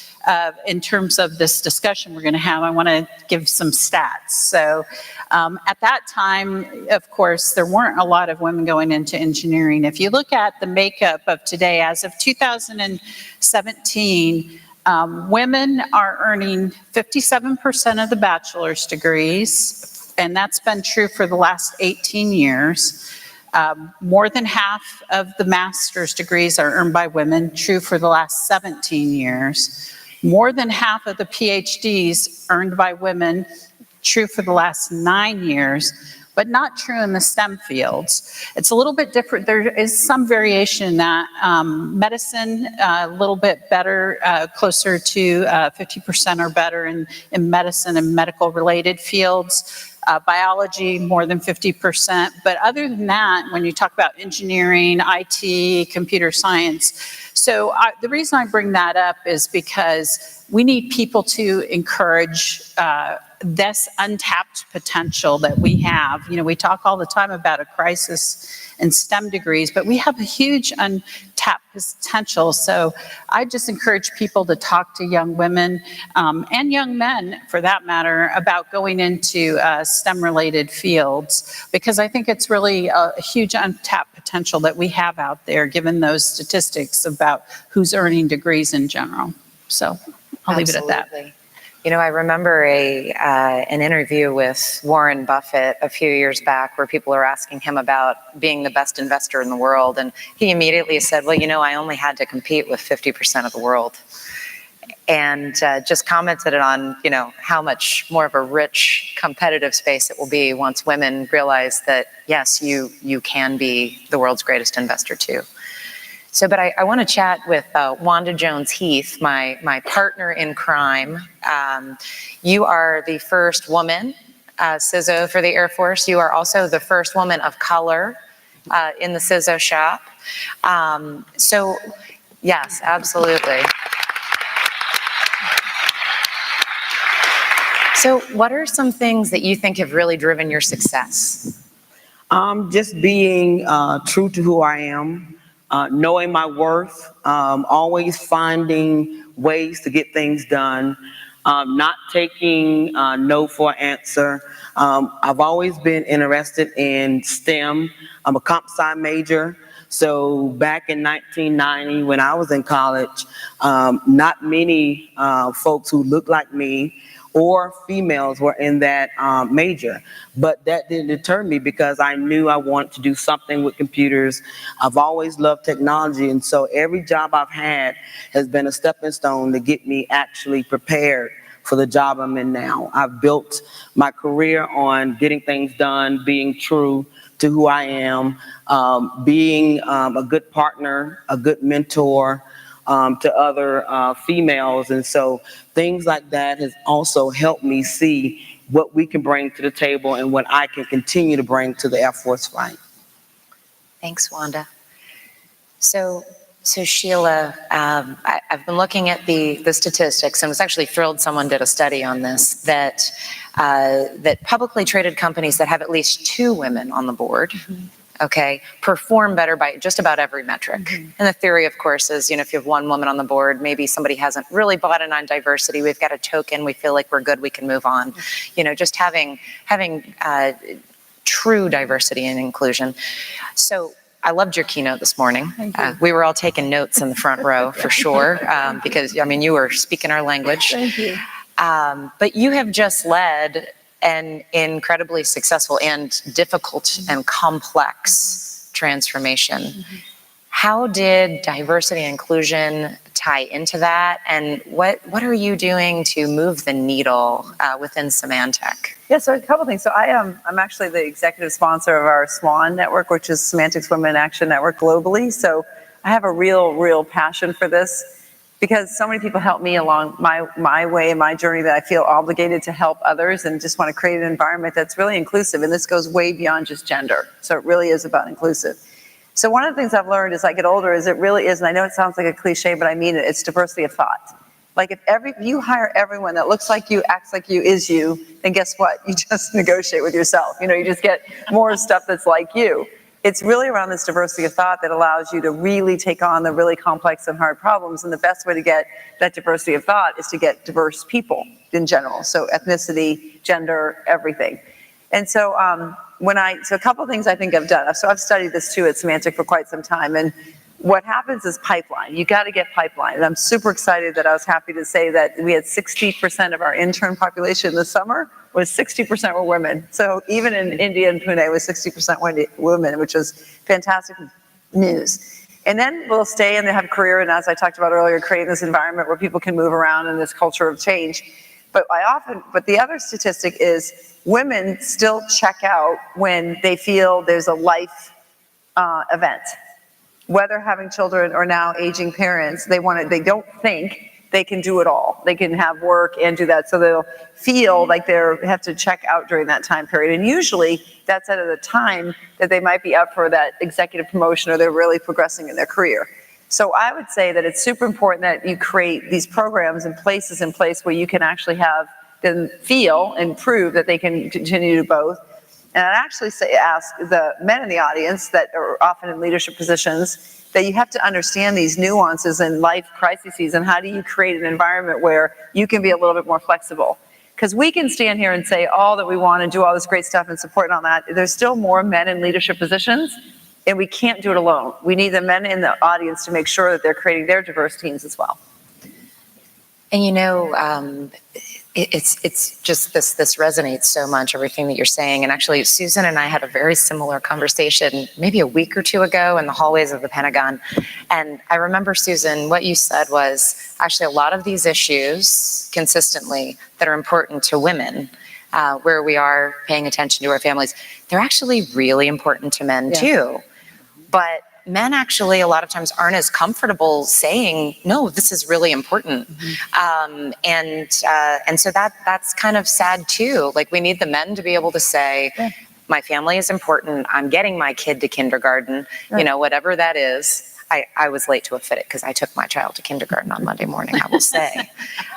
in terms of this discussion we're going to have. I want to give some stats. So at that time, of course, there weren't a lot of women going into engineering. If you look at the makeup of today, as of 2017, women are earning 57% of the bachelor's degrees, and that's been true for the last 18 years. More than half of the master's degrees are earned by women, true for the last 17 years. More than half of the PhDs earned by women, true for the last 9 years, but not true in the STEM fields. It's a little bit different. There is some variation in that. Medicine, a little bit better, closer to 50% or better in medicine and medical related fields. Biology, more than 50%. But other than that, when you talk about engineering, IT, computer science, so the reason I bring that up is because we need people to encourage this untapped potential that we have. You know, we talk all the time about a crisis in STEM degrees, but we have a huge untapped potential. So I just encourage people to talk to young women and young men, for that matter, about going into STEM-related fields, because I think it's really a huge untapped potential that we have out there, given those statistics about who's earning degrees in general. So I'll leave it at that. You know, I remember an interview with Warren Buffett a few years back where people are asking him about being the best investor in the world. And he immediately said, well, you know, I only had to compete with 50% of the world. And just commented on, you know, how much more of a rich competitive space it will be once women realize that, yes, you can be the world's greatest investor too. So, but I want to chat with Wanda Jones-Heath, my partner in crime. You are the first woman CISO for the Air Force. You are also the first woman of color in the CISO shop. So, yes, absolutely. So, what are some things that you think have really driven your success? Just being true to who I am. Knowing my worth, always finding ways to get things done, not taking no for an answer. I've always been interested in STEM. I'm a comp sci major. So back in 1990, when I was in college, not many folks who looked like me or females were in that major. But that didn't deter me because I knew I wanted to do something with computers. I've always loved technology, and so every job I've had has been a stepping stone to get me actually prepared for the job I'm in now. I've built my career on getting things done, being true to who I am, being a good partner, a good mentor, to other females. And so things like that has also helped me see what we can bring to the table and what I can continue to bring to the Air Force fight. Thanks, Wanda. So Sheila, I've been looking at the statistics, and was actually thrilled someone did a study on this, that publicly traded companies that have at least 2 women on the board okay, perform better by just about every metric. And the theory, of course, is, if you have one woman on the board, maybe somebody hasn't really bought in on diversity, we've got a token, we feel like we're good, we can move on. Just having true diversity and inclusion. So I loved your keynote this morning. We were all taking notes in the front row for sure, because you were speaking our language. Thank you. But you have just led an incredibly successful and difficult and complex transformation. How did diversity and inclusion tie into that? And what are you doing to move the needle within Symantec? Yeah, so a couple things. So I'm actually the executive sponsor of our SWAN network, which is Semantics Women in Action Network globally. So I have a real passion for this, because so many people help me along my way and my journey that I feel obligated to help others, and just want to create an environment that's really inclusive. And this goes way beyond just gender. So it really is about inclusive. So one of the things I've learned as I get older is it really is, and I know it sounds like a cliche, but I mean it, it's diversity of thought. Like if you hire everyone that looks like you, acts like you, is you, then guess what? You just negotiate with yourself. You just get more stuff that's like you. It's really around this diversity of thought that allows you to really take on the really complex and hard problems. And the best way to get that diversity of thought is to get diverse people in general. So ethnicity, gender, everything. And so so a couple of things I think I've done. So I've studied this too at Symantec for quite some time. And what happens is pipeline. You got to get pipeline. And I'm super excited that I was happy to say that we had 60% of our intern population this summer was 60% were women. So even in India and Pune, it was 60% women, which was fantastic news. And then we'll stay and they have a career. And as I talked about earlier, creating this environment where people can move around in this culture of change. But the other statistic is women still check out when they feel there's a life event. Whether having children or now aging parents, they don't think they can do it all. They can have work and do that. So they'll feel like they have to check out during that time period. And usually that's at a time that they might be up for that executive promotion or they're really progressing in their career. So I would say that it's super important that you create these programs and places in place where you can actually have them feel and prove that they can continue to do both. And I'd actually ask the men in the audience that are often in leadership positions that you have to understand these nuances in life crises, and how do you create an environment where you can be a little bit more flexible. Because we can stand here and say all that we want and do all this great stuff and support and all that. There's still more men in leadership positions, and we can't do it alone. We need the men in the audience to make sure that they're creating their diverse teams as well. And it's just this resonates so much, everything that you're saying. And actually, Susan and I had a very similar conversation maybe a week or two ago in the hallways of the Pentagon. And I remember, Susan, what you said was actually a lot of these issues consistently that are important to women, where we are paying attention to our families, they're actually really important to men too. But men actually a lot of times aren't as comfortable saying, no, this is really important. And so that's kind of sad too. Like we need the men to be able to say, my family is important. I'm getting my kid to kindergarten, whatever that is. I was late to AFITC because I took my child to kindergarten on Monday morning, I will say.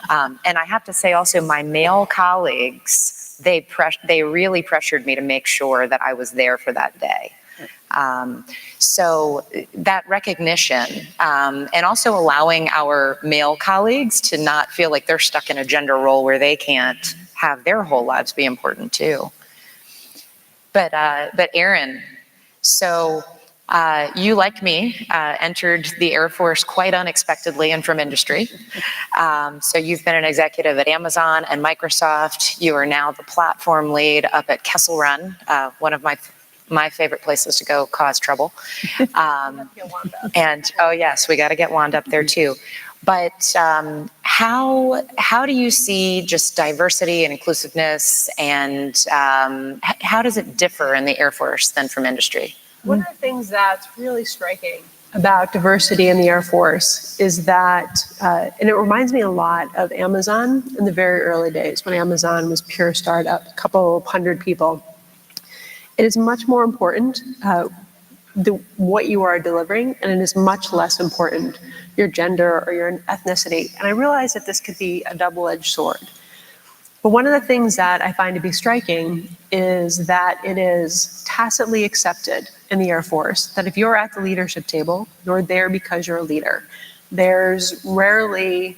And I have to say also my male colleagues, they really pressured me to make sure that I was there for that day. So that recognition, and also allowing our male colleagues to not feel like they're stuck in a gender role where they can't have their whole lives be important too. But Erin, so you, like me, entered the Air Force quite unexpectedly and from industry. So you've been an executive at Amazon and Microsoft. You are now the platform lead up at Kessel Run, one of my favorite places to go cause trouble. And oh yes, we got to get Wanda up there too. But how do you see just diversity and inclusiveness, and how does it differ in the Air Force than from industry? One of the things that's really striking about diversity in the Air Force is that, and it reminds me a lot of Amazon in the very early days when Amazon was pure startup, a couple hundred people. It is much more important what you are delivering, and it is much less important your gender or your ethnicity. And I realize that this could be a double-edged sword. But one of the things that I find to be striking is that it is tacitly accepted in the Air Force that if you're at the leadership table, you're there because you're a leader. There's rarely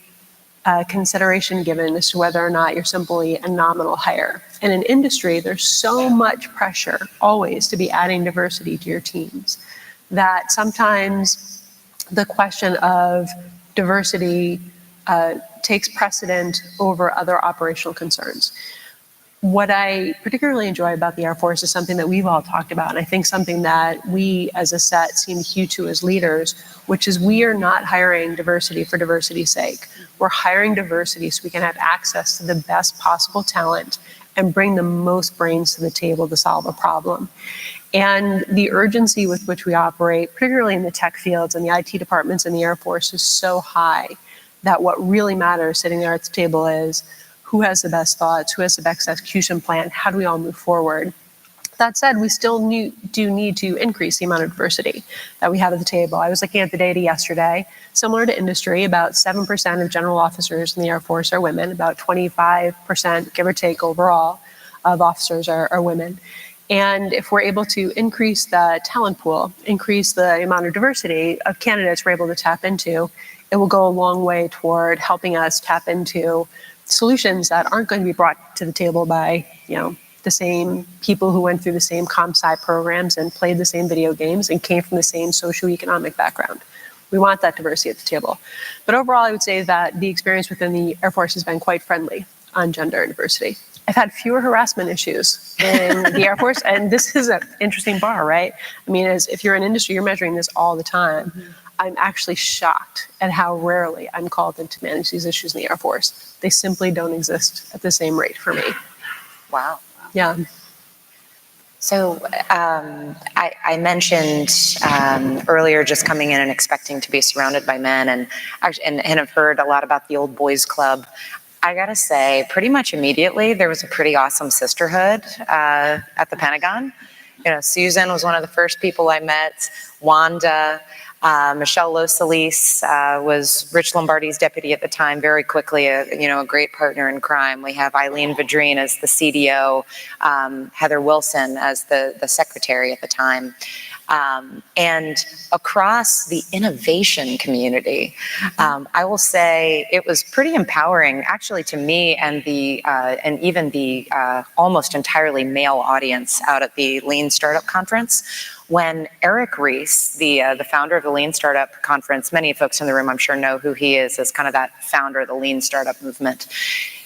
consideration given as to whether or not you're simply a nominal hire. And in industry, there's so much pressure always to be adding diversity to your teams that sometimes the question of diversity takes precedent over other operational concerns. What I particularly enjoy about the Air Force is something that we've all talked about, and I think something that we as a set seem to hew to as leaders, which is we are not hiring diversity for diversity's sake. We're hiring diversity so we can have access to the best possible talent and bring the most brains to the table to solve a problem. And the urgency with which we operate, particularly in the tech fields and the IT departments in the Air Force, is so high that what really matters sitting there at the table is who has the best thoughts, who has the best execution plan, how do we all move forward? That said, we still do need to increase the amount of diversity that we have at the table. I was looking at the data yesterday. Similar to industry, about 7% of general officers in the Air Force are women, about 25%, give or take overall, of officers are women. And if we're able to increase the talent pool, increase the amount of diversity of candidates we're able to tap into, it will go a long way toward helping us tap into solutions that aren't going to be brought to the table by, the same people who went through the same comp sci programs and played the same video games and came from the same socioeconomic background. We want that diversity at the table. But overall, I would say that the experience within the Air Force has been quite friendly on gender and diversity. I've had fewer harassment issues in the Air Force, and this is an interesting bar, right? I mean, if you're in industry, you're measuring this all the time. Mm-hmm. I'm actually shocked at how rarely I'm called in to manage these issues in the Air Force. They simply don't exist at the same rate for me. Wow. Yeah. So I mentioned earlier just coming in and expecting to be surrounded by men and have heard a lot about the Old Boys Club. I gotta say, pretty much immediately, there was a pretty awesome sisterhood at the Pentagon. Susan was one of the first people I met, Wanda, Michelle Losalis was Rich Lombardi's deputy at the time, very quickly, a great partner in crime. We have Eileen Vadrine as the CDO, Heather Wilson as the secretary at the time. And across the innovation community, I will say it was pretty empowering, actually, to me and even the almost entirely male audience out at the Lean Startup Conference. When Eric Ries, the founder of the Lean Startup Conference, many folks in the room I'm sure know who he is as kind of that founder of the Lean Startup movement.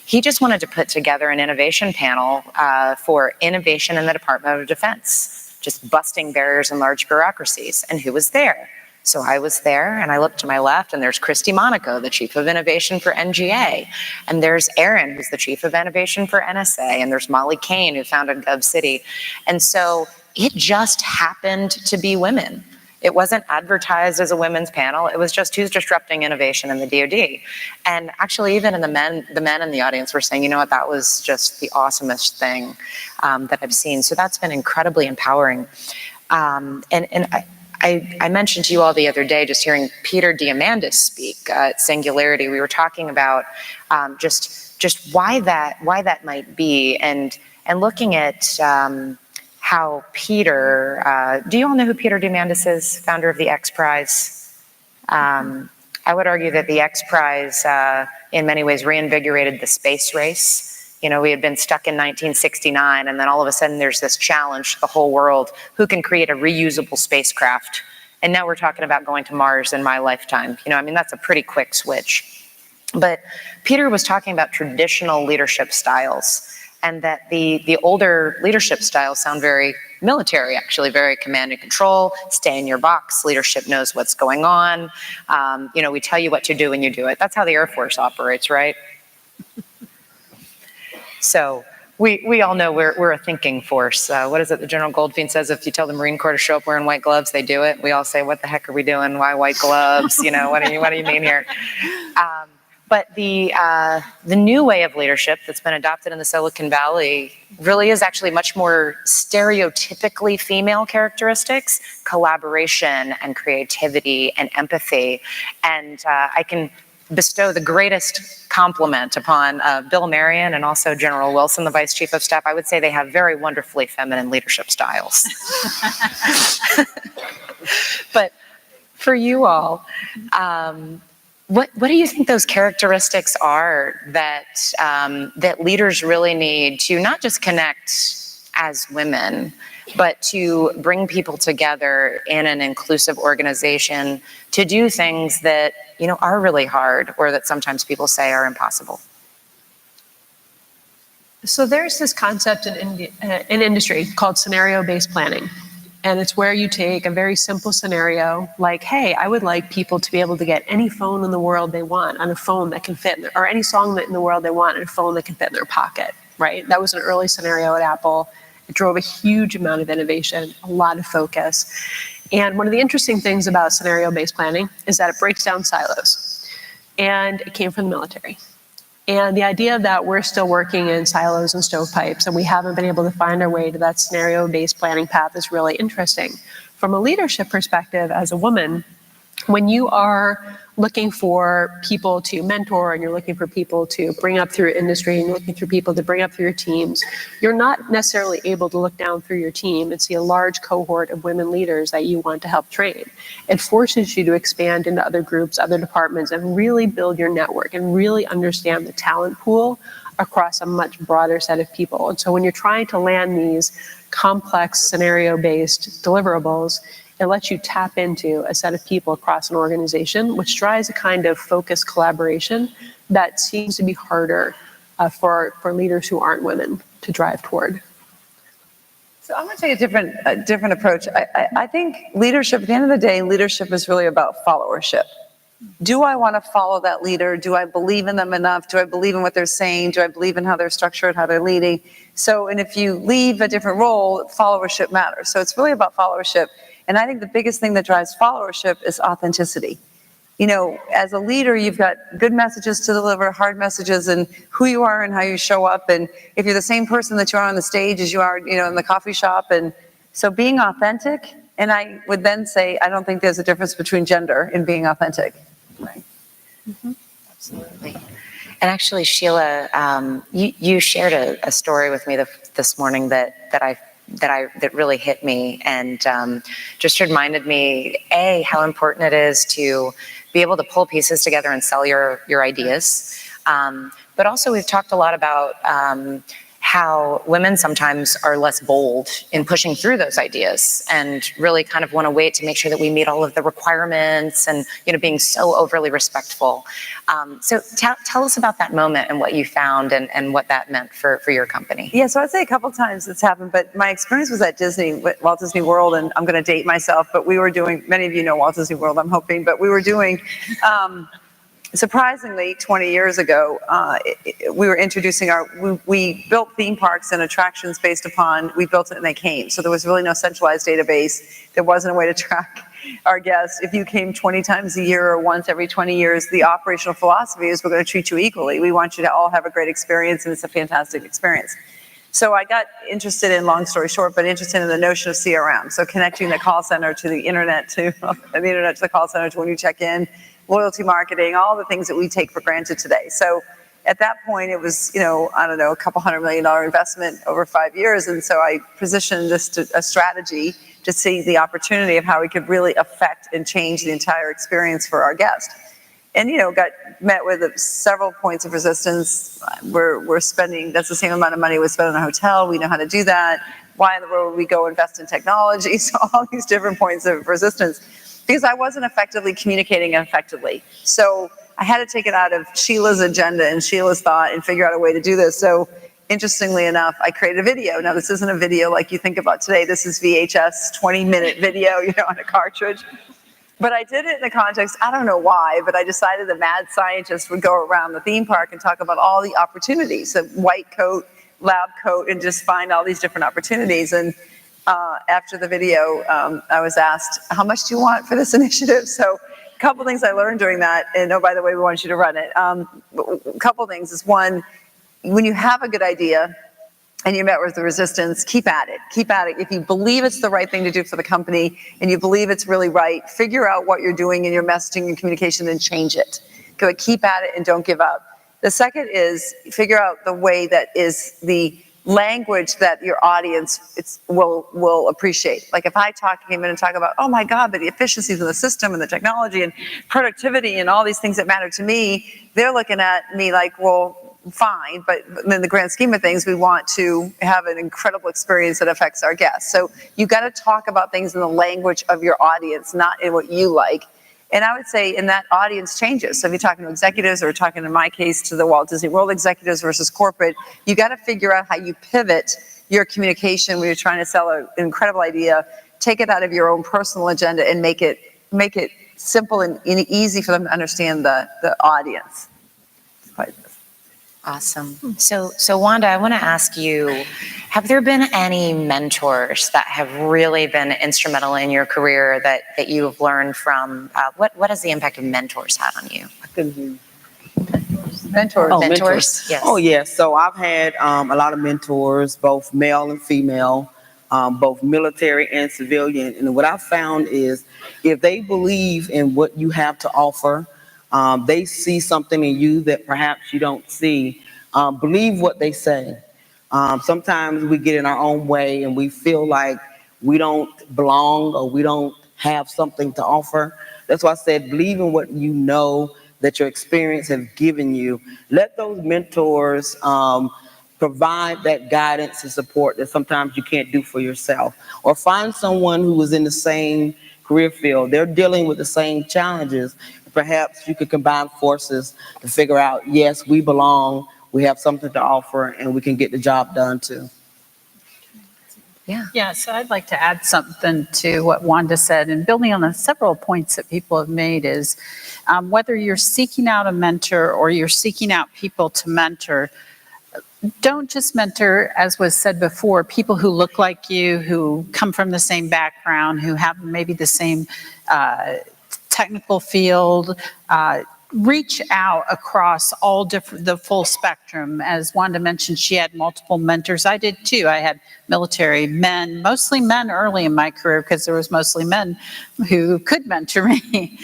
He just wanted to put together an innovation panel for innovation in the Department of Defense, just busting barriers in large bureaucracies. And who was there? So I was there, and I looked to my left, and there's Christy Monaco, the chief of innovation for NGA. And there's Aaron, who's the chief of innovation for NSA. And there's Molly Kane, who founded GovCity. And so it just happened to be women. It wasn't advertised as a women's panel. It was just who's disrupting innovation in the DoD. And actually, even in the men in the audience were saying, that was just the awesomest thing that I've seen. So that's been incredibly empowering. I mentioned to you all the other day, just hearing Peter Diamandis speak at Singularity. We were talking about just why that might be, and looking at how Peter, do you all know who Peter Diamandis is, founder of the X Prize? I would argue that the X Prize in many ways reinvigorated the space race. We had been stuck in 1969, and then all of a sudden there's this challenge to the whole world. Who can create a reusable spacecraft? And now we're talking about going to Mars in my lifetime. That's a pretty quick switch. But Peter was talking about traditional leadership styles, and that the older leadership styles sound very military, actually, very command and control, stay in your box, leadership knows what's going on. We tell you what to do and you do it. That's how the Air Force operates, right? So we all know we're a thinking force. What is it? The General Goldfein says, if you tell the Marine Corps to show up wearing white gloves, they do it. We all say, what the heck are we doing? Why white gloves? What do you mean here? But the new way of leadership that's been adopted in the Silicon Valley really is actually much more stereotypically female characteristics, collaboration and creativity and empathy. And I can bestow the greatest compliment upon Bill Marion and also General Wilson, the Vice Chief of Staff. I would say they have very wonderfully feminine leadership styles. But for you all, what do you think those characteristics are that that leaders really need to not just connect as women, but to bring people together in an inclusive organization to do things that, you know, are really hard or that sometimes people say are impossible? So there's this concept in industry called scenario-based planning. And it's where you take a very simple scenario like, hey, I would like people to be able to get any phone in the world they want on a phone that can fit, or any song in the world they want on a phone that can fit in their pocket, right? That was an early scenario at Apple. It drove a huge amount of innovation, a lot of focus. And one of the interesting things about scenario-based planning is that it breaks down silos. And it came from the military. And the idea that we're still working in silos and stovepipes and we haven't been able to find our way to that scenario-based planning path is really interesting. From a leadership perspective, as a woman, when you are looking for people to mentor and you're looking for people to bring up through industry and you're looking for people to bring up through your teams, you're not necessarily able to look down through your team and see a large cohort of women leaders that you want to help train. It forces you to expand into other groups, other departments, and really build your network and really understand the talent pool across a much broader set of people. And so when you're trying to land these complex scenario-based deliverables, it lets you tap into a set of people across an organization, which drives a kind of focused collaboration that seems to be harder for leaders who aren't women to drive toward. So I'm going to take a different approach. I think leadership, at the end of the day, leadership is really about followership. Do I want to follow that leader? Do I believe in them enough? Do I believe in what they're saying? Do I believe in how they're structured, how they're leading? So, and if you leave a different role, followership matters. So it's really about followership. And I think the biggest thing that drives followership is authenticity. You know, as a leader, you've got good messages to deliver, hard messages, and who you are and how you show up. And if you're the same person that you are on the stage as you are, you know, in the coffee shop. And so being authentic, and I would then say, I don't think there's a difference between gender in being authentic. Right. Mm-hmm. Absolutely. And actually, Sheila, you shared a story with me this morning that really hit me and just reminded me, A, how important it is to be able to pull pieces together and sell your ideas. But also we've talked a lot about how women sometimes are less bold in pushing through those ideas and really kind of want to wait to make sure that we meet all of the requirements and, you know, being so overly respectful. So tell us about that moment and what you found and what that meant for your company. Yeah, so I'd say a couple times it's happened, but my experience was at Disney, Walt Disney World, and I'm going to date myself, but we were doing, many of you know Walt Disney World, I'm hoping, but we were doing, surprisingly, 20 years ago, we were introducing we built theme parks and attractions based upon, we built it and they came. So there was really no centralized database. There wasn't a way to track our guests. If you came 20 times a year or once every 20 years, the operational philosophy is we're going to treat you equally. We want you to all have a great experience, and it's a fantastic experience. So I got interested in, long story short, but interested in the notion of CRM. So connecting the call center to the internet, to the call center to when you check in, loyalty marketing, all the things that we take for granted today. So at that point, it was, you know, I don't know, a couple $100 million investment over 5 years. And so I positioned this to a strategy to see the opportunity of how we could really affect and change the entire experience for our guest. And, you know, got met with several points of resistance. We're spending, that's the same amount of money we spend on a hotel. We know how to do that. Why in the world would we go invest in technology? So all these different points of resistance, because I wasn't effectively communicating effectively. So I had to take it out of Sheila's agenda and Sheila's thought and figure out a way to do this. So interestingly enough, I created a video. Now, this isn't a video like you think about today. This is VHS 20-minute video, you know, on a cartridge. But I did it in the context, I don't know why, but I decided the mad scientist would go around the theme park and talk about all the opportunities, a white coat, lab coat, and just find all these different opportunities. And after the video, I was asked, how much do you want for this initiative? So a couple things I learned during that, and oh, by the way, we want you to run it. A couple things is, one, when you have a good idea and you met with the resistance, keep at it. Keep at it. If you believe it's the right thing to do for the company and you believe it's really right, figure out what you're doing in your messaging and communication and change it. keep at it and don't give up. The second is figure out the way that is the language that your audience will appreciate. Like if I came in and talk about, oh my God, but the efficiencies of the system and the technology and productivity and all these things that matter to me, they're looking at me like, well, fine, but in the grand scheme of things, we want to have an incredible experience that affects our guests. So you got to talk about things in the language of your audience, not in what you like. And I would say, and that audience changes. So if you're talking to executives or talking, in my case, to the Walt Disney World executives versus corporate, you got to figure out how you pivot your communication when you're trying to sell an incredible idea, take it out of your own personal agenda and make it simple and easy for them to understand the audience. Awesome. So Wanda, I want to ask you, have there been any mentors that have really been instrumental in your career that you have learned from? What has the impact of mentors had on you? I couldn't hear you. Mentors. Oh, Mentors. Yes. Oh, yes. So I've had a lot of mentors, both male and female, both military and civilian. And what I've found is if they believe in what you have to offer, they see something in you that perhaps you don't see. Believe what they say. Sometimes we get in our own way and we feel like we don't belong or we don't have something to offer. That's why I said believe in what you know that your experience has given you. Let those mentors provide that guidance and support that sometimes you can't do for yourself. Or find someone who is in the same career field. They're dealing with the same challenges. Perhaps you could combine forces to figure out, yes, we belong, we have something to offer, and we can get the job done too. Yeah, so I'd like to add something to what Wanda said, and building on the several points that people have made is whether you're seeking out a mentor or you're seeking out people to mentor, don't just mentor, as was said before, people who look like you, who come from the same background, who have maybe the same technical field. Reach out across all the full spectrum. As Wanda mentioned, she had multiple mentors. I did too. I had military men, mostly men early in my career because there was mostly men who could mentor me.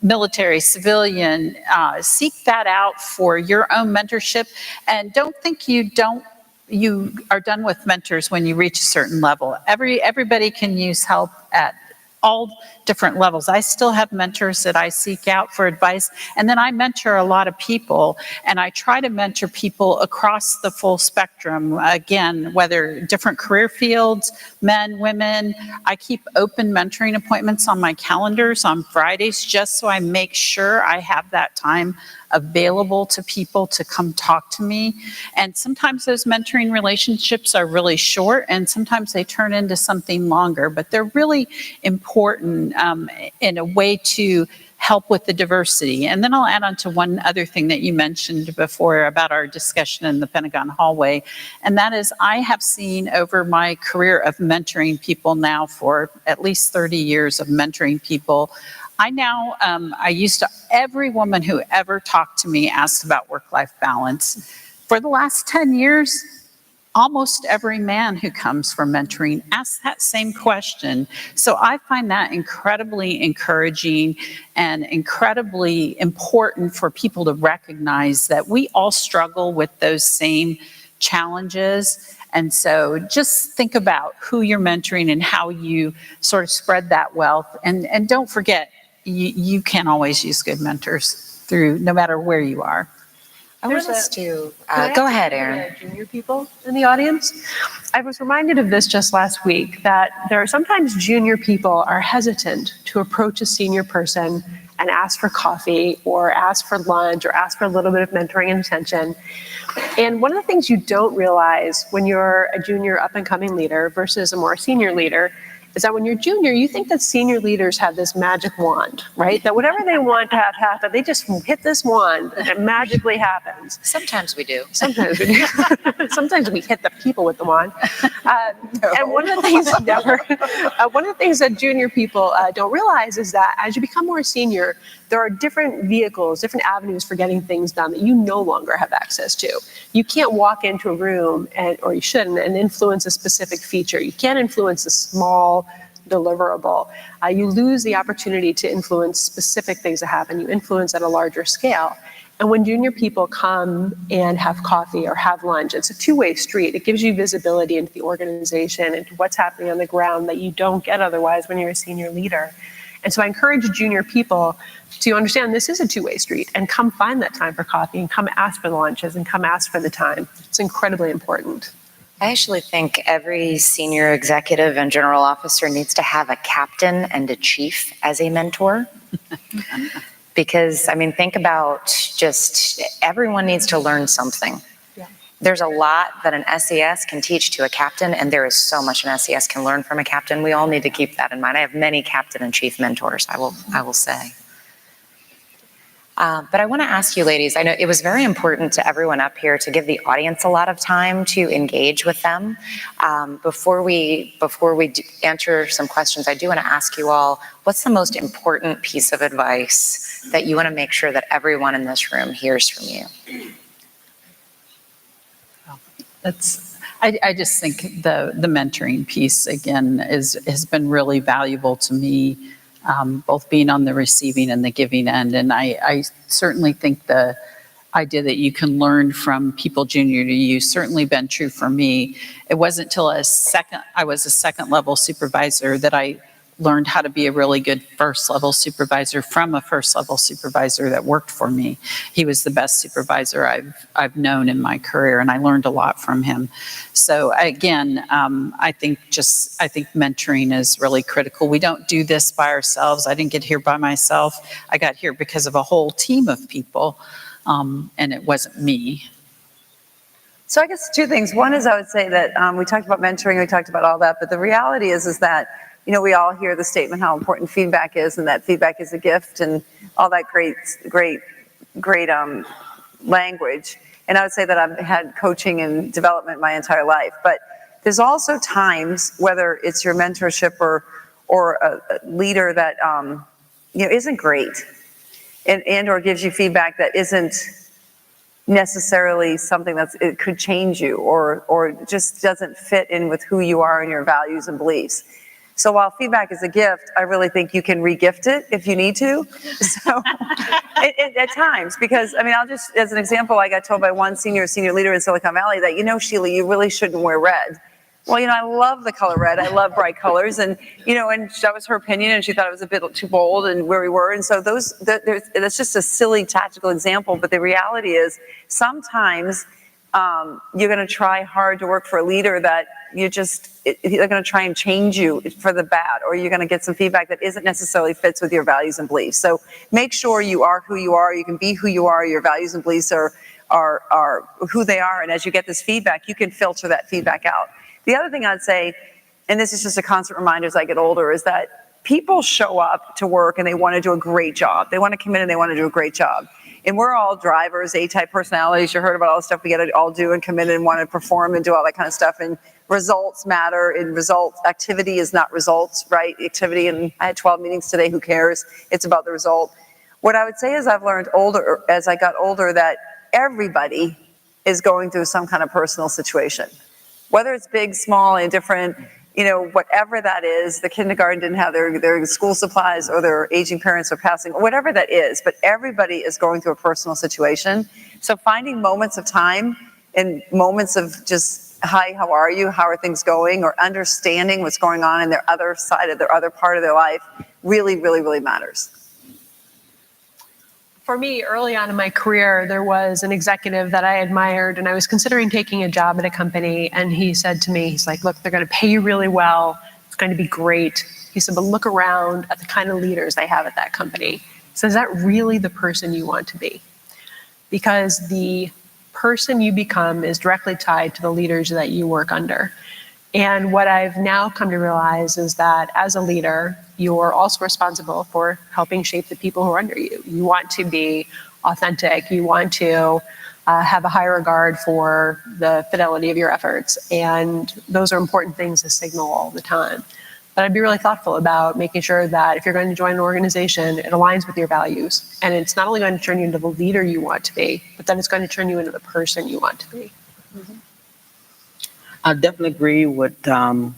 Military, civilian, seek that out for your own mentorship, and don't think you are done with mentors when you reach a certain level. Everybody can use help at all different levels. I still have mentors that I seek out for advice, and then I mentor a lot of people, and I try to mentor people across the full spectrum. Again, whether different career fields, men, women. I keep open mentoring appointments on my calendars on Fridays just so I make sure I have that time available to people to come talk to me. And sometimes those mentoring relationships are really short, and sometimes they turn into something longer, but they're really important in a way to help with the diversity. And then I'll add on to one other thing that you mentioned before about our discussion in the Pentagon hallway, and that is I have seen over my career of mentoring people now for at least 30 years of mentoring people, every woman who ever talked to me asked about work-life balance. For the last 10 years, almost every man who comes for mentoring asks that same question. So I find that incredibly encouraging and incredibly important for people to recognize that we all struggle with those same challenges. And so just think about who you're mentoring and how you sort of spread that wealth. And don't forget, you can always use good mentors through no matter where you are. I want us to go ahead, Erin. Junior people in the audience. I was reminded of this just last week, that there are sometimes junior people are hesitant to approach a senior person and ask for coffee or ask for lunch or ask for a little bit of mentoring and attention. And one of the things you don't realize when you're a junior up and coming leader versus a more senior leader is that when you're junior, you think that senior leaders have this magic wand, right? That whatever they want to have happen, they just hit this wand and it magically happens. Sometimes we do. Sometimes we do. Sometimes we hit the people with the wand. And one of the things that junior people don't realize is that as you become more senior, there are different vehicles, different avenues for getting things done that you no longer have access to. You can't walk into a room, or you shouldn't, and influence a specific feature. You can't influence a small deliverable. You lose the opportunity to influence specific things that happen. You influence at a larger scale. And when junior people come and have coffee or have lunch, it's a two-way street. It gives you visibility into the organization and what's happening on the ground that you don't get otherwise when you're a senior leader. And so I encourage junior people to understand this is a two-way street and come find that time for coffee and come ask for the lunches and come ask for the time. It's incredibly important. I actually think every senior executive and general officer needs to have a captain and a chief as a mentor. Because, I mean, think about just everyone needs to learn something. Yeah. There's a lot that an SES can teach to a captain, and there is so much an SES can learn from a captain. We all need to keep that in mind. I have many captain and chief mentors, I will say. But I want to ask you ladies, I know it was very important to everyone up here to give the audience a lot of time to engage with them. Before we answer some questions, I do want to ask you all, what's the most important piece of advice that you want to make sure that everyone in this room hears from you? I just think the mentoring piece, again, has been really valuable to me. Both being on the receiving and the giving end. And I certainly think the idea that you can learn from people junior to you certainly been true for me. It wasn't until I was a second level supervisor that I learned how to be a really good first level supervisor from a first level supervisor that worked for me. He was the best supervisor I've known in my career, and I learned a lot from him. So again, I think mentoring is really critical. We don't do this by ourselves. I didn't get here by myself. I got here because of a whole team of people, and it wasn't me. So I guess two things. One is I would say that we talked about mentoring, we talked about all that, but the reality is that we all hear the statement how important feedback is, and that feedback is a gift, and all that great language. And I would say that I've had coaching and development my entire life. But there's also times, whether it's your mentorship or a leader that isn't great, and or gives you feedback that isn't necessarily something it could change you, or just doesn't fit in with who you are and your values and beliefs. So while feedback is a gift, I really think you can re-gift it if you need to. So at times, because I'll just, as an example, I got told by one senior leader in Silicon Valley that, Sheila, you really shouldn't wear red. Well, I love the color red. I love bright colors, and and that was her opinion, and she thought it was a bit too bold and where we were. And so that's just a silly tactical example, but the reality is sometimes you're going to try hard to work for a leader that they're going to try and change you for the bad, or you're going to get some feedback that isn't necessarily fits with your values and beliefs. So make sure you are who you are. You can be who you are. Your values and beliefs are who they are. And as you get this feedback, you can filter that feedback out. The other thing I'd say, and this is just a constant reminder as I get older, is that people show up to work and they want to do a great job. They want to come in and they want to do a great job. And we're all drivers, A-type personalities. You heard about all the stuff we got to all do and come in and want to perform and do all that kind of stuff. And results matter. And activity is not results, right? Activity, and I had 12 meetings today. Who cares? It's about the result. What I would say is I've learned as I got older, that everybody is going through some kind of personal situation. Whether it's big, small, indifferent, whatever that is. The kindergarten didn't have their school supplies, or their aging parents are passing, or whatever that is. But everybody is going through a personal situation. So finding moments of time and moments of just, hi, how are you? How are things going? Or understanding what's going on in their other side of their other part of their life really, really, really matters. For me, early on in my career, there was an executive that I admired, and I was considering taking a job at a company, and he said to me, he's like, look, they're going to pay you really well. It's going to be great. He said, but look around at the kind of leaders they have at that company. He said, is that really the person you want to be? Because the person you become is directly tied to the leaders that you work under. And what I've now come to realize is that as a leader, you're also responsible for helping shape the people who are under you. You want to be authentic. You want to have a high regard for the fidelity of your efforts. And those are important things to signal all the time. But I'd be really thoughtful about making sure that if you're going to join an organization, it aligns with your values. And it's not only going to turn you into the leader you want to be, but then it's going to turn you into the person you want to be. Mm-hmm. I definitely agree with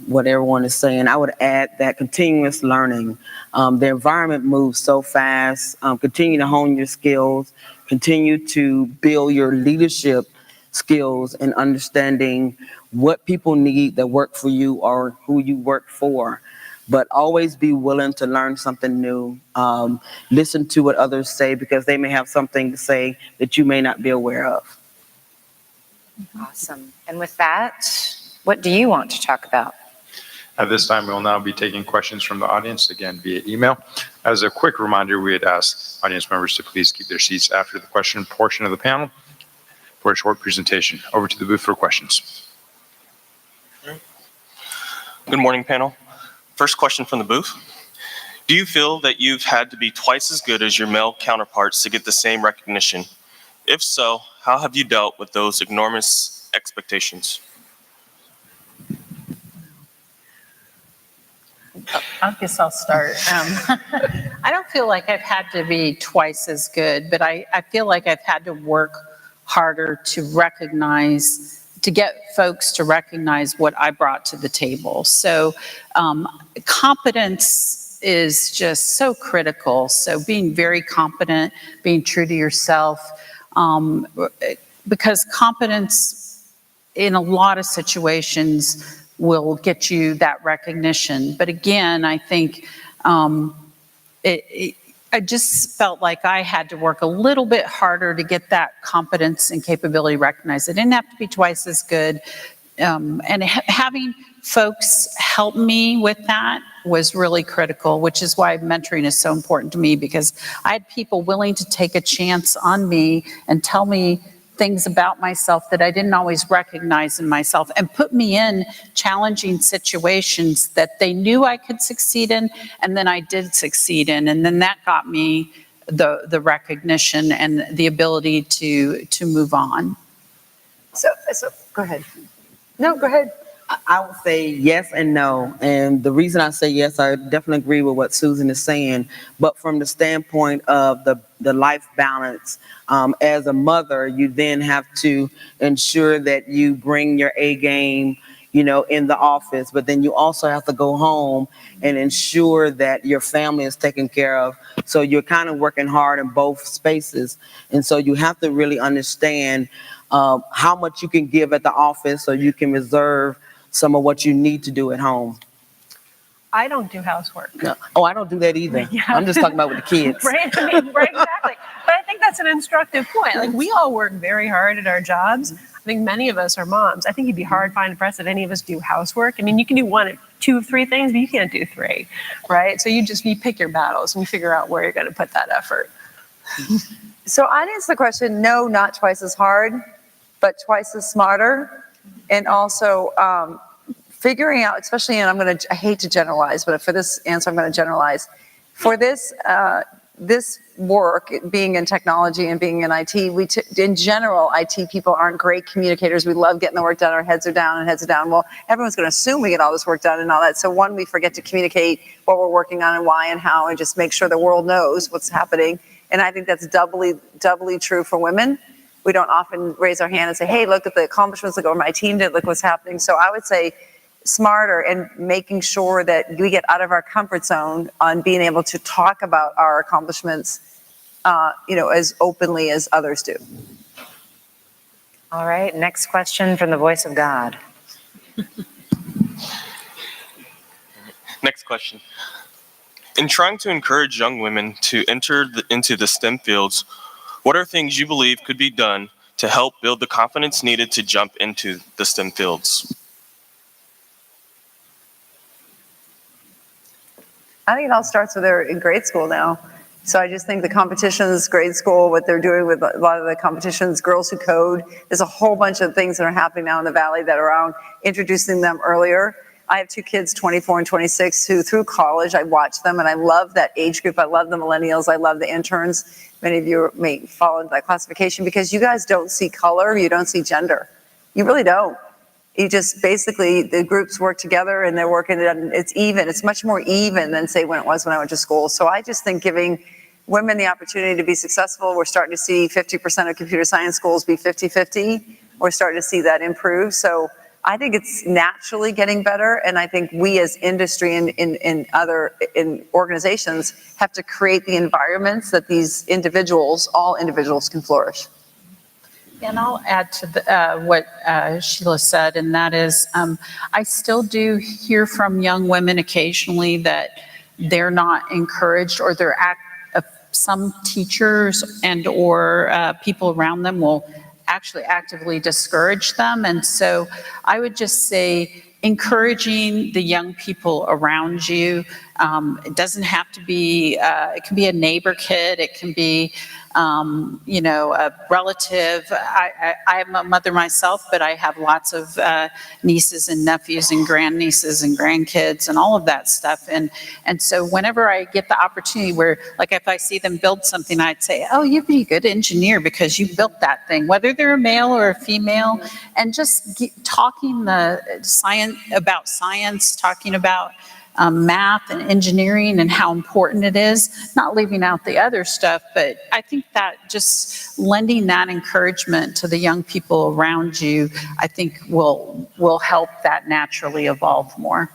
what everyone is saying. I would add that continuous learning. The environment moves so fast. Continue to hone your skills. Continue to build your leadership skills and understanding what people need that work for you or who you work for. But always be willing to learn something new. Listen to what others say because they may have something to say that you may not be aware of. Awesome. And with that, what do you want to talk about? At this time, we will now be taking questions from the audience, again via email. As a quick reminder, we had asked audience members to please keep their seats after the question portion of the panel for a short presentation. Over to the booth for questions. Good morning, panel. First question from the booth. Do you feel that you've had to be twice as good as your male counterparts to get the same recognition? If so, how have you dealt with those enormous expectations? I guess I'll start. I don't feel like I've had to be twice as good, but I feel like I've had to work harder to recognize, to get folks to recognize what I brought to the table. So competence is just so critical. So being very competent, being true to yourself, because competence in a lot of situations will get you that recognition. But again, I think I just felt like I had to work a little bit harder to get that competence and capability recognized. I didn't have to be twice as good. And having folks help me with that was really critical, which is why mentoring is so important to me, because I had people willing to take a chance on me and tell me things about myself that I didn't always recognize in myself, and put me in challenging situations that they knew I could succeed in, and then I did succeed in. And then that got me the recognition and the ability to move on. So go ahead. No, go ahead. I would say yes and no. And the reason I say yes, I definitely agree with what Susan is saying. But from the standpoint of the life balance, as a mother, you then have to ensure that you bring your A game, in the office. But then you also have to go home and ensure that your family is taken care of. So you're kind of working hard in both spaces. And so you have to really understand how much you can give at the office so you can reserve some of what you need to do at home. I don't do housework. No. Oh, I don't do that either. Yeah. I'm just talking about with the kids. Right, right, exactly. But I think that's an instructive point. Like, we all work very hard at our jobs. I think many of us are moms. I think it'd be hard finding press that any of us do housework. I mean, you can do one, two of three things, but you can't do three, right? So you pick your battles and you figure out where you're going to put that effort. So I'd answer the question, no, not twice as hard, but twice as smarter. And also figuring out, especially, and I hate to generalize, but for this answer, I'm going to generalize. For this work, being in technology and being in IT, in general, IT people aren't great communicators. We love getting the work done. Our heads are down and heads are down. Well, everyone's going to assume we get all this work done and all that. So one, we forget to communicate what we're working on and why and how, and just make sure the world knows what's happening. And I think that's doubly true for women. We don't often raise our hand and say, hey, look at the accomplishments that my team did, look what's happening. So I would say smarter and making sure that we get out of our comfort zone on being able to talk about our accomplishments, as openly as others do. All right, next question from the voice of God. Next question. In trying to encourage young women to enter into the STEM fields, what are things you believe could be done to help build the confidence needed to jump into the STEM fields? I think it all starts with they're in grade school now. So I just think the competitions, grade school, what they're doing with a lot of the competitions, Girls Who Code, there's a whole bunch of things that are happening now in the Valley that are around introducing them earlier. I have two kids, 24 and 26, who through college, I watch them and I love that age group. I love the millennials. I love the interns. Many of you may fall into that classification because you guys don't see color. You don't see gender. You really don't. You just basically, the groups work together and they're working, it's even. It's much more even than say when it was when I went to school. So I just think giving women the opportunity to be successful, we're starting to see 50% of computer science schools be 50-50. We're starting to see that improve. So I think it's naturally getting better, and I think we as industry and in organizations have to create the environments that these individuals, all individuals, can flourish. And I'll add to what Sheila said, and that is I still do hear from young women occasionally that they're not encouraged, or some teachers and or people around them will actually actively discourage them. And so I would just say encouraging the young people around you. It doesn't have to be, it can be a neighbor kid, it can be, a relative. I'm a mother myself, but I have lots of nieces and nephews and grandnieces and grandkids and all of that stuff. And so whenever I get the opportunity where, like if I see them build something, I'd say, oh, you'd be a good engineer because you built that thing, whether they're a male or a female, and just talking about science, talking about math and engineering and how important it is, not leaving out the other stuff, but I think that just lending that encouragement to the young people around you, I think will help that naturally evolve more.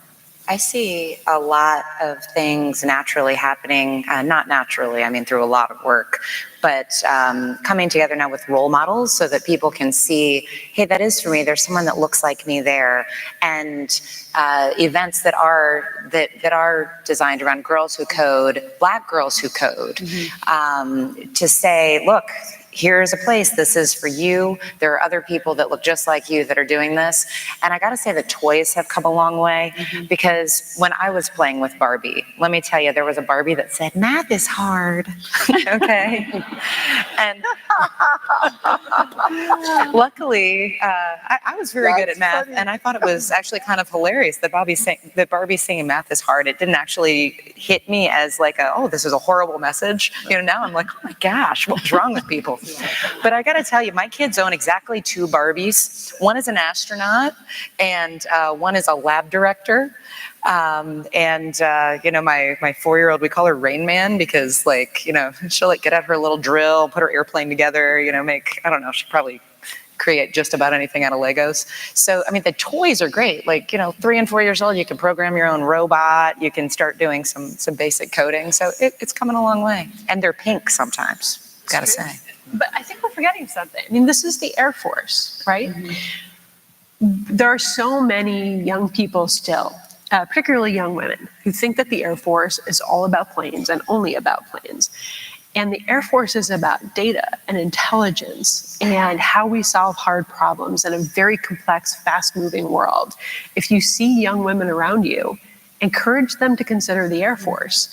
I see a lot of things naturally happening, not naturally, I mean through a lot of work, but coming together now with role models so that people can see, hey, that is for me, there's someone that looks like me there, and events that are designed around girls who code, Black girls who code, to say, look, here's a place, this is for you. There are other people that look just like you that are doing this. And I gotta say the toys have come a long way, because when I was playing with Barbie, let me tell you, there was a Barbie that said, math is hard, okay? And luckily, I was very good at math, and I thought it was actually kind of hilarious that Barbie singing math is hard. It didn't actually hit me as like oh, this is a horrible message. Now I'm like, oh my gosh, what's wrong with people? But I got to tell you, my kids own exactly 2 Barbies. One is an astronaut, and one is a lab director. My 4-year-old, we call her Rain Man because she'll get out her little drill, put her airplane together, she'll probably create just about anything out of Legos. So, I mean, the toys are great. 3 and 4 years old, you can program your own robot. You can start doing some basic coding. So it's coming a long way. And they're pink sometimes, gotta say. But I think we're forgetting something. I mean, this is the Air Force, right? There are so many young people still, particularly young women, who think that the Air Force is all about planes and only about planes. And the Air Force is about data and intelligence and how we solve hard problems in a very complex, fast-moving world. If you see young women around you, encourage them to consider the Air Force.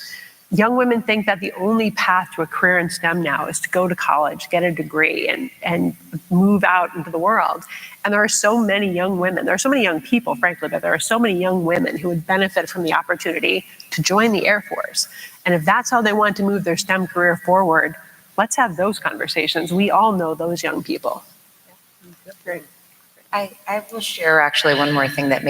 Young women think that the only path to a career in STEM now is to go to college, get a degree, and move out into the world. And there are so many young women, there are so many young people, frankly, but there are so many young women who would benefit from the opportunity to join the Air Force. And if that's how they want to move their STEM career forward, let's have those conversations. We all know those young people. Great. I will share actually one more thing that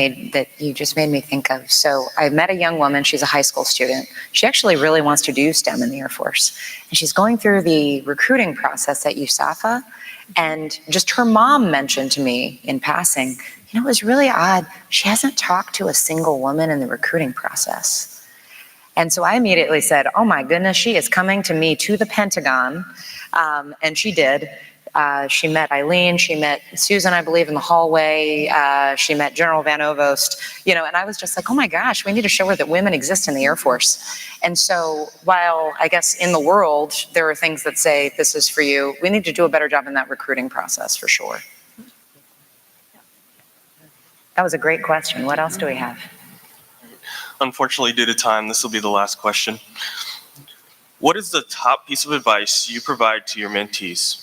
you just made me think of. So I met a young woman, she's a high school student. She actually really wants to do STEM in the Air Force. And she's going through the recruiting process at USAFA. And just her mom mentioned to me in passing, it was really odd. She hasn't talked to a single woman in the recruiting process. And so I immediately said, oh my goodness, she is coming to me to the Pentagon. And she did. She met Eileen, she met Susan, I believe, in the hallway. She met General Van Ovost, and I was just like, oh my gosh, we need to show her that women exist in the Air Force. And so while I guess in the world, there are things that say this is for you, we need to do a better job in that recruiting process for sure. That was a great question. What else do we have? Unfortunately, due to time, this will be the last question. What is the top piece of advice you provide to your mentees?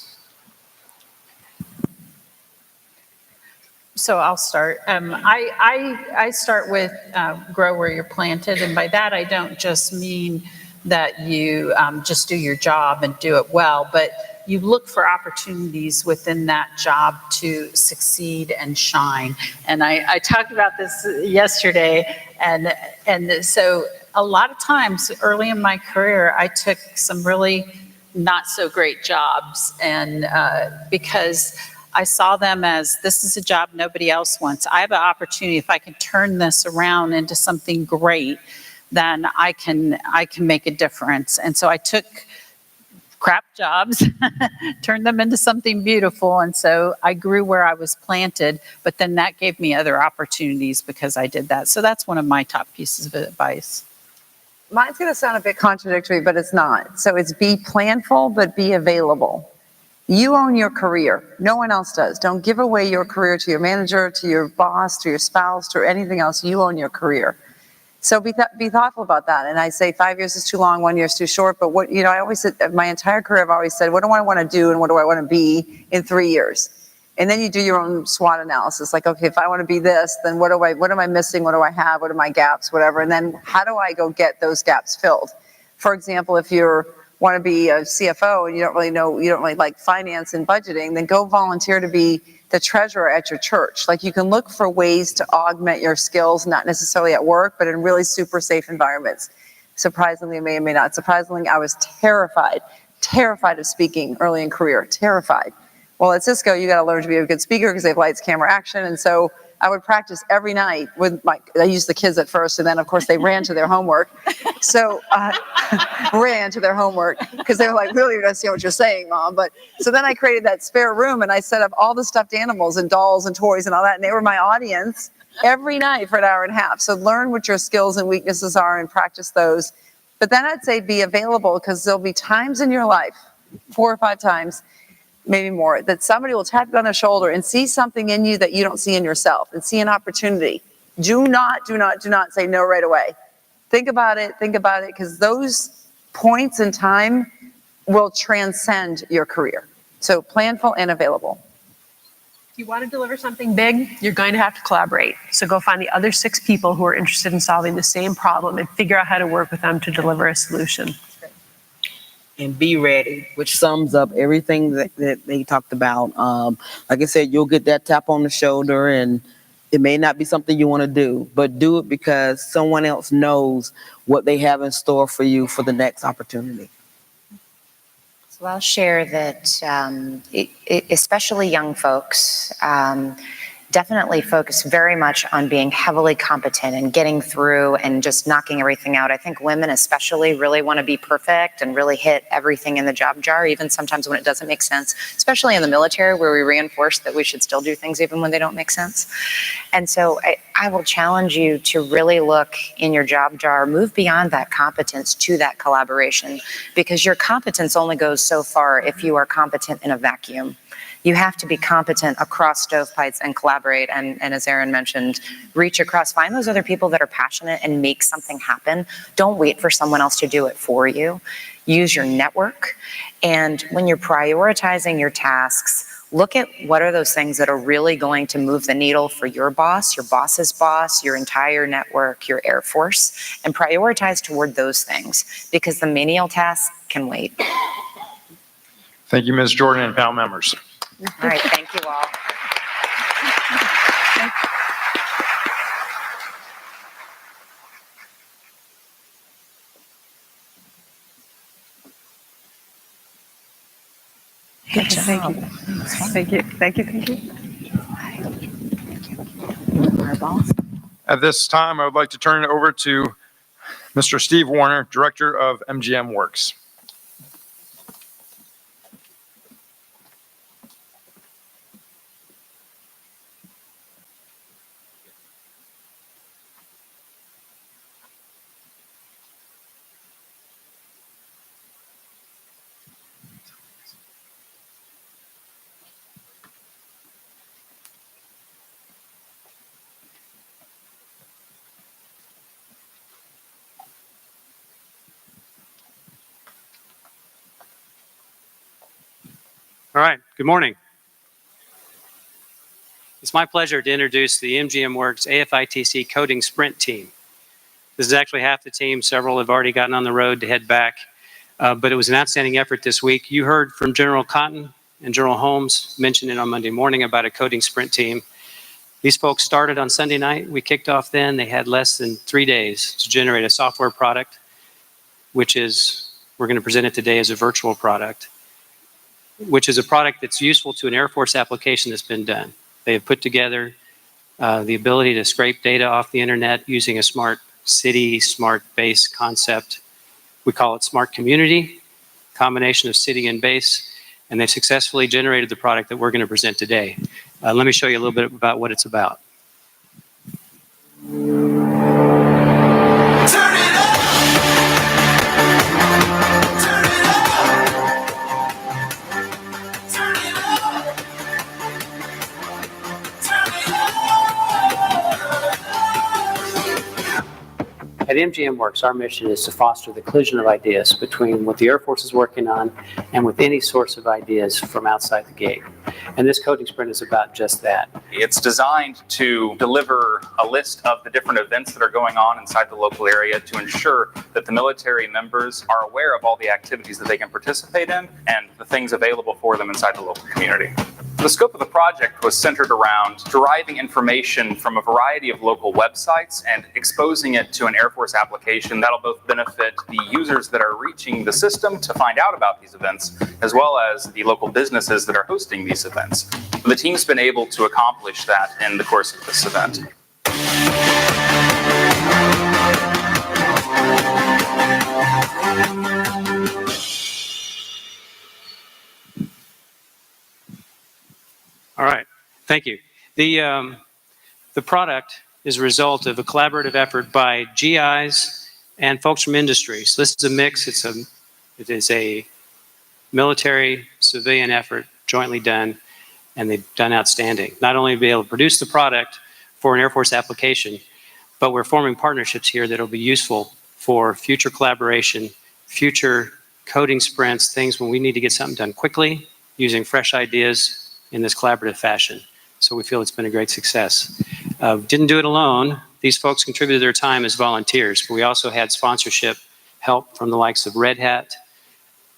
So I'll start. I start with grow where you're planted. And by that, I don't just mean that you just do your job and do it well, but you look for opportunities within that job to succeed and shine. And I talked about this yesterday. And so a lot of times early in my career, I took some really not so great jobs. And because I saw them as, this is a job nobody else wants. I have an opportunity, if I can turn this around into something great, then I can make a difference. And so I took crap jobs, turned them into something beautiful. And so I grew where I was planted, but then that gave me other opportunities because I did that. So that's one of my top pieces of advice. Mine's going to sound a bit contradictory, but it's not. So it's be planful, but be available. You own your career. No one else does. Don't give away your career to your manager, to your boss, to your spouse, to anything else. You own your career. So be thoughtful about that. And I say 5 years is too long, 1 year is too short. But what, I always said, my entire career, I've always said, what do I want to do and what do I want to be in 3 years? And then you do your own SWOT analysis. Like, okay, if I want to be this, then what am I missing? What do I have? What are my gaps? Whatever. And then how do I go get those gaps filled? For example, if you want to be a CFO and you don't really like finance and budgeting, then go volunteer to be the treasurer at your church. Like, you can look for ways to augment your skills, not necessarily at work, but in really super safe environments. Surprisingly, may or may not. Surprisingly, I was terrified of speaking early in career, terrified. Well, at Cisco, you got to learn to be a good speaker because they have lights, camera, action. And so I would practice every night with I used the kids at first, and then of course they ran to their homework. So ran to their homework because they were like, really, you're going to see what you're saying, Mom. But so then I created that spare room and I set up all the stuffed animals and dolls and toys and all that. And they were my audience every night for an hour and a half. So learn what your skills and weaknesses are and practice those. But then I'd say be available, because there'll be times in your life, 4 or 5 times, maybe more, that somebody will tap you on the shoulder and see something in you that you don't see in yourself and see an opportunity. Do not say no right away. Think about it, because those points in time will transcend your career. So planful and available. If you want to deliver something big, you're going to have to collaborate. So go find the other 6 people who are interested in solving the same problem and figure out how to work with them to deliver a solution. And be ready, which sums up everything that they talked about. Like I said, you'll get that tap on the shoulder, and it may not be something you want to do, but do it because someone else knows what they have in store for you for the next opportunity. So I'll share that especially young folks definitely focus very much on being heavily competent and getting through and just knocking everything out. I think women especially really want to be perfect and really hit everything in the job jar, even sometimes when it doesn't make sense, especially in the military where we reinforce that we should still do things even when they don't make sense. And so I will challenge you to really look in your job jar, move beyond that competence to that collaboration, because your competence only goes so far if you are competent in a vacuum. You have to be competent across stovepipes and collaborate. And as Erin mentioned, reach across, find those other people that are passionate and make something happen. Don't wait for someone else to do it for you. Use your network. And when you're prioritizing your tasks, look at what are those things that are really going to move the needle for your boss, your boss's boss, your entire network, your Air Force, and prioritize toward those things, because the menial tasks can wait. Thank you, Ms. Jordan and panel members. All right, thank you all. Good job. Thank you. At this time, I would like to turn it over to Mr. Steve Warner, Director of MGM Works. All right, good morning. It's my pleasure to introduce the MGM Works AFITC Coding Sprint team. This is actually half the team. Several have already gotten on the road to head back, but it was an outstanding effort this week. You heard from General Cotton and General Holmes mention it on Monday morning about a coding sprint team. These folks started on Sunday night. We kicked off then. They had less than 3 days to generate a software product, which is, we're going to present it today as a virtual product. which is a product that's useful to an Air Force application that's been done. They have put together the ability to scrape data off the internet using a smart city, smart base concept. We call it smart community, combination of city and base, and they've successfully generated the product that we're going to present today. Let me show you a little bit about what it's about. At MGM Works, our mission is to foster the collision of ideas between what the Air Force is working on and with any source of ideas from outside the gate. And this coding sprint is about just that. It's designed to deliver a list of the different events that are going on inside the local area to ensure that the military members are aware of all the activities that they can participate in and the things available for them inside the local community. The scope of the project was centered around deriving information from a variety of local websites and exposing it to an Air Force application that'll both benefit the users that are reaching the system to find out about these events, as well as the local businesses that are hosting these events. The team's been able to accomplish that in the course of this event. All right, thank you. The product is a result of a collaborative effort by GIs and folks from industry. So this is a mix. It is a military civilian effort jointly done, and they've done outstanding. Not only be able to produce the product for an Air Force application, but we're forming partnerships here that will be useful for future collaboration, future coding sprints, things when we need to get something done quickly using fresh ideas in this collaborative fashion. So we feel it's been a great success. Didn't do it alone. These folks contributed their time as volunteers, but we also had sponsorship help from the likes of Red Hat,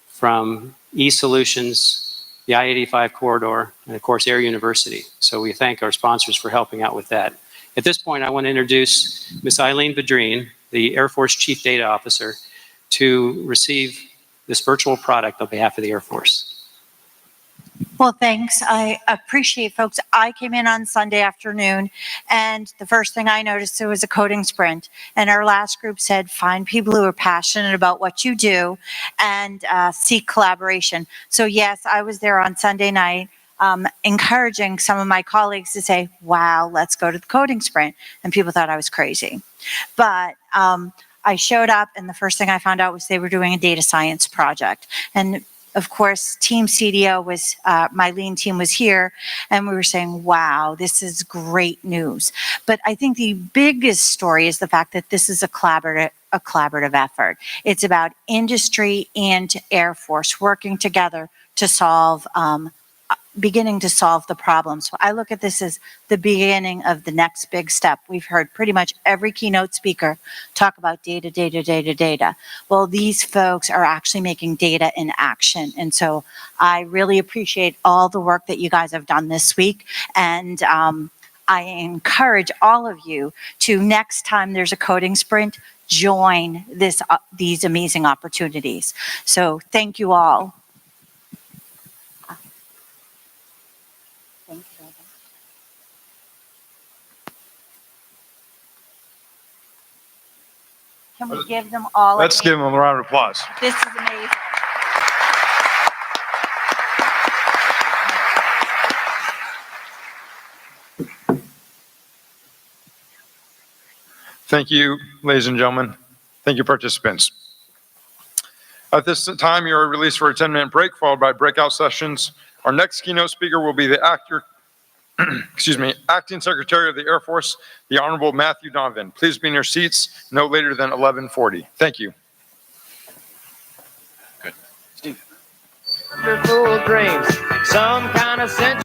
from eSolutions, the I-85 corridor, and of course Air University. So we thank our sponsors for helping out with that. At this point, I want to introduce Ms. Eileen Bedreen, the Air Force Chief Data Officer, to receive this virtual product on behalf of the Air Force. Well, thanks. I appreciate folks. I came in on Sunday afternoon, and the first thing I noticed, there was a coding sprint. And our last group said, find people who are passionate about what you do and seek collaboration. So yes, I was there on Sunday night, encouraging some of my colleagues to say, wow, let's go to the coding sprint. And people thought I was crazy. But I showed up, and the first thing I found out was they were doing a data science project. And of course, Team CDO was, my lean team was here, and we were saying, wow, this is great news. But I think the biggest story is the fact that this is a collaborative effort. It's about industry and Air Force working together to solve, beginning to solve the problem. So I look at this as the beginning of the next big step. We've heard pretty much every keynote speaker talk about data, data, data, data. Well, these folks are actually making data in action. And so I really appreciate all the work that you guys have done this week. And I encourage all of you to, next time there's a coding sprint, join these amazing opportunities. So thank you all. Can we give them all? Let's give them a round of applause. This is amazing. Thank you, ladies and gentlemen. Thank you, participants. At this time, you are released for a 10-minute break, followed by breakout sessions. Our next keynote speaker will be the Acting Secretary of the Air Force, the Honorable Matthew Donovan. Please be in your seats no later than 11:40. Thank you. Good. Steve. Wonderful dreams, some kind of sense.